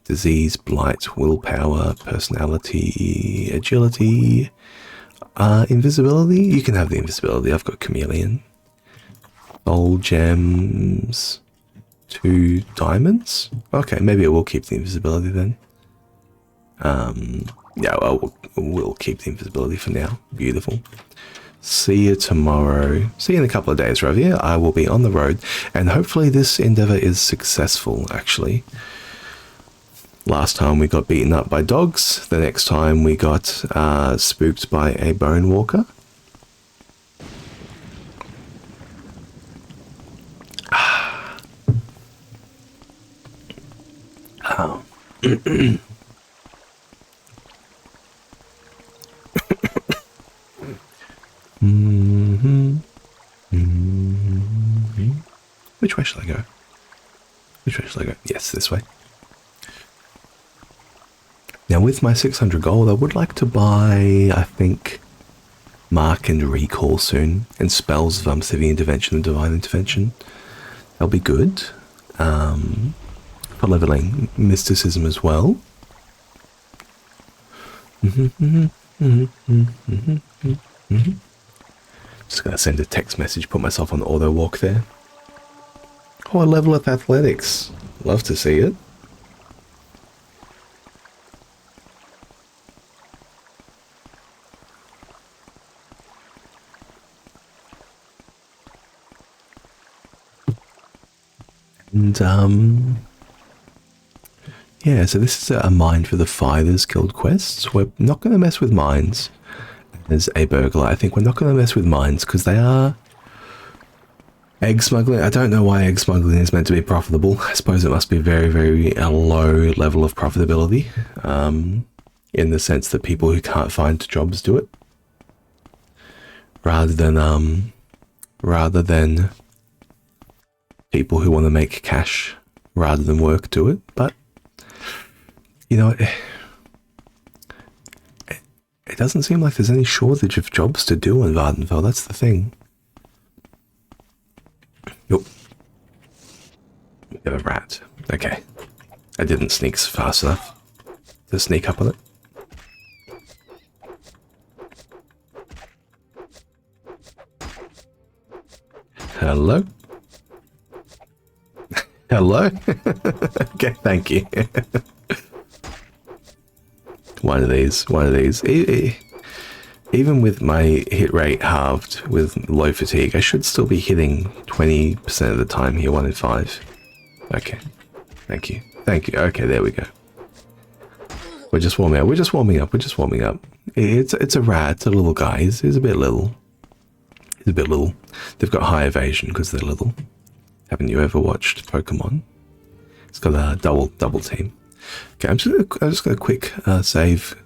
disease, blight, willpower, personality, agility, invisibility. You can have the invisibility. I've got chameleon. Soul gems. 2 diamonds. Okay, maybe it will keep the invisibility then. Yeah, we'll keep the invisibility for now. Beautiful. See you tomorrow. See you in a couple of days, Ravir. I will be on the road, and hopefully this endeavor is successful, actually. Last time we got beaten up by dogs. The next time we got spooked by a bone walker. Oh. Which way shall I go? Yes, this way. Now with my 600 gold, I would like to buy, I think, Mark and Recall soon, and spells of Civic Intervention and Divine Intervention. That'll be good. For leveling Mysticism as well. Just gonna send a text message, put myself on auto walk there. Oh, I level up athletics. Love to see it. And yeah, so this is a mine for the Fighters Guild quests. We're not going to mess with mines as a burglar. I think we're not going to mess with mines because they are egg smuggling. I don't know why egg smuggling is meant to be profitable. I suppose it must be very, very low level of profitability, in the sense that people who can't find jobs do it, rather than people who want to make cash rather than work do it. But it doesn't seem like there's any shortage of jobs to do in Vardenfell. That's the thing. Nope. We have a rat. Okay. I didn't sneak fast enough to sneak up on it. Hello? Hello? Okay, thank you. One of these. Even with my hit rate halved with low fatigue, I should still be hitting 20% of the time here, 1 in 5. Okay. Thank you. Okay, there we go. We're just warming up. It's a rat. It's a little guy. He's a bit little. They've got high evasion because they're little. Haven't you ever watched Pokemon? It's got a double team. Okay, I'm just gonna quick save.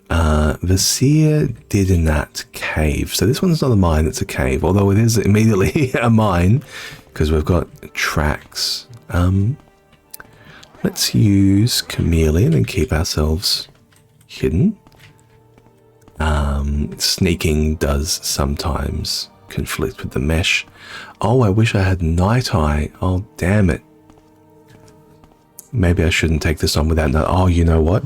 Vasir did in that cave. So this one's not a mine, it's a cave. Although it is immediately a mine because we've got tracks. Let's use Chameleon and keep ourselves hidden. Sneaking does sometimes conflict with the mesh. Oh, I wish I had Night Eye. Oh, damn it. Maybe I shouldn't take this on without... Oh, you know what?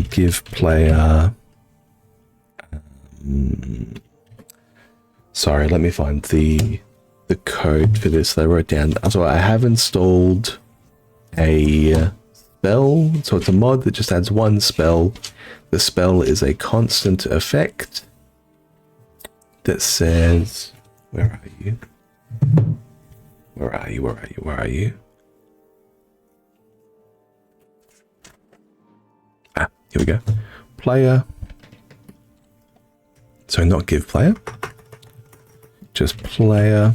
Give player... sorry, let me find the code for this that I wrote down. So I have installed a spell. So it's a mod that just adds one spell. The spell is a constant effect that says, where are you? Where are you? Where are you? Where are you? Ah, here we go. Player. So not give player. Just player.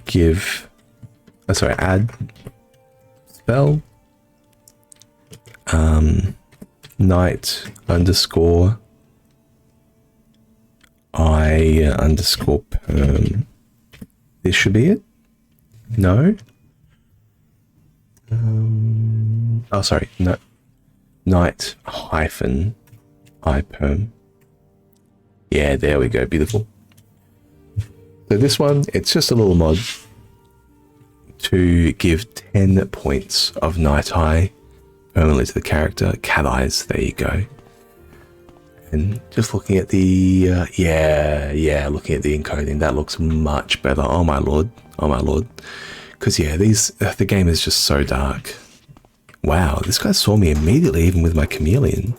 Give. Sorry, add spell. Night underscore I underscore perm. This should be it? No? Oh, sorry. No. Night hyphen I perm. Yeah, there we go. Beautiful. So this one, it's just a little mod to give 10 points of night eye permanently to the character. Cat eyes, there you go. And just looking at the, looking at the encoding, that looks much better. Oh my lord. Oh my lord. Because yeah, the game is just so dark. Wow, this guy saw me immediately, even with my chameleon.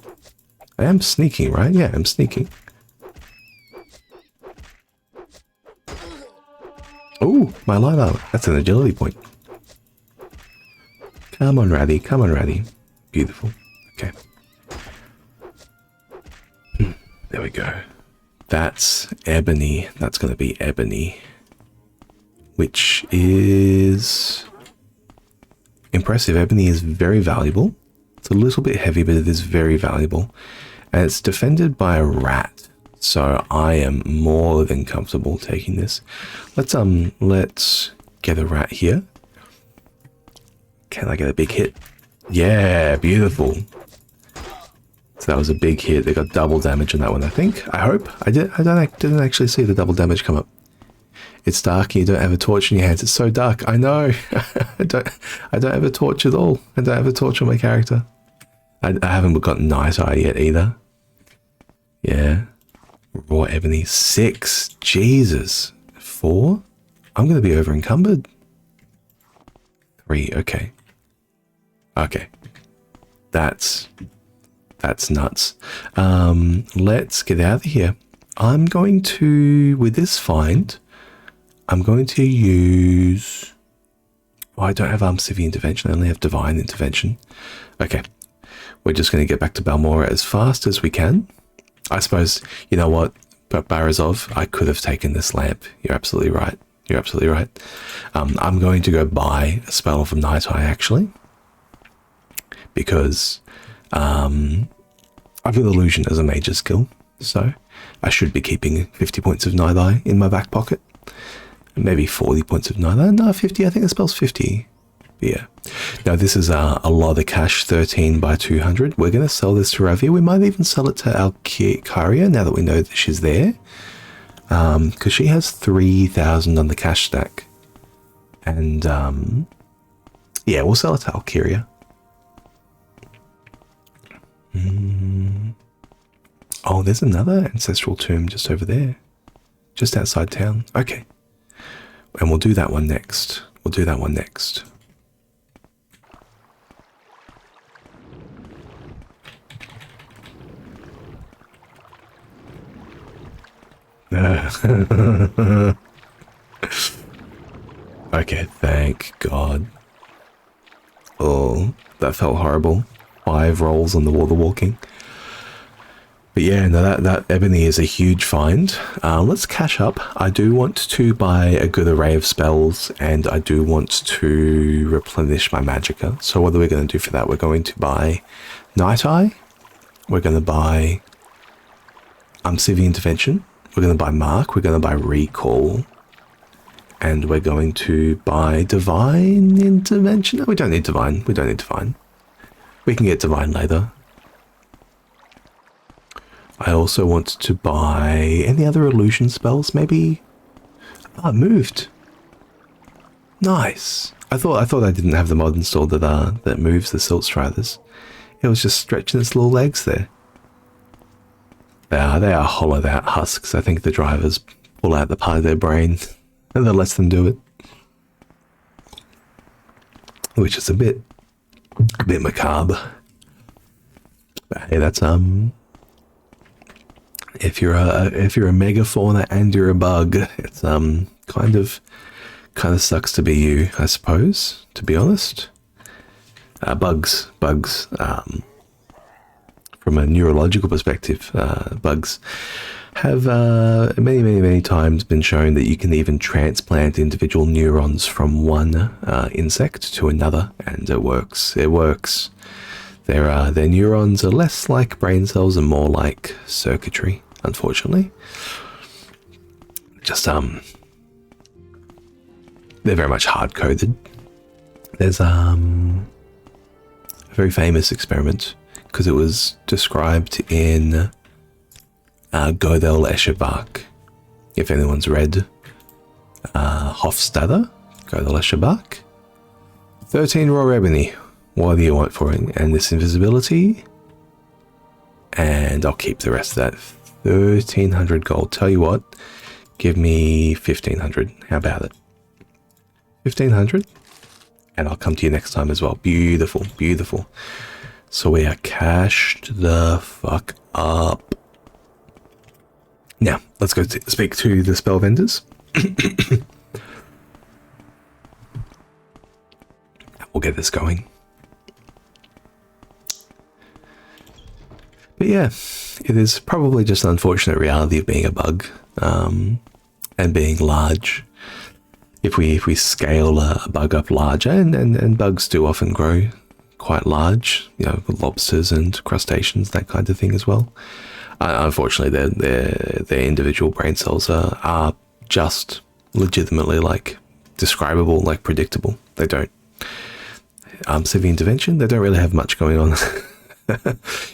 I am sneaking, right? Yeah, I'm sneaking. Oh, my lidar. That's an agility point. Come on, Ratty. Come on, Ratty. Beautiful. Okay. There we go. That's ebony. That's going to be ebony. Which is impressive. Ebony is very valuable. It's a little bit heavy, but it is very valuable. And it's defended by a rat. So I am more than comfortable taking this. Let's get a rat here. Can I get a big hit? Yeah, beautiful. So that was a big hit. They got double damage on that one, I think. I hope. I didn't actually see the double damage come up. It's dark and you don't have a torch in your hands. It's so dark. I know. I don't have a torch at all. I don't have a torch on my character. I haven't got night eye yet either. Yeah. Raw ebony 6. Jesus. 4? I'm going to be over encumbered. 3. Okay. Okay. That's nuts. Let's get out of here. I'm going to, with this find, I'm going to use... Oh, I don't have Civic Intervention. I only have Divine Intervention. Okay. We're just going to get back to Balmora as fast as we can. I suppose, you know what, but Barazov, I could have taken this lamp. You're absolutely right. You're absolutely right. I'm going to go buy a spell of Night Eye, actually. Because I've got Illusion as a major skill. So I should be keeping 50 points of Night Eye in my back pocket. Maybe 40 points of Night Eye. No, 50. I think the spell's 50. But yeah. Now this is a lot of cash, 13 by 200. We're going to sell this to Ravia. We might even sell it to Alkiria now that we know that she's there. Because she has 3,000 on the cash stack. And yeah, we'll sell it to Alkiria. Oh, there's another ancestral tomb just over there. Just outside town. Okay. And we'll do that one next. We'll do that one next. Okay, thank God. Oh, that felt horrible. 5 rolls on the water walking. But yeah, no, that ebony is a huge find. Let's cash up. I do want to buy a good array of spells, and I do want to replenish my magicka. So what are we going to do for that? We're going to buy Night Eye. We're going to buy Civic Intervention. We're going to buy Mark. We're going to buy Recall. And we're going to buy Divine Intervention. No, we don't need Divine. We don't need Divine. We can get Divine later. I also want to buy any other illusion spells, maybe. Ah, it moved. Nice. I thought I didn't have the mod installed that moves the Silt Striders. It was just stretching its little legs there. They are hollowed out husks. I think the drivers pull out the part of their brain and that lets them do it. Which is a bit A bit macabre. But hey, that's if you're a megafauna and you're a bug, it's kind of sucks to be you, I suppose, to be honest. Bugs, from a neurological perspective, bugs have many times been shown that you can even transplant individual neurons from one insect to another, and it works. Their neurons are less like brain cells and more like circuitry, unfortunately. Just they're very much hard-coded. There's a very famous experiment, because it was described in Godel Escherbach. If anyone's read Hofstadter, Godel Escherbach. 13 raw ebony. What do you want for it? And this invisibility. And I'll keep the rest of that. 1,300 gold. Tell you what, give me 1,500. How about it? 1,500? And I'll come to you next time as well. Beautiful, beautiful. So we are cashed the fuck up. Now, let's go speak to the spell vendors. We'll get this going. But yeah, it is probably just an unfortunate reality of being a bug, and being large. If we scale a bug up larger, and bugs do often grow quite large, you know, with lobsters and crustaceans, that kind of thing as well. Unfortunately, their individual brain cells are just legitimately like describable, like predictable. They don't. Severe intervention, they don't really have much going on.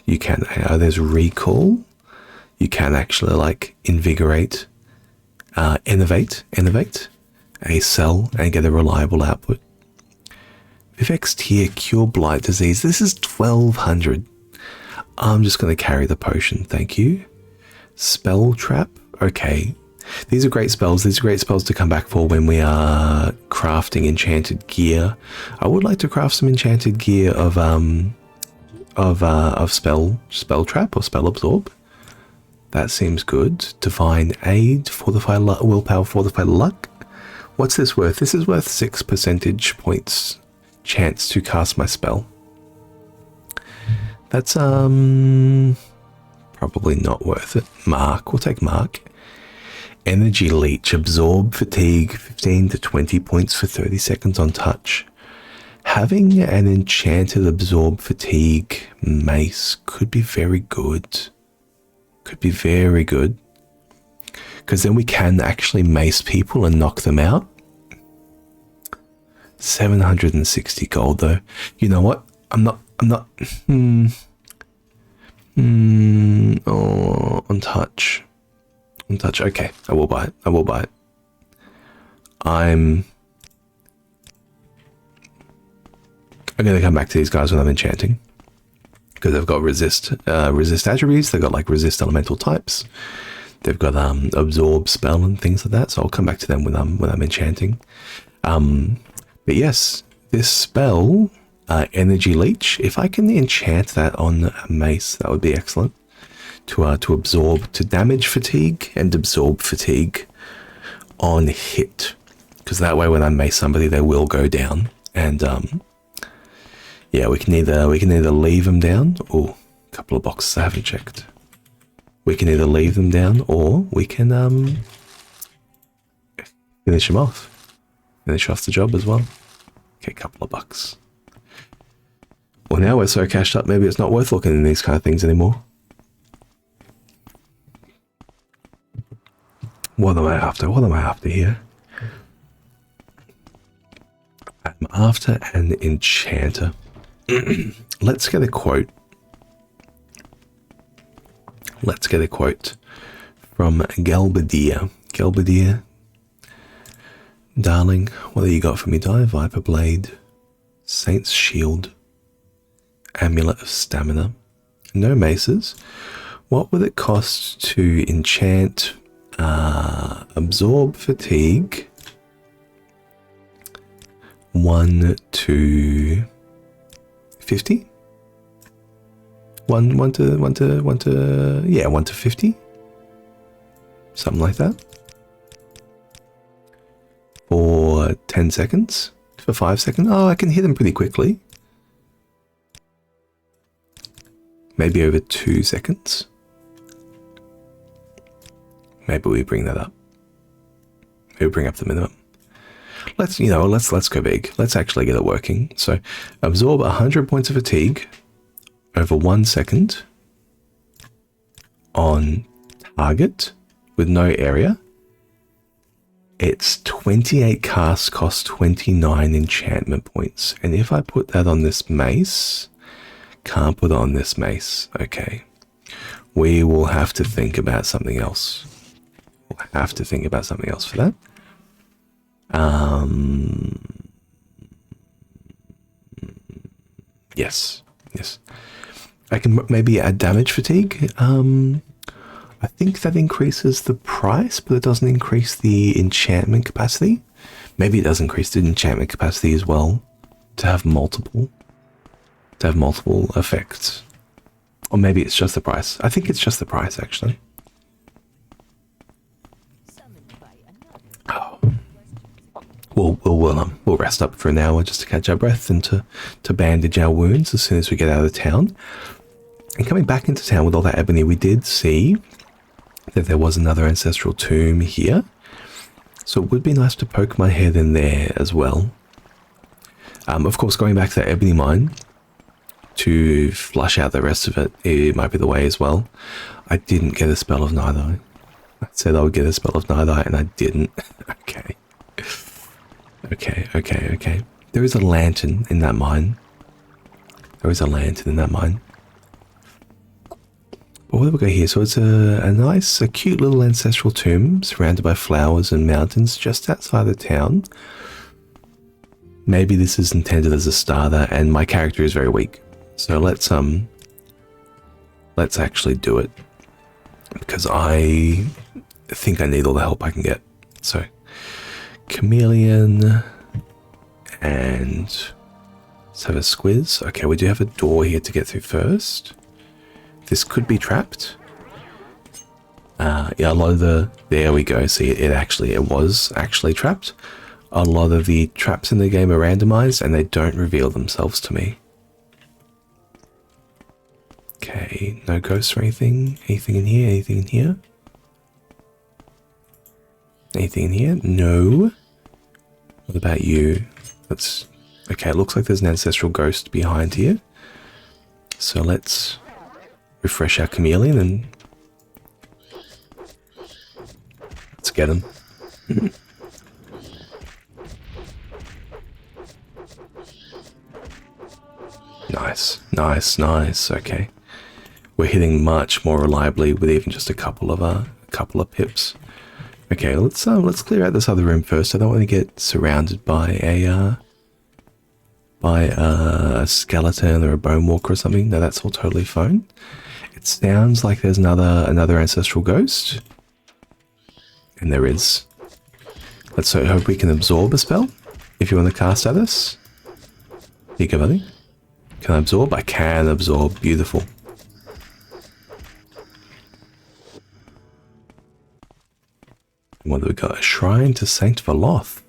You can, there's recall. You can actually like invigorate, innovate a cell and get a reliable output. Vivek's Tear, cure blight disease. This is 1,200. I'm just going to carry the potion, thank you. Spell trap. Okay, these are great spells. These are great spells to come back for when we are crafting enchanted gear. I would like to craft some enchanted gear of spell trap or spell absorb. That seems good. Divine aid, fortify willpower, fortify luck. What's this worth? This is worth 6 percentage points chance to cast my spell. That's probably not worth it. Mark, we'll take Mark. Energy leech, absorb fatigue, 15 to 20 points for 30 seconds on touch. Having an enchanted absorb fatigue mace could be very good. Could be very good. Because then we can actually mace people and knock them out. 760 gold though. You know what? I'm not. Oh, on touch. On touch. Okay, I will buy it. I will buy it. I'm going to come back to these guys when I'm enchanting, because they've got resist attributes. They've got like resist elemental types. They've got absorb spell and things like that. So I'll come back to them when I'm enchanting. But yes, this spell, energy leech. If I can enchant that on a mace, that would be excellent. To absorb, to damage fatigue and absorb fatigue on hit, because that way when I mace somebody, they will go down. And yeah, we can either leave them down. Oh, a couple of boxes I haven't checked. We can either leave them down or we can finish them off. Finish off the job as well. Okay, a couple of bucks. Well, now we're so cashed up, maybe it's not worth looking in these kind of things anymore. What am I after? What am I after here? I'm after an enchanter. Let's get a quote. Let's get a quote from Galbadia. Galbadia, darling, what have you got for me? Viper Blade, Saint's Shield, Amulet of Stamina, no maces. What would it cost to enchant absorb fatigue 1 to 50? 1 to 50? Something like that. For 10 seconds? For 5 seconds? Oh, I can hit them pretty quickly. Maybe over 2 seconds. Maybe we bring that up. Maybe bring up the minimum. Let's go big. Let's actually get it working. So absorb 100 points of fatigue over 1 second on target with no area. It's 28 casts, cost 29 enchantment points. And if I put that on this mace, can't put it on this mace. Okay. We will have to think about something else. We'll have to think about something else for that. Yes. I can maybe add damage fatigue. I think that increases the price, but it doesn't increase the enchantment capacity. Maybe it does increase the enchantment capacity as well to have multiple effects. Or maybe it's just the price. I think it's just the price, actually. Oh. We'll rest up for an hour just to catch our breath and to bandage our wounds as soon as we get out of town. And coming back into town with all that ebony, we did see that there was another ancestral tomb here. So it would be nice to poke my head in there as well. Of course, going back to that ebony mine to flush out the rest of it, it might be the way as well. I didn't get a spell of Night Eye. I said I would get a spell of Night Eye and I didn't. Okay. There is a lantern in that mine. But what have we got here? So it's a cute little ancestral tomb surrounded by flowers and mountains just outside the town. Maybe this is intended as a starter, and my character is very weak. So let's actually do it, because I think I need all the help I can get. So chameleon, and let's have a squiz. Okay, we do have a door here to get through first. This could be trapped. Yeah, a lot of there we go. See, it was actually trapped. A lot of the traps in the game are randomized and they don't reveal themselves to me. Okay, no ghosts or anything. Anything in here? Anything in here? No. What about you? Okay, it looks like there's an ancestral ghost behind here. So let's refresh our chameleon and let's get him. Nice. Okay, we're hitting much more reliably with even just a couple of pips. Okay, let's clear out this other room first. I don't want to get surrounded by a skeleton or a bone walker or something. No, that's all totally fine. It sounds like there's another ancestral ghost, and there is. Let's hope we can absorb a spell. If you want to cast at us, here you go, buddy. Can I absorb? I can absorb. Beautiful. What do we got? A shrine to Saint Valoth.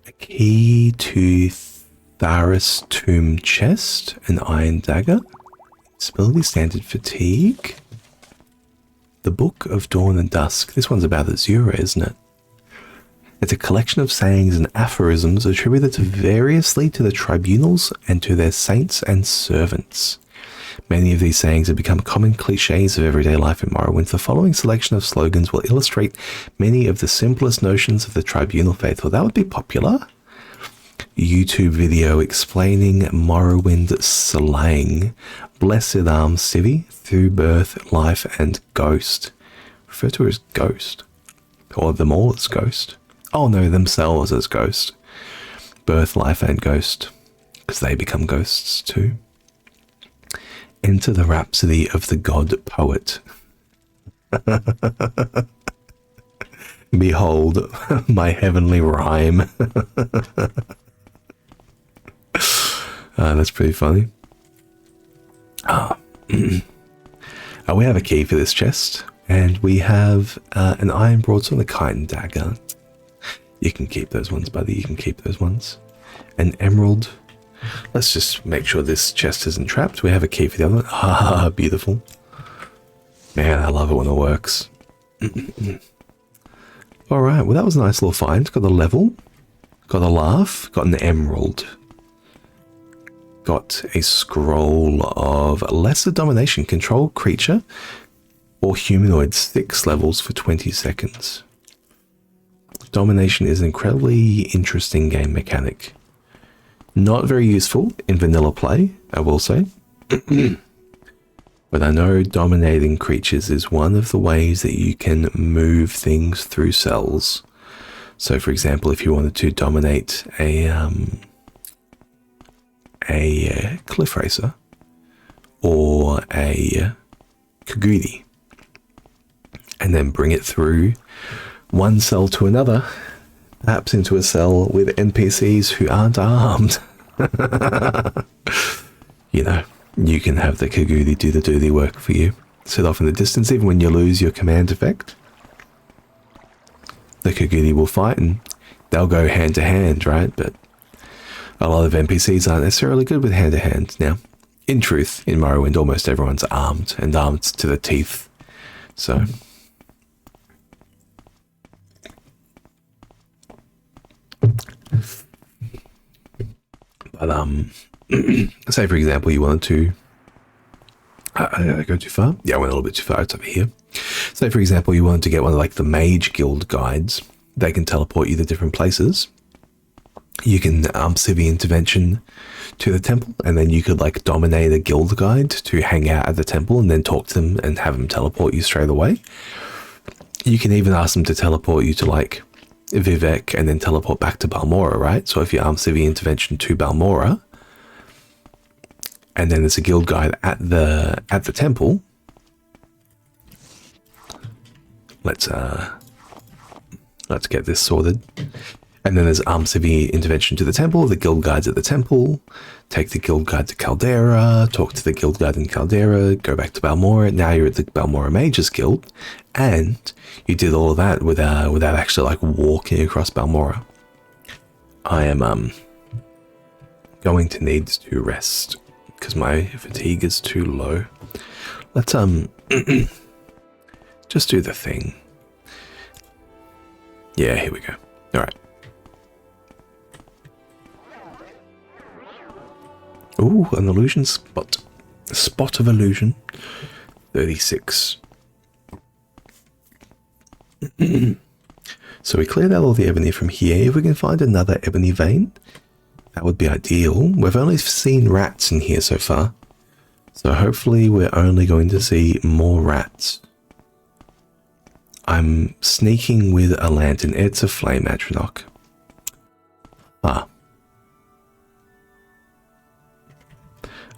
A key to Tharis tomb chest. An iron dagger. Ability standard fatigue. The Book of Dawn and Dusk. This one's about Azura, isn't it? It's a collection of sayings and aphorisms attributed variously to the tribunals and to their saints and servants. Many of these sayings have become common cliches of everyday life in Morrowind. The following selection of slogans will illustrate many of the simplest notions of the tribunal faith. Well, that would be popular. YouTube video explaining Morrowind slang. Blessed arms Civi, through birth, life, and ghost. Refer to her as ghost. Or them all as ghost. Oh no, themselves as ghost. Birth, life, and ghost. Because they become ghosts too. Enter the rhapsody of the god poet. Behold my heavenly rhyme. That's pretty funny. We have a key for this chest, and we have an iron broadsword and a chitin dagger. You can keep those ones, buddy. You can keep those ones. An emerald. Let's just make sure this chest isn't trapped. We have a key for the other one. Ah, beautiful. Man, I love it when it works. Alright, well that was a nice little find. Got a level. Got a laugh. Got an emerald. Got a scroll of lesser domination. Control creature or humanoid 6 levels for 20 seconds. Domination is an incredibly interesting game mechanic. Not very useful in vanilla play, I will say. But I know dominating creatures is one of the ways that you can move things through cells. So for example, if you wanted to dominate a cliff racer or a Kagudi and then bring it through one cell to another, perhaps into a cell with NPCs who aren't armed. You know, you can have the Kagudi do the dirty work for you. Sit off in the distance. Even when you lose your command effect, the Kagudi will fight and they'll go hand to hand, right? But a lot of NPCs aren't necessarily good with hand to hand. Now, in truth, in Morrowind, almost everyone's armed and armed to the teeth. So but say for example you wanted to I go too far? Yeah, I went a little bit too far. It's over here. Say for example you wanted to get one of like the mage guild guides. They can teleport you to different places. You can civvy intervention to the temple, and then you could like dominate a guild guide to hang out at the temple and then talk to them and have them teleport you straight away. You can even ask them to teleport you to like Vivek and then teleport back to Balmora, right? So if you civvy intervention to Balmora, and then there's a guild guide at the temple. Let's get this sorted. And then there's civvy intervention to the temple. The guild guide's at the temple. Take the guild guide to Caldera. Talk to the guild guide in Caldera. Go back to Balmora. Now you're at the Balmora Mages Guild, and you did all of that without actually like walking across Balmora. I am going to need to rest because my fatigue is too low. Let's just do the thing. Yeah, here we go. All right. Ooh, an illusion spot. A spot of illusion. 36. So we cleared out all the ebony from here. If we can find another ebony vein, that would be ideal. We've only seen rats in here so far. So hopefully we're only going to see more rats. I'm sneaking with a lantern. It's a flame atronach.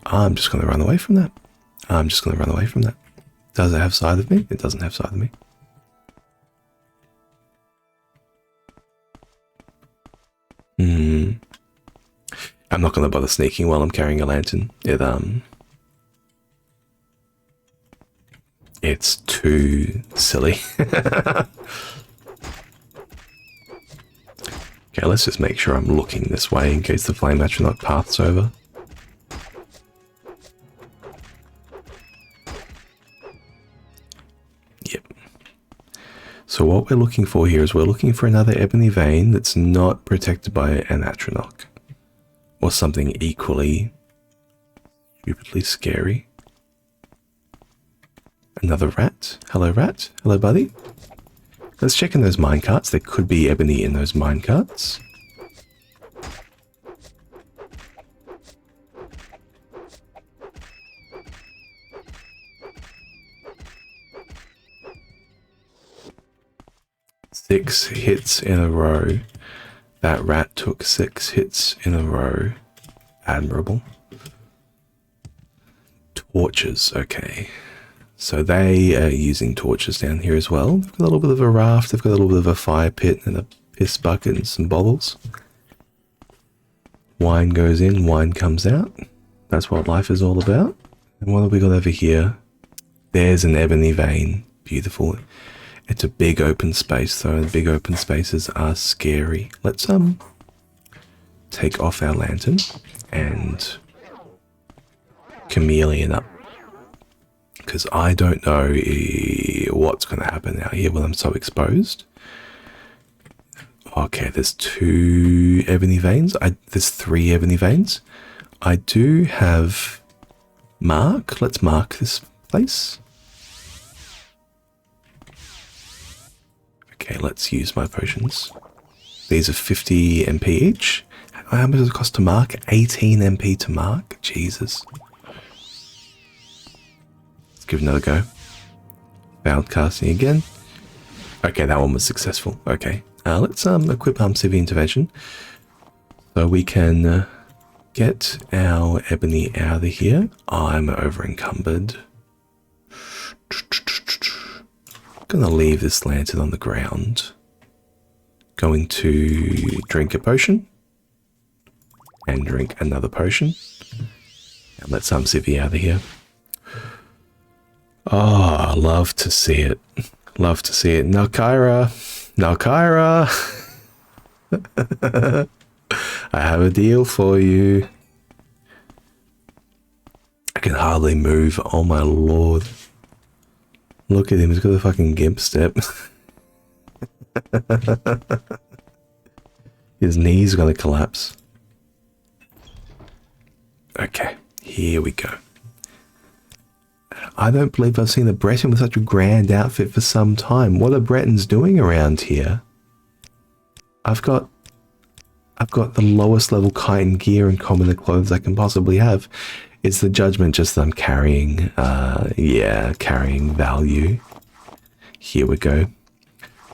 I'm just going to run away from that. Does it have sight of me? It doesn't have sight of me. I'm not going to bother sneaking while I'm carrying a lantern. It's too silly. Okay, let's just make sure I'm looking this way in case the flame atronach paths over. Yep. So what we're looking for here is we're looking for another ebony vein that's not protected by an atronach. Or something equally stupidly scary. Another rat. Hello, rat. Hello, buddy. Let's check in those minecarts. There could be ebony in those minecarts. Six hits in a row. That rat took 6 hits in a row. Admirable. Torches, okay. So they are using torches down here as well. They've got a little bit of a raft, they've got a little bit of a fire pit and a piss bucket and some bottles. Wine goes in, wine comes out. That's what life is all about. And what have we got over here? There's an ebony vein. Beautiful. It's a big open space though, and big open spaces are scary. Let's take off our lantern and chameleon up. Because I don't know what's going to happen out here when I'm so exposed. Okay, there's 2 ebony veins. There's 3 ebony veins. I do have mark. Let's mark this place. Okay, let's use my potions. These are 50 MP each. How much does it cost to mark? 18 MP to mark? Jesus. Let's give it another go. Failed casting again. Okay, that one was successful. Okay, let's equip Civvy Intervention so we can get our ebony out of here. I'm over encumbered. Gonna leave this lantern on the ground. Going to drink a potion and drink another potion and let some civvy out of here. Oh, love to see it. Love to see it. Nalkyra! Nalkyra! I have a deal for you. I can hardly move. Oh my lord. Look at him. He's got a fucking gimp step. His knees are going to collapse. Okay, here we go. I don't believe I've seen a Breton with such a grand outfit for some time. What are Bretons doing around here? I've got the lowest level chitin gear and commoner clothes I can possibly have. Is the judgment just that I'm carrying, carrying value? Here we go.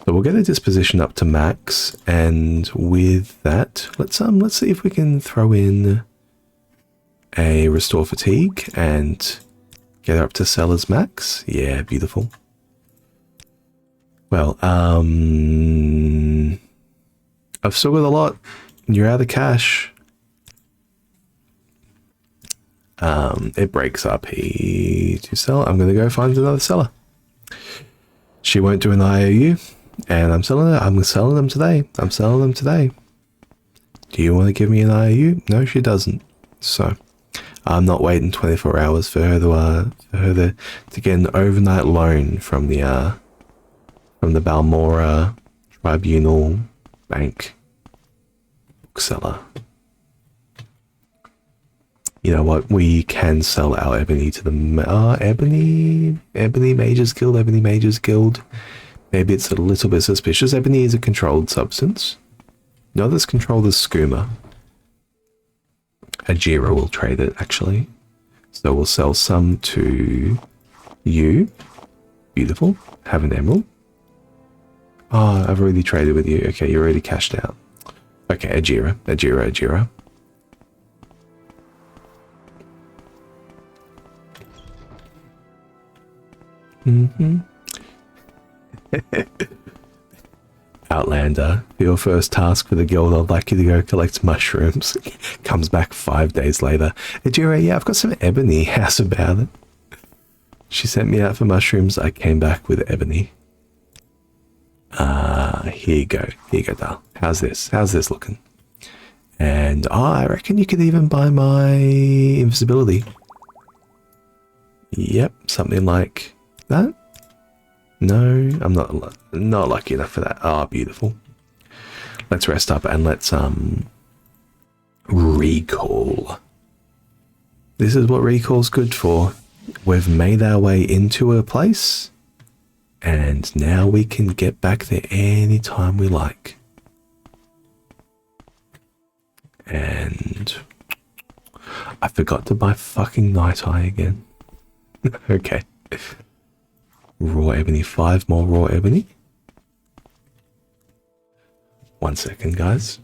So we'll get a disposition up to max, and with that, let's see if we can throw in a restore fatigue and get her up to seller's max. Yeah, beautiful. Well, I've still got a lot. You're out of cash. It breaks up here to sell. I'm going to go find another seller. She won't do an IOU, and I'm selling it. I'm selling them today. I'm selling them today. Do you want to give me an IOU? No, she doesn't. So I'm not waiting 24 hours for her to get an overnight loan from the Balmora Tribunal Bank bookseller. You know what? We can sell our ebony to the Ebony Mages Guild. Maybe it's a little bit suspicious. Ebony is a controlled substance. Not as controlled as skooma. Ajira will trade it, actually. So we'll sell some to you. Beautiful. Have an emerald. Oh, I've already traded with you. Okay, you're already cashed out. Okay, Ajira. Outlander, for your first task for the guild, I'd like you to go collect mushrooms. Comes back 5 days later. Ajira, yeah, I've got some ebony. How's about it? She sent me out for mushrooms. I came back with ebony. Here you go. Here you go, Dal. How's this? How's this looking? And I reckon you could even buy my invisibility. Yep, something like that. No, I'm not lucky enough for that. Ah, beautiful. Let's rest up and let's recall. This is what recall's good for. We've made our way into a place, and now we can get back there anytime we like. And I forgot to buy fucking Night Eye again. Okay. Raw ebony, 5 more raw ebony. 1 second, guys.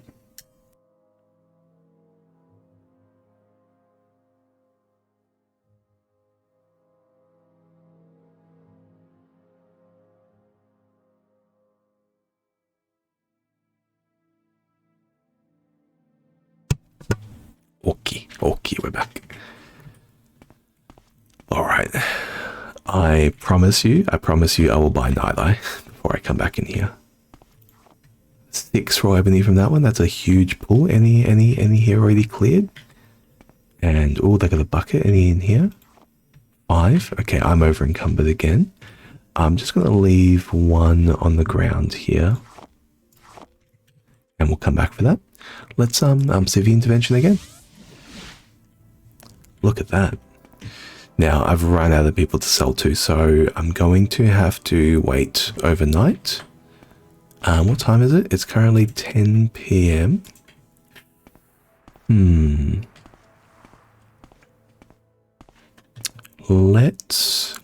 Okay, we're back. Alright. I promise you I will buy Nighteye before I come back in here. 6 raw ebony from that one. That's a huge pull. Any here already cleared? And oh, they got a bucket. Any in here? 5. Okay, I'm over encumbered again. I'm just going to leave 1 on the ground here. And we'll come back for that. Let's see the intervention again. Look at that. Now, I've run out of people to sell to, so I'm going to have to wait overnight. What time is it? It's currently 10 p.m. Let's.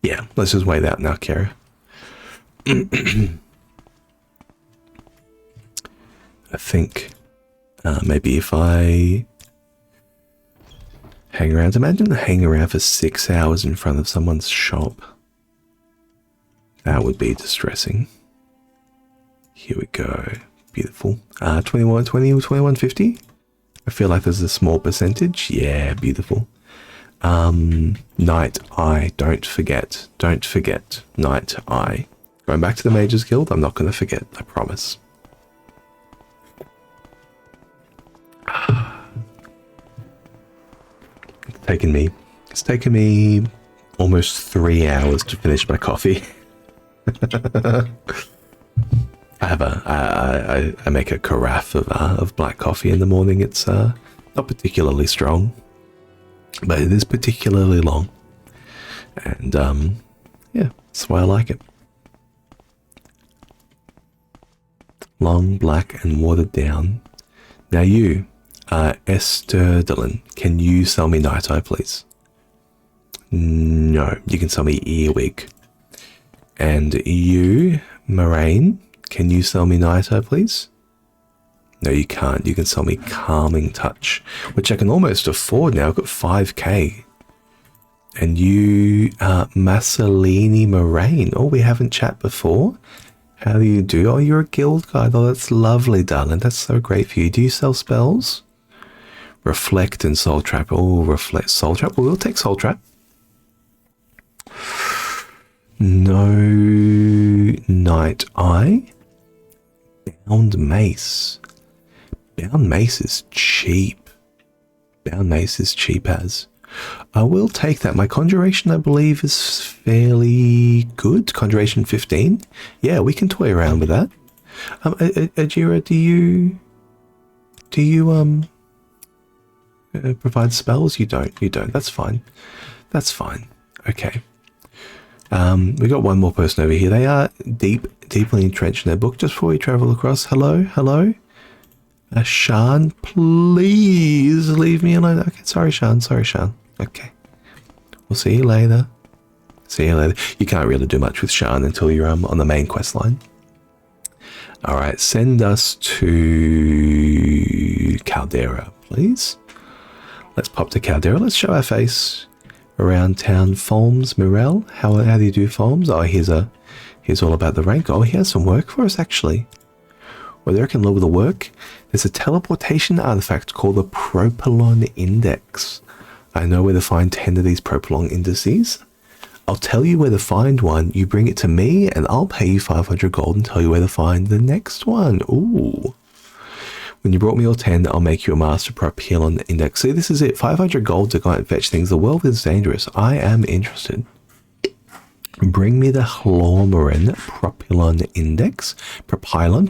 Yeah, let's just wait out now, Kara. I think maybe if I hang around, imagine hanging around for 6 hours in front of someone's shop. That would be distressing. Here we go. Beautiful. 2150. I feel like there's a small percentage. Yeah, beautiful. Night Eye. Don't forget. Don't forget. Night Eye. Going back to the Mages Guild, I'm not going to forget. I promise. It's taken me almost 3 hours to finish my coffee. I make a carafe of black coffee in the morning. It's not particularly strong, but it is particularly long, and yeah, that's why I like it. Long, black, and watered down. Now you, Esther Dillon, can you sell me Night Eye, please? No, you can sell me Earwig. And you, Moraine, can you sell me Night Eye, please? No, you can't. You can sell me Calming Touch, which I can almost afford now. I've got 5k. And you, Massalini Moraine. Oh, we haven't chat before. How do you do? Oh, you're a guild guy. Oh, that's lovely, darling. That's so great for you. Do you sell spells? Reflect and Soul Trap. Oh, Reflect, Soul Trap. Well, we'll take Soul Trap. No Night Eye. Bound Mace. Bound Mace is cheap. Bound Mace is cheap as. I will take that. My Conjuration, I believe, is fairly good. Conjuration 15. Yeah, we can toy around with that. Ajira, do you provide spells? You don't. You don't. That's fine. That's fine. Okay. We got one more person over here. They are deeply entrenched in their book. Just before we travel across, hello. Shan, please leave me alone. Okay, sorry, Shan. Okay, we'll see you later. You can't really do much with Shan until you're on the main quest line. All right, send us to Caldera, please. Let's pop to Caldera. Let's show our face around town. Folmes, Mirel, how do you do, Folmes? Oh, here's all about the rank. Oh, he has some work for us, actually. Well, I can lower the work. There's a teleportation artifact called the Propylon Index. I know where to find 10 of these Propylon indices. I'll tell you where to find one. You bring it to me, and I'll pay you 500 gold and tell you where to find the next one. Ooh. When you brought me all 10, I'll make you a Master Propylon Index. See, this is it. 500 gold to go and fetch things. The world is dangerous. I am interested. Bring me the Chlormarin Propylon Index. Propylon.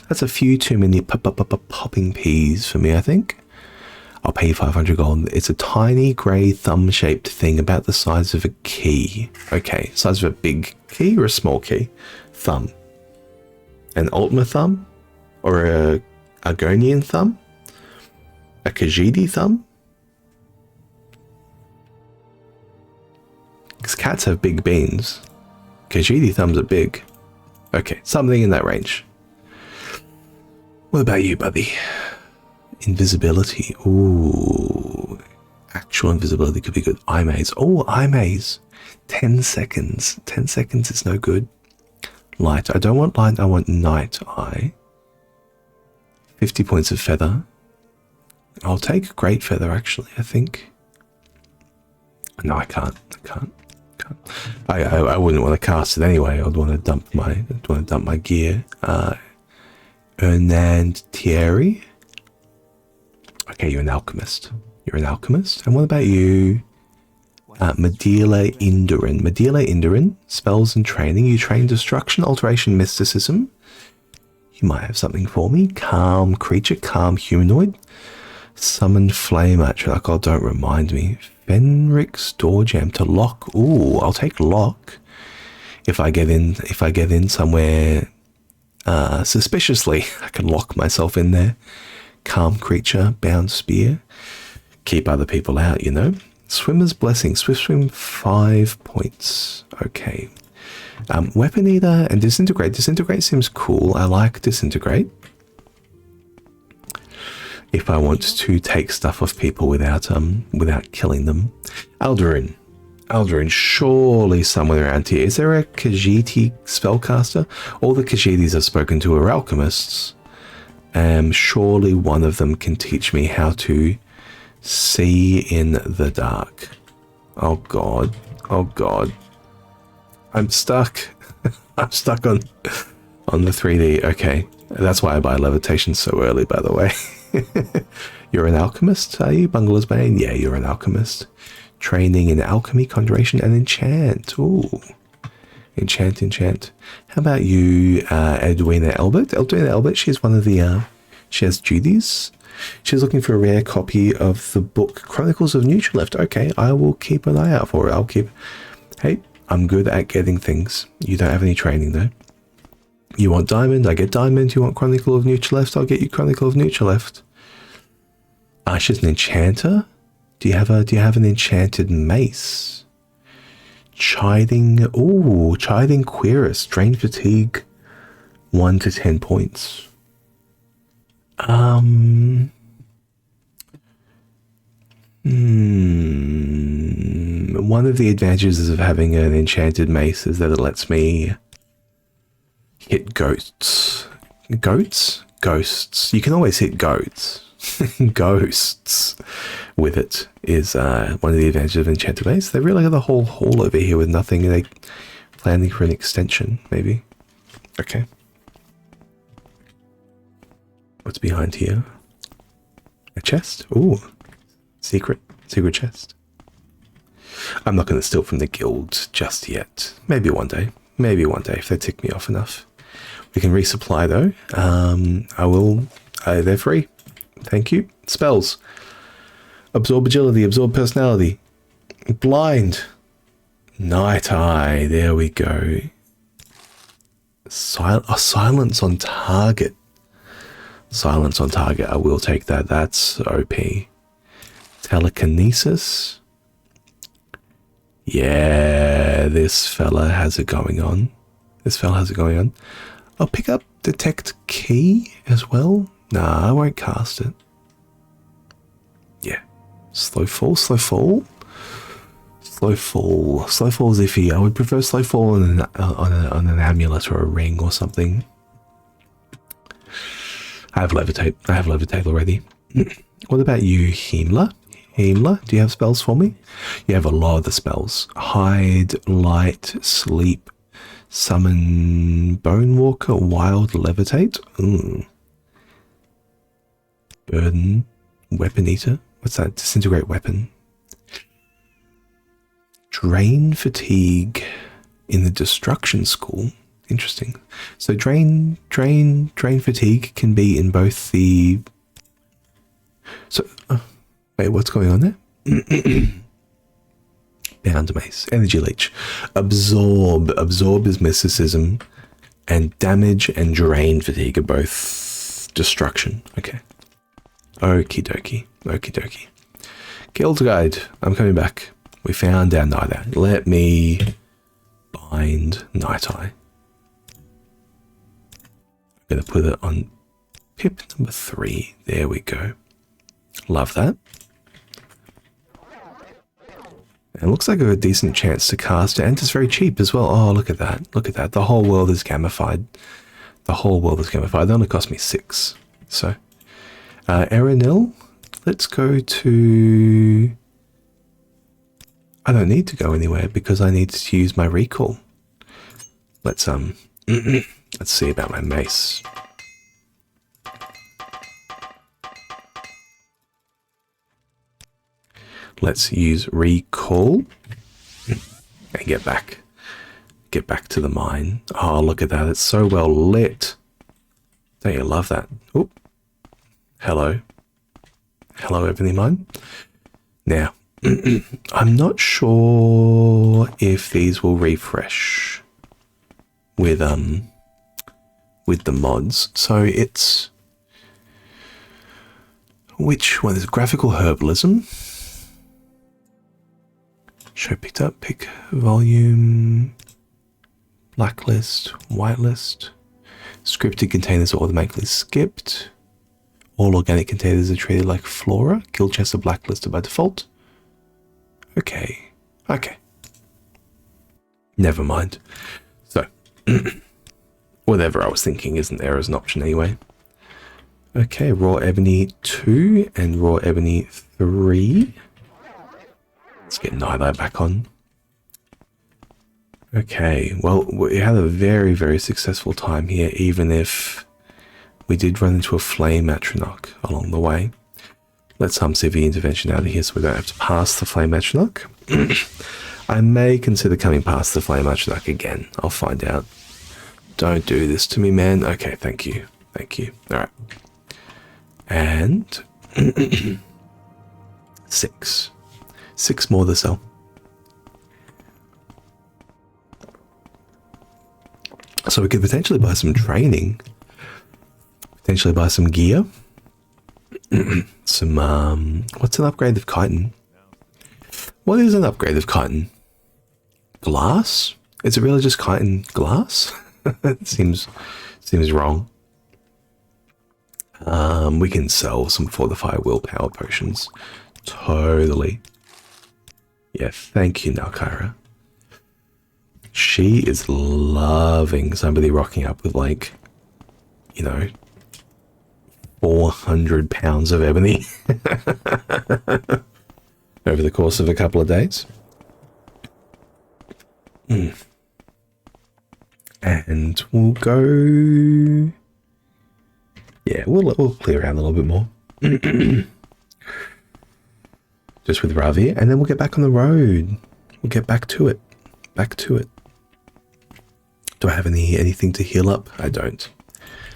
That's a few too many popping peas for me, I think. I'll pay you 500 gold. It's a tiny grey thumb-shaped thing about the size of a key. Okay, size of a big key or a small key? Thumb. An Ultima thumb? Or a Argonian thumb? A Khajiit thumb? Because cats have big beans. Khajiit thumbs are big. Okay, something in that range. What about you, buddy? Invisibility. Ooh. Actual invisibility could be good. Eye maze. Oh, eye maze. 10 seconds. 10 seconds is no good. Light. I don't want light, I want night eye. 50 points of feather. I'll take great feather, actually, I think. No, I can't. I wouldn't want to cast it anyway. I'd want to dump my gear. Ernand Thierry. Okay, you're an alchemist. And what about you? Medela Inderin. Spells and training. You train destruction, alteration, mysticism. You might have something for me. Calm creature, calm humanoid. Summon flame attribute. Oh, don't remind me. Fenric's door jam to lock. Ooh, I'll take lock. If I get in somewhere suspiciously, I can lock myself in there. Calm creature, bound spear. Keep other people out, you know. Swimmer's blessing. Swift swim 5 points. Okay. Weapon eater and disintegrate. Disintegrate seems cool. I like disintegrate. If I want to take stuff off people without killing them. Aldurin, surely somewhere around here. Is there a Khajiit spellcaster? All the Khajiitis I've spoken to are alchemists. Surely one of them can teach me how to see in the dark. Oh god. I'm stuck. I'm stuck on the 3D. Okay. That's why I buy levitation so early, by the way. You're an alchemist, are you? Bungler's Bane? Yeah, you're an alchemist. Training in alchemy, conjuration, and enchant. Ooh. Enchant. How about you, Edwina Elbert? Edwina Elbert, she's one of the, she has duties. She's looking for a rare copy of the book Chronicles of Neutraleft. Okay, I will keep an eye out for it. Hey, I'm good at getting things. You don't have any training, though. You want diamond? I get diamond. You want Chronicle of Neutraleft? I'll get you Chronicle of Neutraleft. She's an enchanter. Do you have an enchanted mace? Chiding. Ooh, Chiding Querus. Drain fatigue 1 to 10 points. One of the advantages of having an enchanted mace is that it lets me hit goats. Ghosts. You can always hit goats. Ghosts with it is one of the advantages of enchanted mace. They really got the whole hall over here with nothing. They planning for an extension, maybe. Okay. What's behind here? A chest? Ooh. Secret chest. I'm not going to steal from the guild just yet. Maybe one day if they tick me off enough. We can resupply though. I will. They're free. Thank you. Spells. Absorb agility. Absorb personality. Blind. Night eye. There we go. Silence on target. Silence on target. I will take that. That's OP. Telekinesis. Yeah, this fella has it going on. I'll pick up Detect Key as well. Nah, I won't cast it. Yeah. Slow fall. Slow fall is iffy. I would prefer slow fall on an amulet or a ring or something. I have levitate already. What about you, Himmler? Do you have spells for me? You have a lot of the spells. Hide, light, sleep, summon, bone walker, wild, levitate. Ooh. Burden, weapon eater. What's that? Disintegrate weapon. Drain fatigue in the destruction school. Interesting. So drain fatigue can be in both the. So wait, what's going on there? Bound mace, energy leech, absorb is mysticism, and damage and drain fatigue are both destruction. Okay. Okie dokie. Guild guide. I'm coming back. We found our night eye. Let me bind night eye. I'm going to put it on pip number 3. There we go. Love that. And it looks like a decent chance to cast, and it's very cheap as well. Oh, look at that. Look at that. The whole world is gamified. The whole world is gamified. It only cost me 6. So, error nil. Let's go to... I don't need to go anywhere because I need to use my recall. Let's let's see about my mace. Let's use recall and get back to the mine. Oh, look at that. It's so well lit. Don't you love that? Oh, hello. Hello, Ebony Mine. Now, I'm not sure if these will refresh with the mods. So it's... Which one is graphical herbalism? Show picked up, pick volume, blacklist, whitelist. Scripted containers are automatically skipped. All organic containers are treated like flora. Kill chests are blacklisted by default. Okay. Okay. Never mind. So, whatever I was thinking isn't there as an option anyway. Okay, raw ebony 2 and raw ebony 3. Let's get Night Eye back on. Okay, well, we had a very, very successful time here, even if we did run into a flame atronach along the way. Let's see the intervention out of here so we don't have to pass the flame atronach. I may consider coming past the flame atronach again. I'll find out. Don't do this to me, man. Okay, thank you. Thank you. Alright. And 6. 6 more to sell. So we could potentially buy some training. Potentially buy some gear. Some, what's an upgrade of chitin? What is an upgrade of chitin? Glass? Is it really just chitin glass? It seems wrong. We can sell some fortified willpower potions. Totally. Yeah, thank you, Nalkara. She is loving somebody rocking up with, like, you know, 400 pounds of ebony over the course of a couple of days. And we'll go... Yeah, we'll clear out a little bit more. Just with Ravi, and then we'll get back on the road. We'll get back to it. Back to it. Do I have anything to heal up? I don't.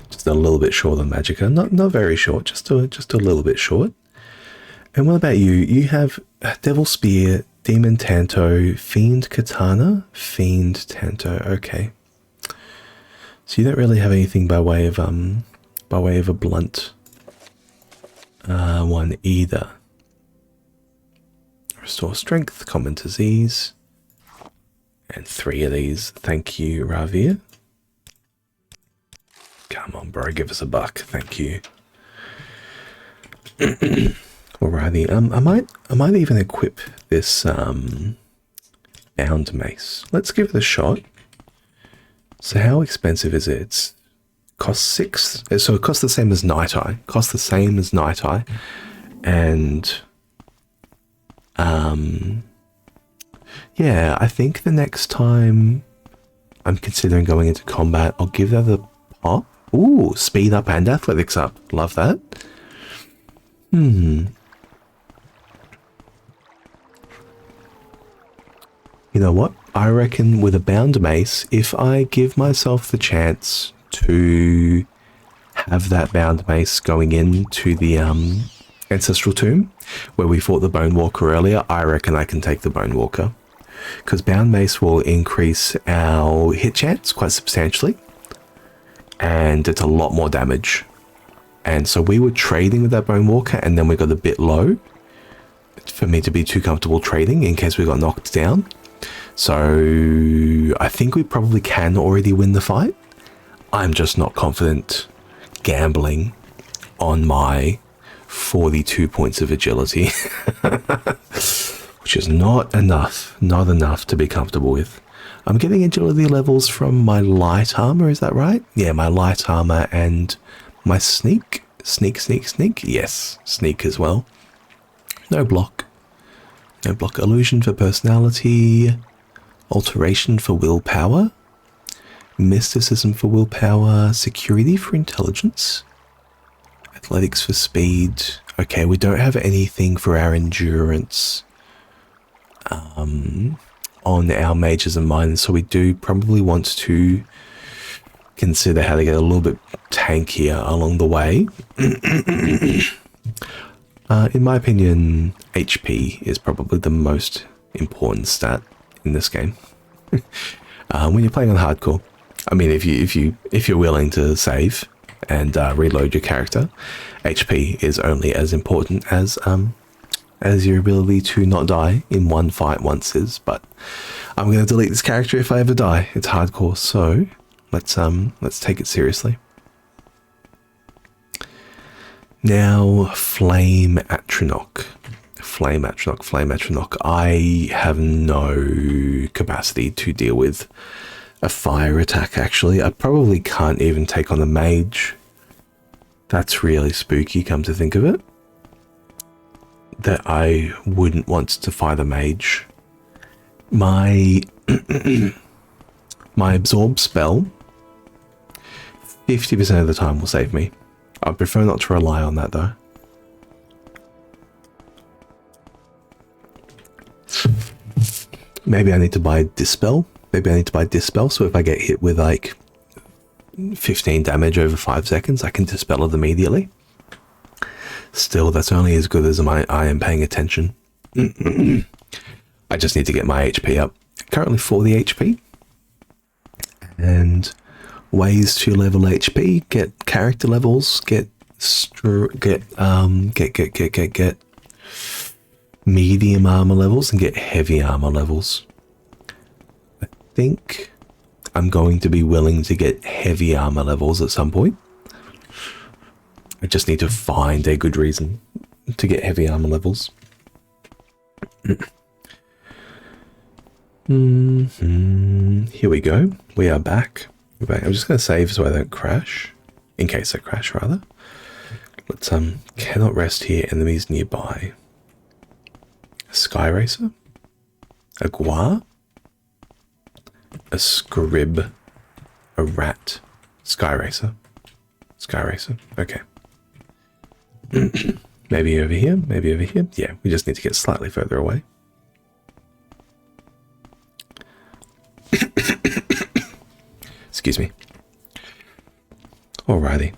Just a little bit short on Magicka. Not very short, just a little bit short. And what about you? You have Devil Spear, Demon Tanto, Fiend Katana, Fiend Tanto. Okay. So you don't really have anything by way of a blunt one either. Restore strength, common disease, and 3 of these. Thank you, Ravir. Come on, bro, give us a buck. Thank you. Alrighty, I might even equip this bound mace. Let's give it a shot. So how expensive is it? It costs 6. So it costs the same as Night Eye. Costs the same as Night Eye, and yeah, I think the next time I'm considering going into combat, I'll give that a pop. Ooh, speed up and athletics up. Love that. You know what? I reckon with a bound mace, if I give myself the chance to have that bound mace going into the Ancestral Tomb, where we fought the Bone Walker earlier, I reckon I can take the Bone Walker. Because Bound Mace will increase our hit chance quite substantially. And it's a lot more damage. And so we were trading with that Bone Walker, and then we got a bit low for me to be too comfortable trading in case we got knocked down. So I think we probably can already win the fight. I'm just not confident gambling on my 42 points of agility. which is not enough to be comfortable with. I'm getting agility levels from my light armor, is that right? Yeah, my light armor and my sneak. Sneak. Yes, sneak as well. No block. No block. Illusion for personality. Alteration for willpower. Mysticism for willpower. Security for intelligence. Athletics for speed. Okay, we don't have anything for our endurance on our mages and miners, so we do probably want to consider how to get a little bit tankier along the way. In my opinion, HP is probably the most important stat in this game. When you're playing on hardcore, I mean, if you're willing to save and reload your character, HP is only as important as your ability to not die in one fight once is. But I'm going to delete this character if I ever die. It's hardcore, so let's take it seriously. Now, Flame Atronach. I have no capacity to deal with a fire attack, actually. I probably can't even take on the mage. That's really spooky, come to think of it. That I wouldn't want to fight a mage. My absorb spell, 50% of the time will save me. I prefer not to rely on that though. Maybe I need to buy Dispel. So if I get hit with like 15 damage over 5 seconds, I can dispel it immediately. Still, that's only as good as I am paying attention. I just need to get my HP up. Currently 40 HP. And ways to level HP, get character levels, get medium armor levels, and get heavy armor levels. I think I'm going to be willing to get heavy armor levels at some point. I just need to find a good reason to get heavy armor levels. Here we go. We are back. I'm just going to save so I don't crash. In case I crash, rather. Let's, cannot rest here. Enemies nearby. A Sky Racer. A Gua. A Scrib. A Rat. Sky Racer. Okay. Maybe over here. Yeah, we just need to get slightly further away. Excuse me. Alrighty.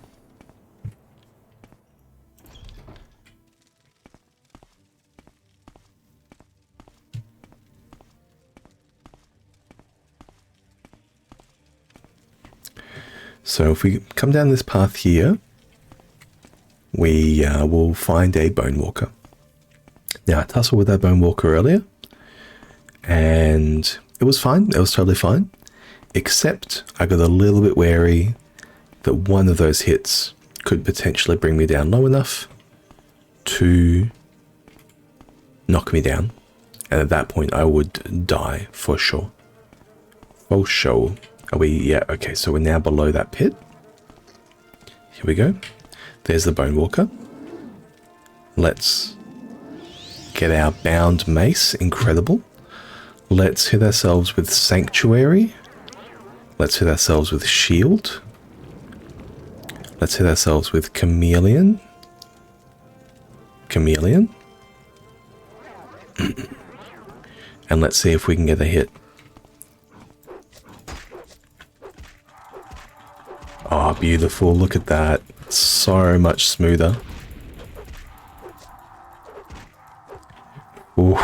So if we come down this path here, we will find a Bone Walker. Now, I tussled with that Bone Walker earlier, and it was fine. It was totally fine. Except I got a little bit wary that one of those hits could potentially bring me down low enough to knock me down. And at that point, I would die for sure. For sure. Are we? Yeah, okay, so we're now below that pit. Here we go. There's the Bone Walker. Let's get our bound mace. Incredible. Let's hit ourselves with Sanctuary. Let's hit ourselves with Shield. Let's hit ourselves with Chameleon. And let's see if we can get a hit. Oh, beautiful. Look at that. So much smoother. Ooh.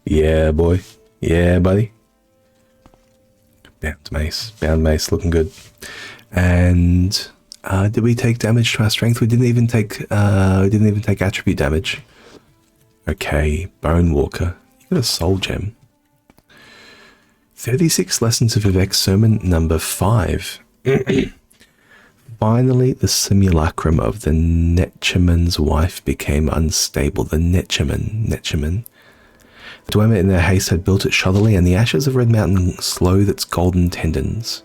Yeah, boy. Yeah, buddy. Bound mace, looking good. And did we take damage to our strength? We didn't even take attribute damage. Okay, Bone Walker. You got a soul gem. 36 lessons of Vivek sermon number 5. Finally, the simulacrum of the Netchaman's wife became unstable. The Netchaman. The Dwemer in their haste had built it shoddily, and the ashes of Red Mountain slowed its golden tendons.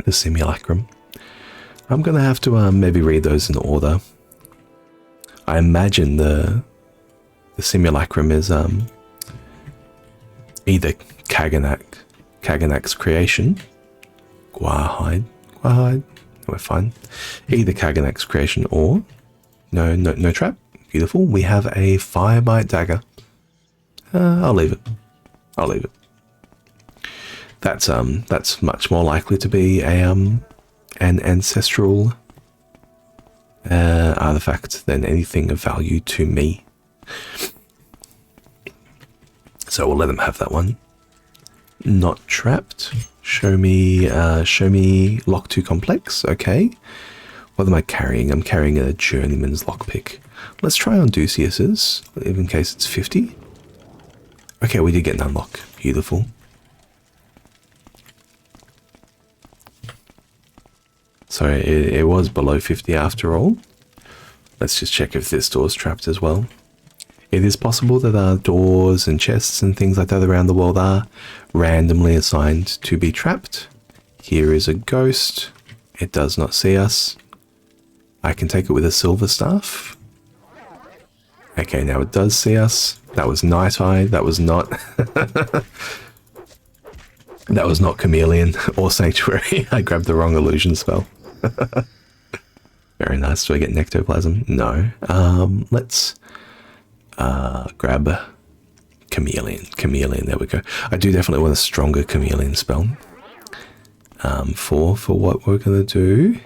The simulacrum. I'm going to have to maybe read those in order. I imagine the simulacrum is either Kaganak's creation. Gwahide. We're fine. Either Kaganak's creation or no trap. Beautiful. We have a Firebite dagger. I'll leave it. That's much more likely to be an ancestral artifact than anything of value to me. So we'll let them have that one. Not trapped. Show me lock 2 complex. Okay. What am I carrying? I'm carrying a journeyman's lockpick. Let's try on Ducius's, in case it's 50. Okay, we did get an unlock. Beautiful. So it was below 50 after all. Let's just check if this door's trapped as well. It is possible that doors and chests and things like that around the world are randomly assigned to be trapped. Here is a ghost. It does not see us. I can take it with a silver staff. Okay, now it does see us. That was Night Eye. That was not... that was not Chameleon or Sanctuary. I grabbed the wrong illusion spell. Very nice. Do I get Nectoplasm? No. Let's grab Chameleon. Chameleon, there we go. I do definitely want a stronger Chameleon spell. For what we're going to do...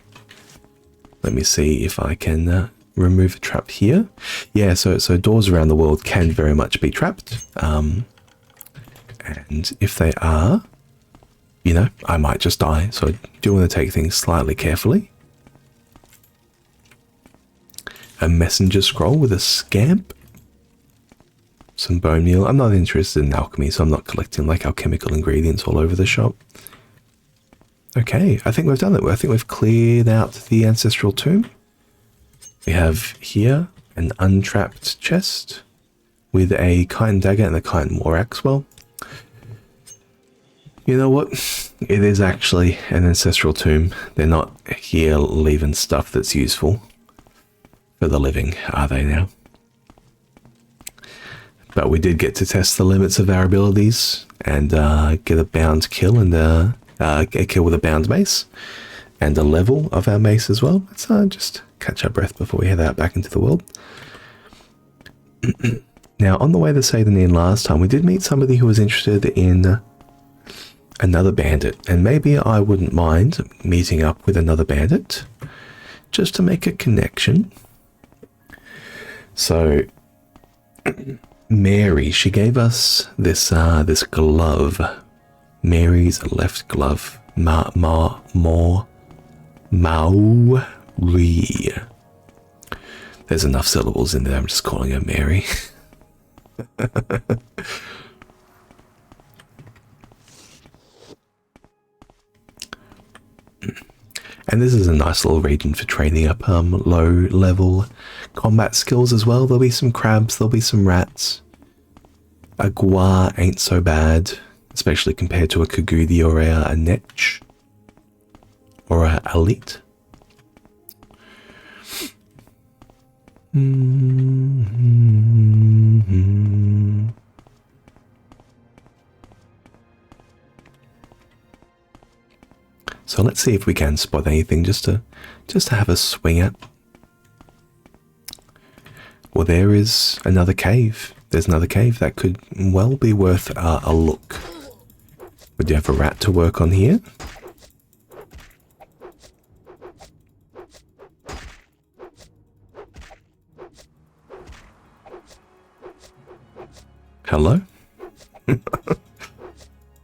Let me see if I can remove a trap here. Yeah, so doors around the world can very much be trapped. And if they are, you know, I might just die. So I do want to take things slightly carefully. A messenger scroll with a scamp. Some bone meal. I'm not interested in alchemy, so I'm not collecting like alchemical ingredients all over the shop. Okay, I think we've done it. I think we've cleared out the ancestral tomb. We have here an untrapped chest with a chitin dagger and a chitin war axe. Well, you know what? It is actually an ancestral tomb. They're not here leaving stuff that's useful for the living, are they now? But we did get to test the limits of our abilities and get a bound kill and a kill with a bound mace and a level of our mace as well. Let's just catch our breath before we head out back into the world. Now, on the way to Sadanin last time, we did meet somebody who was interested in another bandit, and maybe I wouldn't mind meeting up with another bandit just to make a connection. So Mary, she gave us this this glove. Mary's left glove. Maori. There's enough syllables in there, I'm just calling her Mary. And this is a nice little region for training up low level combat skills as well. There'll be some crabs, there'll be some rats. A gua ain't so bad, especially compared to a Kagudi or a Netch or a Elite. So let's see if we can spot anything just to have a swing at. Well, there is another cave. There's another cave that could well be worth a look. Would you have a rat to work on here? Hello?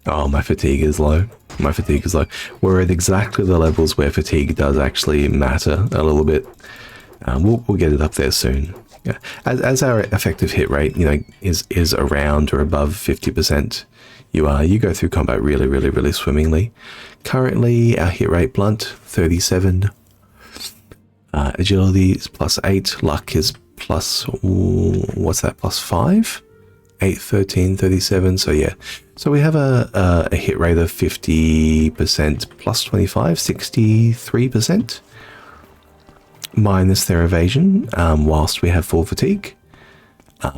Oh, my fatigue is low. My fatigue is low. We're at exactly the levels where fatigue does actually matter a little bit. We'll get it up there soon. Yeah. As our effective hit rate, you know, is around or above 50%, You go through combat really, really, really swimmingly. Currently, our hit rate blunt 37, agility is +8, luck is plus what's that, +5, 8, 13, 37. So yeah, so we have a hit rate of 50% plus 25, 63%, minus their evasion, whilst we have full fatigue.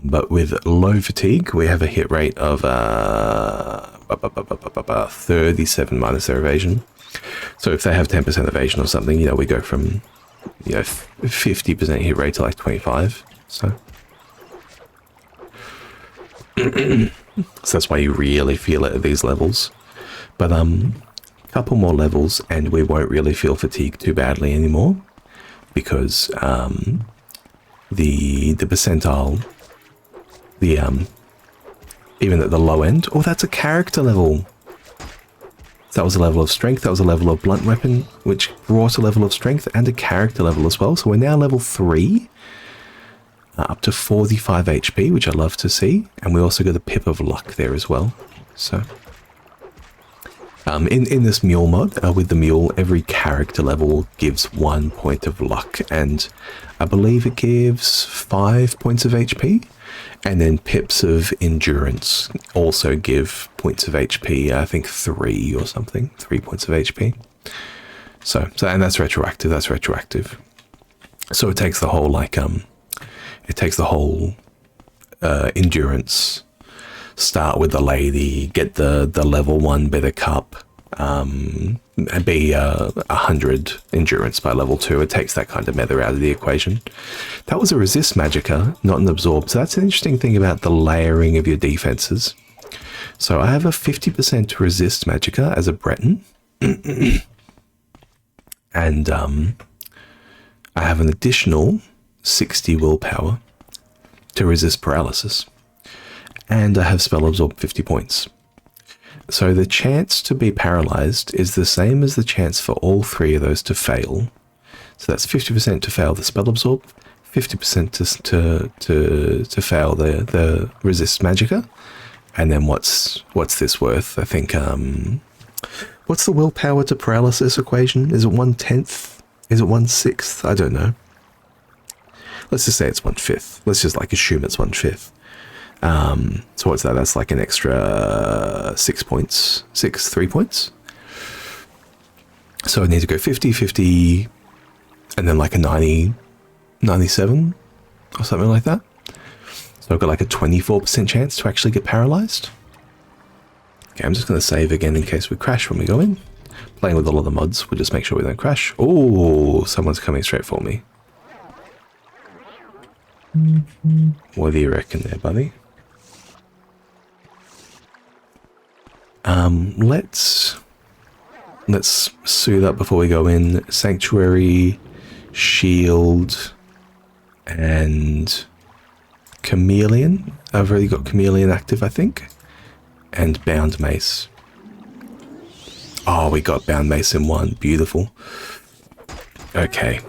But with low fatigue, we have a hit rate of 37 minus their evasion. So if they have 10% evasion or something, you know, we go from, you know, 50% hit rate to like 25. So, so that's why you really feel it at these levels. But a couple more levels and we won't really feel fatigue too badly anymore, because the percentile, even at the low end, oh, that's a character level. That was a level of strength, that was a level of blunt weapon, which brought a level of strength and a character level as well. So we're now level 3, up to 45 HP, which I love to see. And we also got a pip of luck there as well. So, in this mule mod, with the mule, every character level gives 1 point of luck. And I believe it gives 5 points of HP. And then pips of endurance also give points of HP. I think 3 or something, 3 points of HP. So and that's retroactive. That's retroactive. So it takes the whole endurance. Start with the lady, get the level 1 bitter cup, and be 100 endurance by level 2. It takes that kind of meta out of the equation. That was a resist magicka, not an absorb. So that's an interesting thing about the layering of your defenses. So I have a 50% resist magicka as a Breton. And I have an additional 60 willpower to resist paralysis. And I have spell absorb 50 points. So the chance to be paralyzed is the same as the chance for all 3 of those to fail. So that's 50% to fail the spell absorb, 50% to fail the resist magicka, and then what's this worth? I think what's the willpower to paralysis equation? Is it 1/10? Is it 1/6? I don't know. Let's just say it's 1/5. Let's just like assume it's 1/5. So what's that? That's like an extra 3 points. So I need to go 50, 50, and then like a 90, 97 or something like that. So I've got like a 24% chance to actually get paralyzed. Okay, I'm just going to save again in case we crash when we go in. Playing with all of the mods, we'll just make sure we don't crash. Oh, someone's coming straight for me. What do you reckon there, buddy? Let's suit up before we go in. Sanctuary, shield, and chameleon. I've already got chameleon active, I think. And bound mace. Oh, we got bound mace in one. Beautiful. Okay.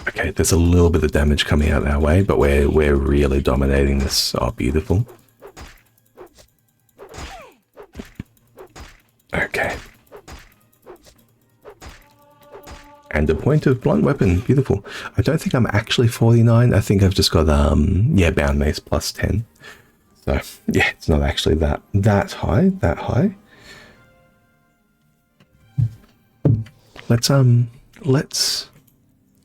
Okay, there's a little bit of damage coming out our way, but we're really dominating this. Oh, beautiful. Okay. And a point of blunt weapon. Beautiful. I don't think I'm actually 49. I think I've just got, yeah, bound mace plus 10. So, yeah, it's not actually that high. Let's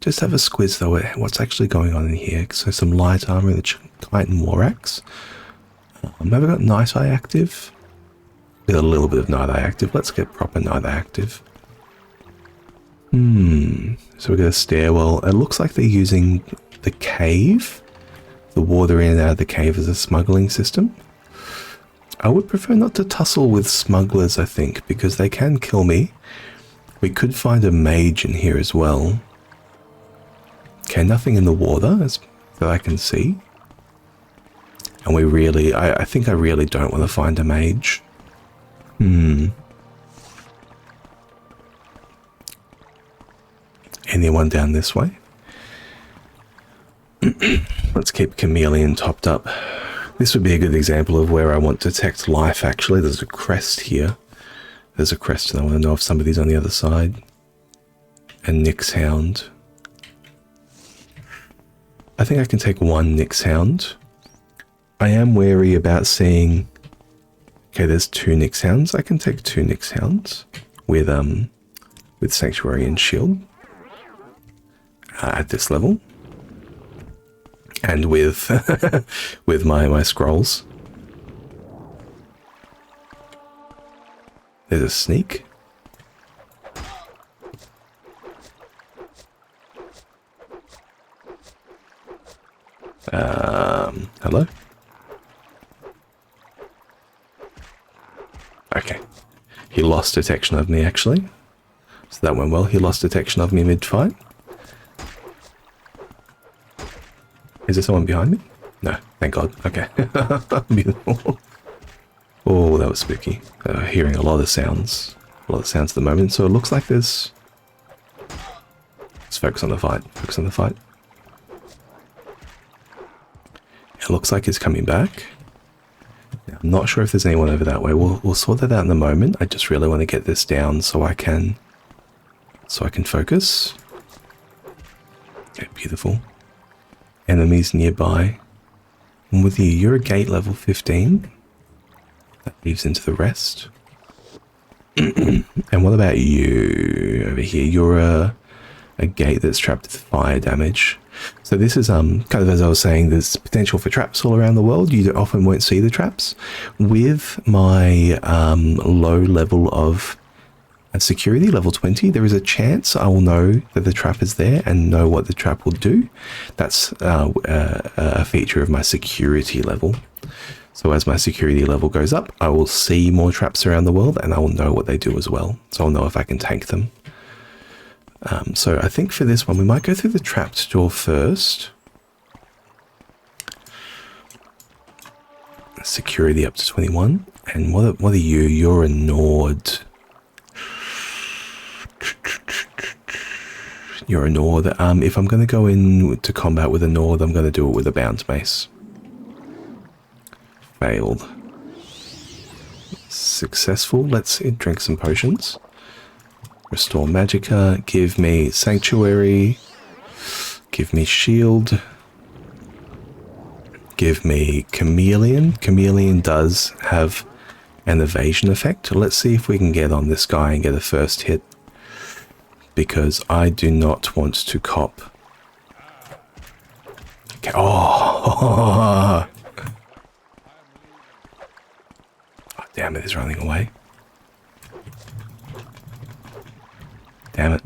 just have a squiz though at what's actually going on in here. So some light armor, the Titan War Axe. Have I got Night Eye active? With a little bit of Night Eye active. Let's get proper Night Eye active. So we got a stairwell. It looks like they're using the cave, the water in and out of the cave as a smuggling system. I would prefer not to tussle with smugglers, I think, because they can kill me. We could find a mage in here as well. Okay, nothing in the water that I can see. And we really, I think I really don't want to find a mage. Anyone down this way? Let's keep chameleon topped up. This would be a good example of where I want to detect life, actually. There's a crest here. There's a crest, and I want to know if somebody's on the other side. And Nick's Hound. I think I can take one Nick's Hound. I am wary about seeing... Okay, there's 2 Nick's Hounds. I can take 2 Nick's Hounds with Sanctuary and Shield at this level. And with with my scrolls. There's a sneak. Hello? Okay. He lost detection of me, actually. So that went well. He lost detection of me mid-fight. Is there someone behind me? No, thank God. Okay. Beautiful. Oh, that was spooky. Hearing a lot of sounds. A lot of sounds at the moment. So it looks like there's... Let's focus on the fight. Focus on the fight. It looks like he's coming back. Now, I'm not sure if there's anyone over that way. We'll sort that out in a moment. I just really want to get this down so I can focus. Okay, beautiful. Enemies nearby. And with you, you're a gate level 15. That leaves into the rest. And what about you over here? You're a gate that's trapped with fire damage. So this is kind of, as I was saying, there's potential for traps all around the world. You often won't see the traps. With my low level of security, level 20, there is a chance I will know that the trap is there and know what the trap will do. That's a feature of my security level. So as my security level goes up, I will see more traps around the world and I will know what they do as well. So I'll know if I can tank them. So I think for this one, we might go through the trapped door first. Security up to 21. And what are you? You're a Nord. You're a Nord. If I'm going to go in to combat with a Nord, I'm going to do it with a bounce mace. Failed. Successful. Let's drink some potions. Restore Magicka. Give me Sanctuary. Give me Shield. Give me Chameleon. Chameleon does have an evasion effect. Let's see if we can get on this guy and get a first hit. Because I do not want to cop. Okay. Oh! Oh, damn it, he's running away. Damn it.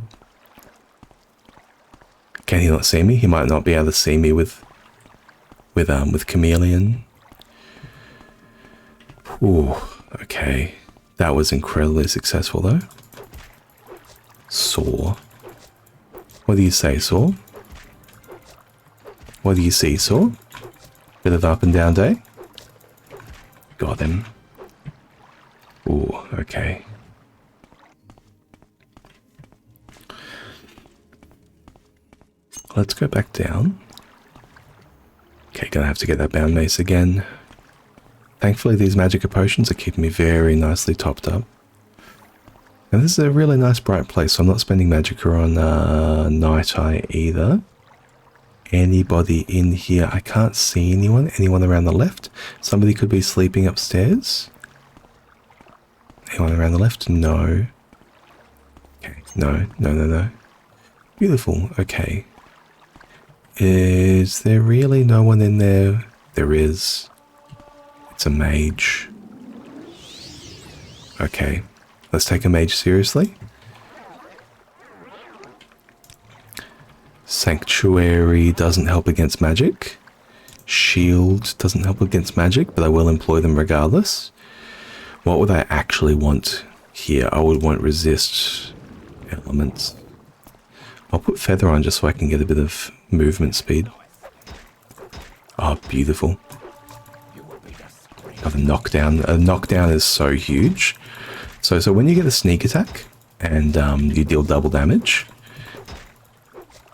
Can he not see me? He might not be able to see me with Chameleon. Ooh, okay. That was incredibly successful though. Saw. What do you say, Saw? What do you see, Saw? Bit of up and down day? Got him. Ooh, okay. Let's go back down. Okay, gonna have to get that bound mace again. Thankfully, these Magicka potions are keeping me very nicely topped up. And this is a really nice bright place, so I'm not spending Magicka on Night Eye either. Anybody in here? I can't see anyone. Anyone around the left? Somebody could be sleeping upstairs. Anyone around the left? No. Okay, no. Beautiful, okay. Is there really no one in there? There is. It's a mage. Okay. Let's take a mage seriously. Sanctuary doesn't help against magic. Shield doesn't help against magic, but I will employ them regardless. What would I actually want here? I would want resist elements. I'll put feather on just so I can get a bit of movement speed. Oh, beautiful. Got a knockdown. A knockdown is so huge. So when you get a sneak attack and you deal double damage,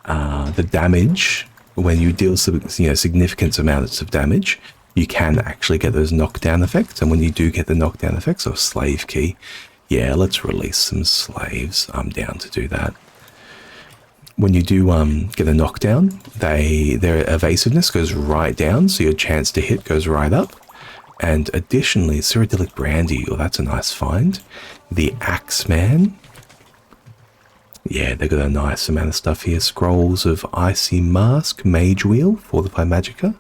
the damage when you deal significant amounts of damage you can actually get those knockdown effects. And when you do get the knockdown effects, or slave key, yeah, let's release some slaves. I'm down to do that. When you do get a knockdown, their evasiveness goes right down, so your chance to hit goes right up. And additionally, Cyrodiilic Brandy, oh, that's a nice find. The Axeman. Yeah, they've got a nice amount of stuff here. Scrolls of Icy Mask, Mage Wheel, Fortified Magicka,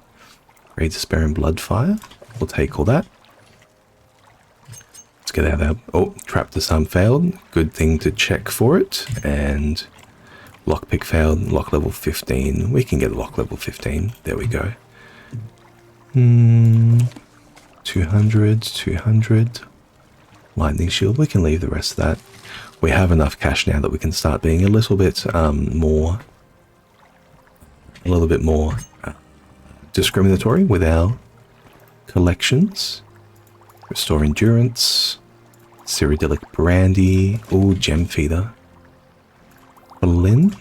Great Despair and Bloodfire. We'll take all that. Let's get out of there. Oh, Trap Disarm failed. Good thing to check for it. And Lockpick failed. Lock level 15. We can get lock level 15. There we go. 200, 200. Lightning Shield. We can leave the rest of that. We have enough cash now that we can start being a little bit more discriminatory with our collections. Restore Endurance. Cyrodiilic Brandy. Ooh, Gem Feeder. Berlin.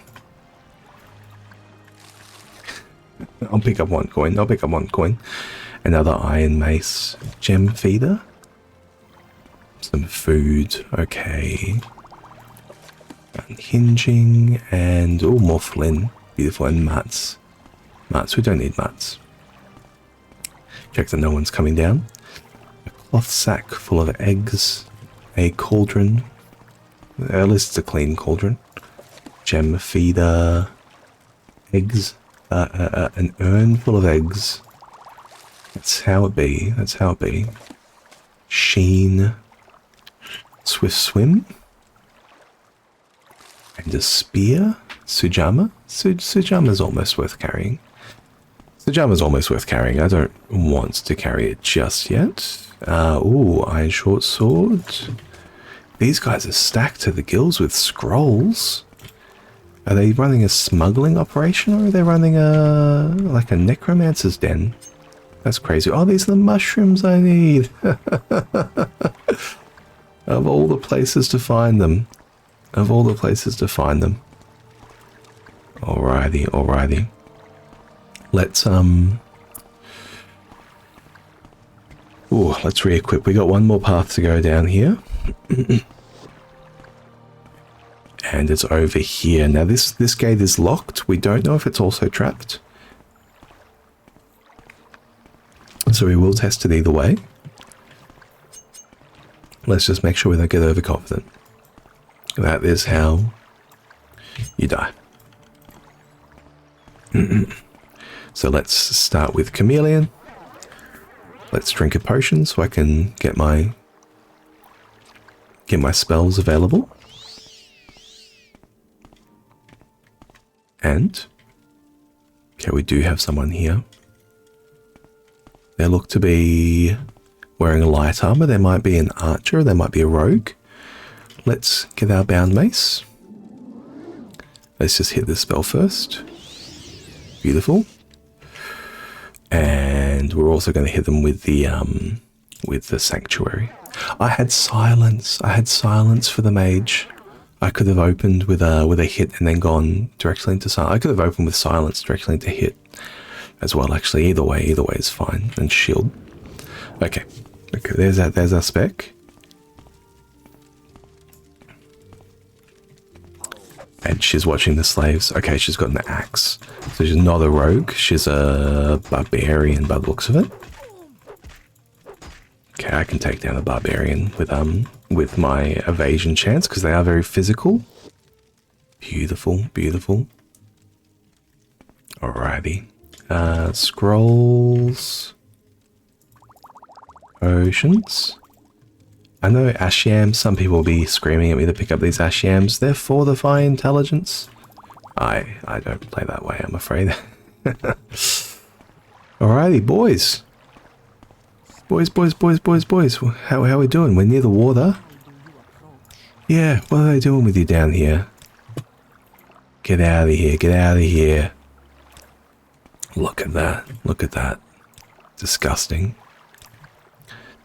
I'll pick up one coin. I'll pick up one coin. Another Iron Mace. Gem Feeder. Some food. Okay. Unhinging. And, oh, more Flynn. Beautiful. And mats. Mats. We don't need mats. Check that no one's coming down. A cloth sack full of eggs. A cauldron. At least it's a clean cauldron. Gem feeder. Eggs. An urn full of eggs. That's how it be. That's how it be. Sheen. Swift swim. And a spear. Sujama. Sujama's almost worth carrying. Sujama's almost worth carrying. I don't want to carry it just yet. Ooh, Iron Short Sword. These guys are stacked to the gills with scrolls. Are they running a smuggling operation, or are they running like a necromancer's den? That's crazy. Oh, these are the mushrooms I need. Of all the places to find them. Of all the places to find them. Alrighty, alrighty. Let's let's re-equip. We got one more path to go down here. And it's over here. Now this gate is locked. We don't know if it's also trapped. So we will test it either way. Let's just make sure we don't get overconfident. That is how you die. So let's start with Chameleon. Let's drink a potion so I can get my spells available. And okay, we do have someone here. They look to be wearing light armor. There might be an archer, there might be a rogue. Let's get our bound mace. Let's just hit the spell first. Beautiful. And we're also going to hit them with the sanctuary. I had silence. I had silence for the mage. I could have opened with a hit and then gone directly into silence. I could have opened with silence directly into hit as well. Actually, either way is fine. And shield. Okay. There's our spec. And she's watching the slaves. Okay, she's got an axe. So she's not a rogue. She's a barbarian by the looks of it. Okay, I can take down a barbarian with my evasion chance because they are very physical. Beautiful, beautiful. Alrighty. Scrolls. Potions. I know Ashiams, some people will be screaming at me to pick up these Ashiams. They're fortify intelligence. I don't play that way, I'm afraid. Alrighty, boys. Boys. How are we doing? We're near the water. Yeah, what are they doing with you down here? Get out of here, get out of here. Look at that. Disgusting.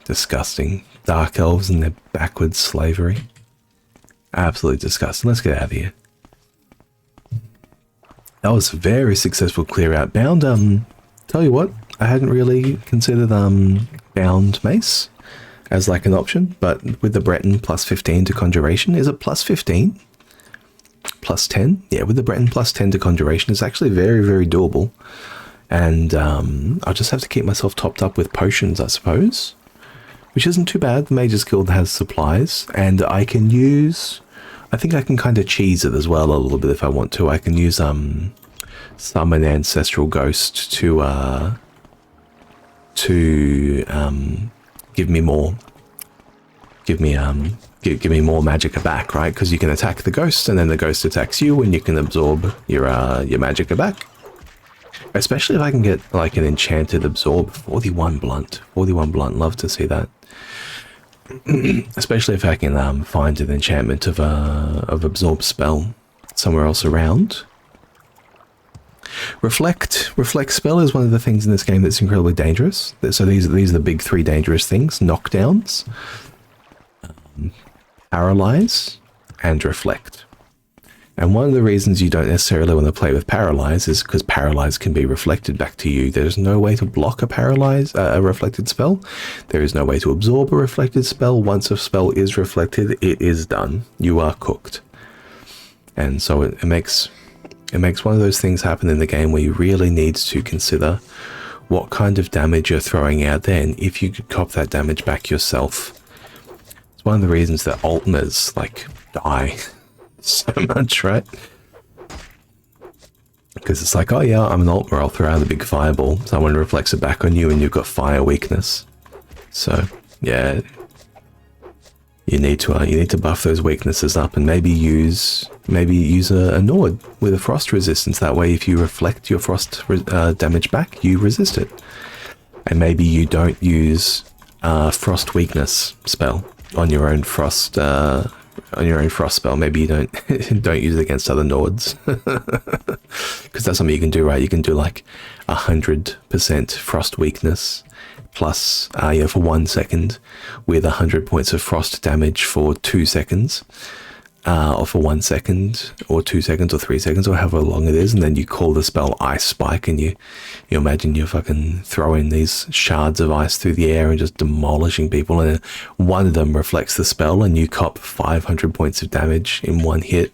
Disgusting. Dark elves and their backwards slavery. Absolutely disgusting. Let's get out of here. That was a very successful clear out. Bound, tell you what, I hadn't really considered bound mace as like an option, but with the Breton plus 15 to conjuration, is it plus 15? Plus 10? Yeah, with the Breton plus 10 to conjuration, it's actually very, very doable. And I'll just have to keep myself topped up with potions, I suppose, which isn't too bad. The Mage's Guild has supplies, and I can use... I think I can kind of cheese it as well a little bit if I want to. I can use summon Ancestral Ghost to give me more magicka back, right? Because you can attack the ghost and then the ghost attacks you and you can absorb your magicka back. Especially if I can get like an enchanted absorb. 41 blunt, love to see that. Especially if I can find an enchantment of absorb spell somewhere else around. Reflect spell is one of the things in this game that's incredibly dangerous. So these are the big three dangerous things: knockdowns, paralyze, and reflect. And one of the reasons you don't necessarily want to play with paralyze is because paralyze can be reflected back to you. There's no way to block a reflected spell. There is no way to absorb a reflected spell. Once a spell is reflected, it is done. You are cooked. And so it makes one of those things happen in the game where you really need to consider what kind of damage you're throwing out there and if you could cop that damage back yourself. It's one of the reasons that ultimates like die so much, right? Because it's like, oh yeah, I'm an ultimate, I'll throw out a big fireball, someone reflects it back on you and you've got fire weakness. So yeah, you need to buff those weaknesses up and maybe use a Nord with a frost resistance. That way if you reflect your frost damage back, you resist it. And maybe you don't use frost weakness spell on your own frost spell. Maybe you don't use it against other Nords. Because that's something you can do, right? You can do like 100% frost weakness plus for 1 second with 100 points of frost damage for 2 seconds, or for 1 second or 2 seconds or 3 seconds or however long it is, and then you call the spell Ice Spike and you imagine you're fucking throwing these shards of ice through the air and just demolishing people, and one of them reflects the spell and you cop 500 points of damage in one hit,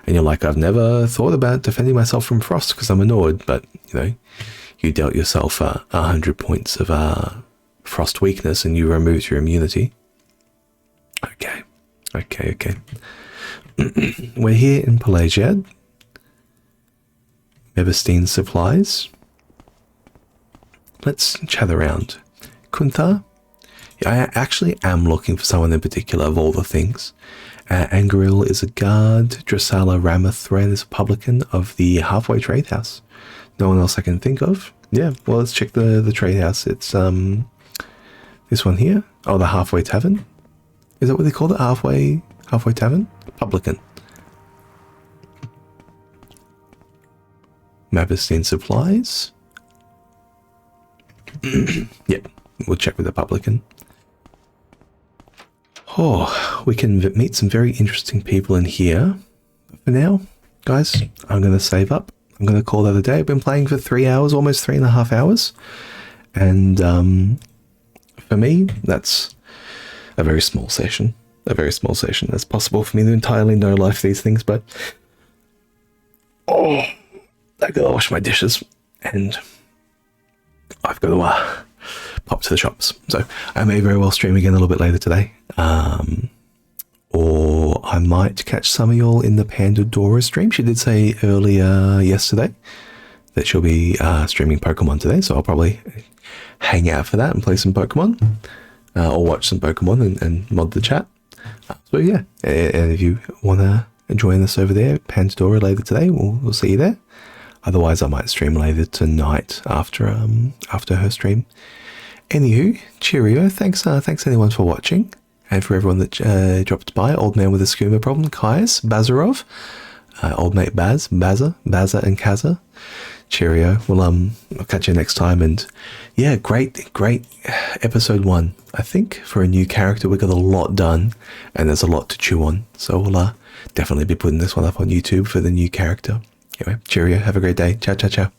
and you're like, I've never thought about defending myself from frost because I'm a Nord, but you dealt yourself 100 points of frost weakness and you removed your immunity. Okay. We're here in Pelagiad. Mevastine supplies. Let's chat around. Kunthar? I actually am looking for someone in particular of all the things. Angaril is a guard. Drasala Ramathran is a publican of the Halfway Trade House. No one else I can think of. Yeah, well, let's check the trade house. It's this one here. Oh, the Halfway Tavern. Is that what they call it? Halfway Tavern? Publican. Mavestine supplies. Yep, we'll check with the publican. Oh, we can meet some very interesting people in here. But for now, guys, I'm going to save up. I'm going to call that a day. I've been playing for 3 hours, almost 3.5 hours. And for me, that's a very small session. It's possible for me to entirely no life these things, but I gotta wash my dishes and I've got to pop to the shops. So I may very well stream again a little bit later today, or I might catch some of y'all in the Pandora stream. She did say earlier yesterday that she'll be streaming Pokemon today, so I'll probably hang out for that and play some Pokemon, or watch some Pokemon and mod the chat. So yeah, and if you want to join us over there, Pandora later today, we'll see you there. Otherwise, I might stream later tonight after her stream. Anywho, cheerio. Thanks anyone for watching, and for everyone that dropped by. Old man with a skooma problem, Kais, Bazarov, old mate Baz, Baza, and Kaza. Cheerio. Well, I'll catch you next time. And yeah, great episode 1. I think for a new character, we got a lot done, and there's a lot to chew on. So we'll definitely be putting this one up on YouTube for the new character. Anyway, cheerio. Have a great day. Ciao, ciao, ciao.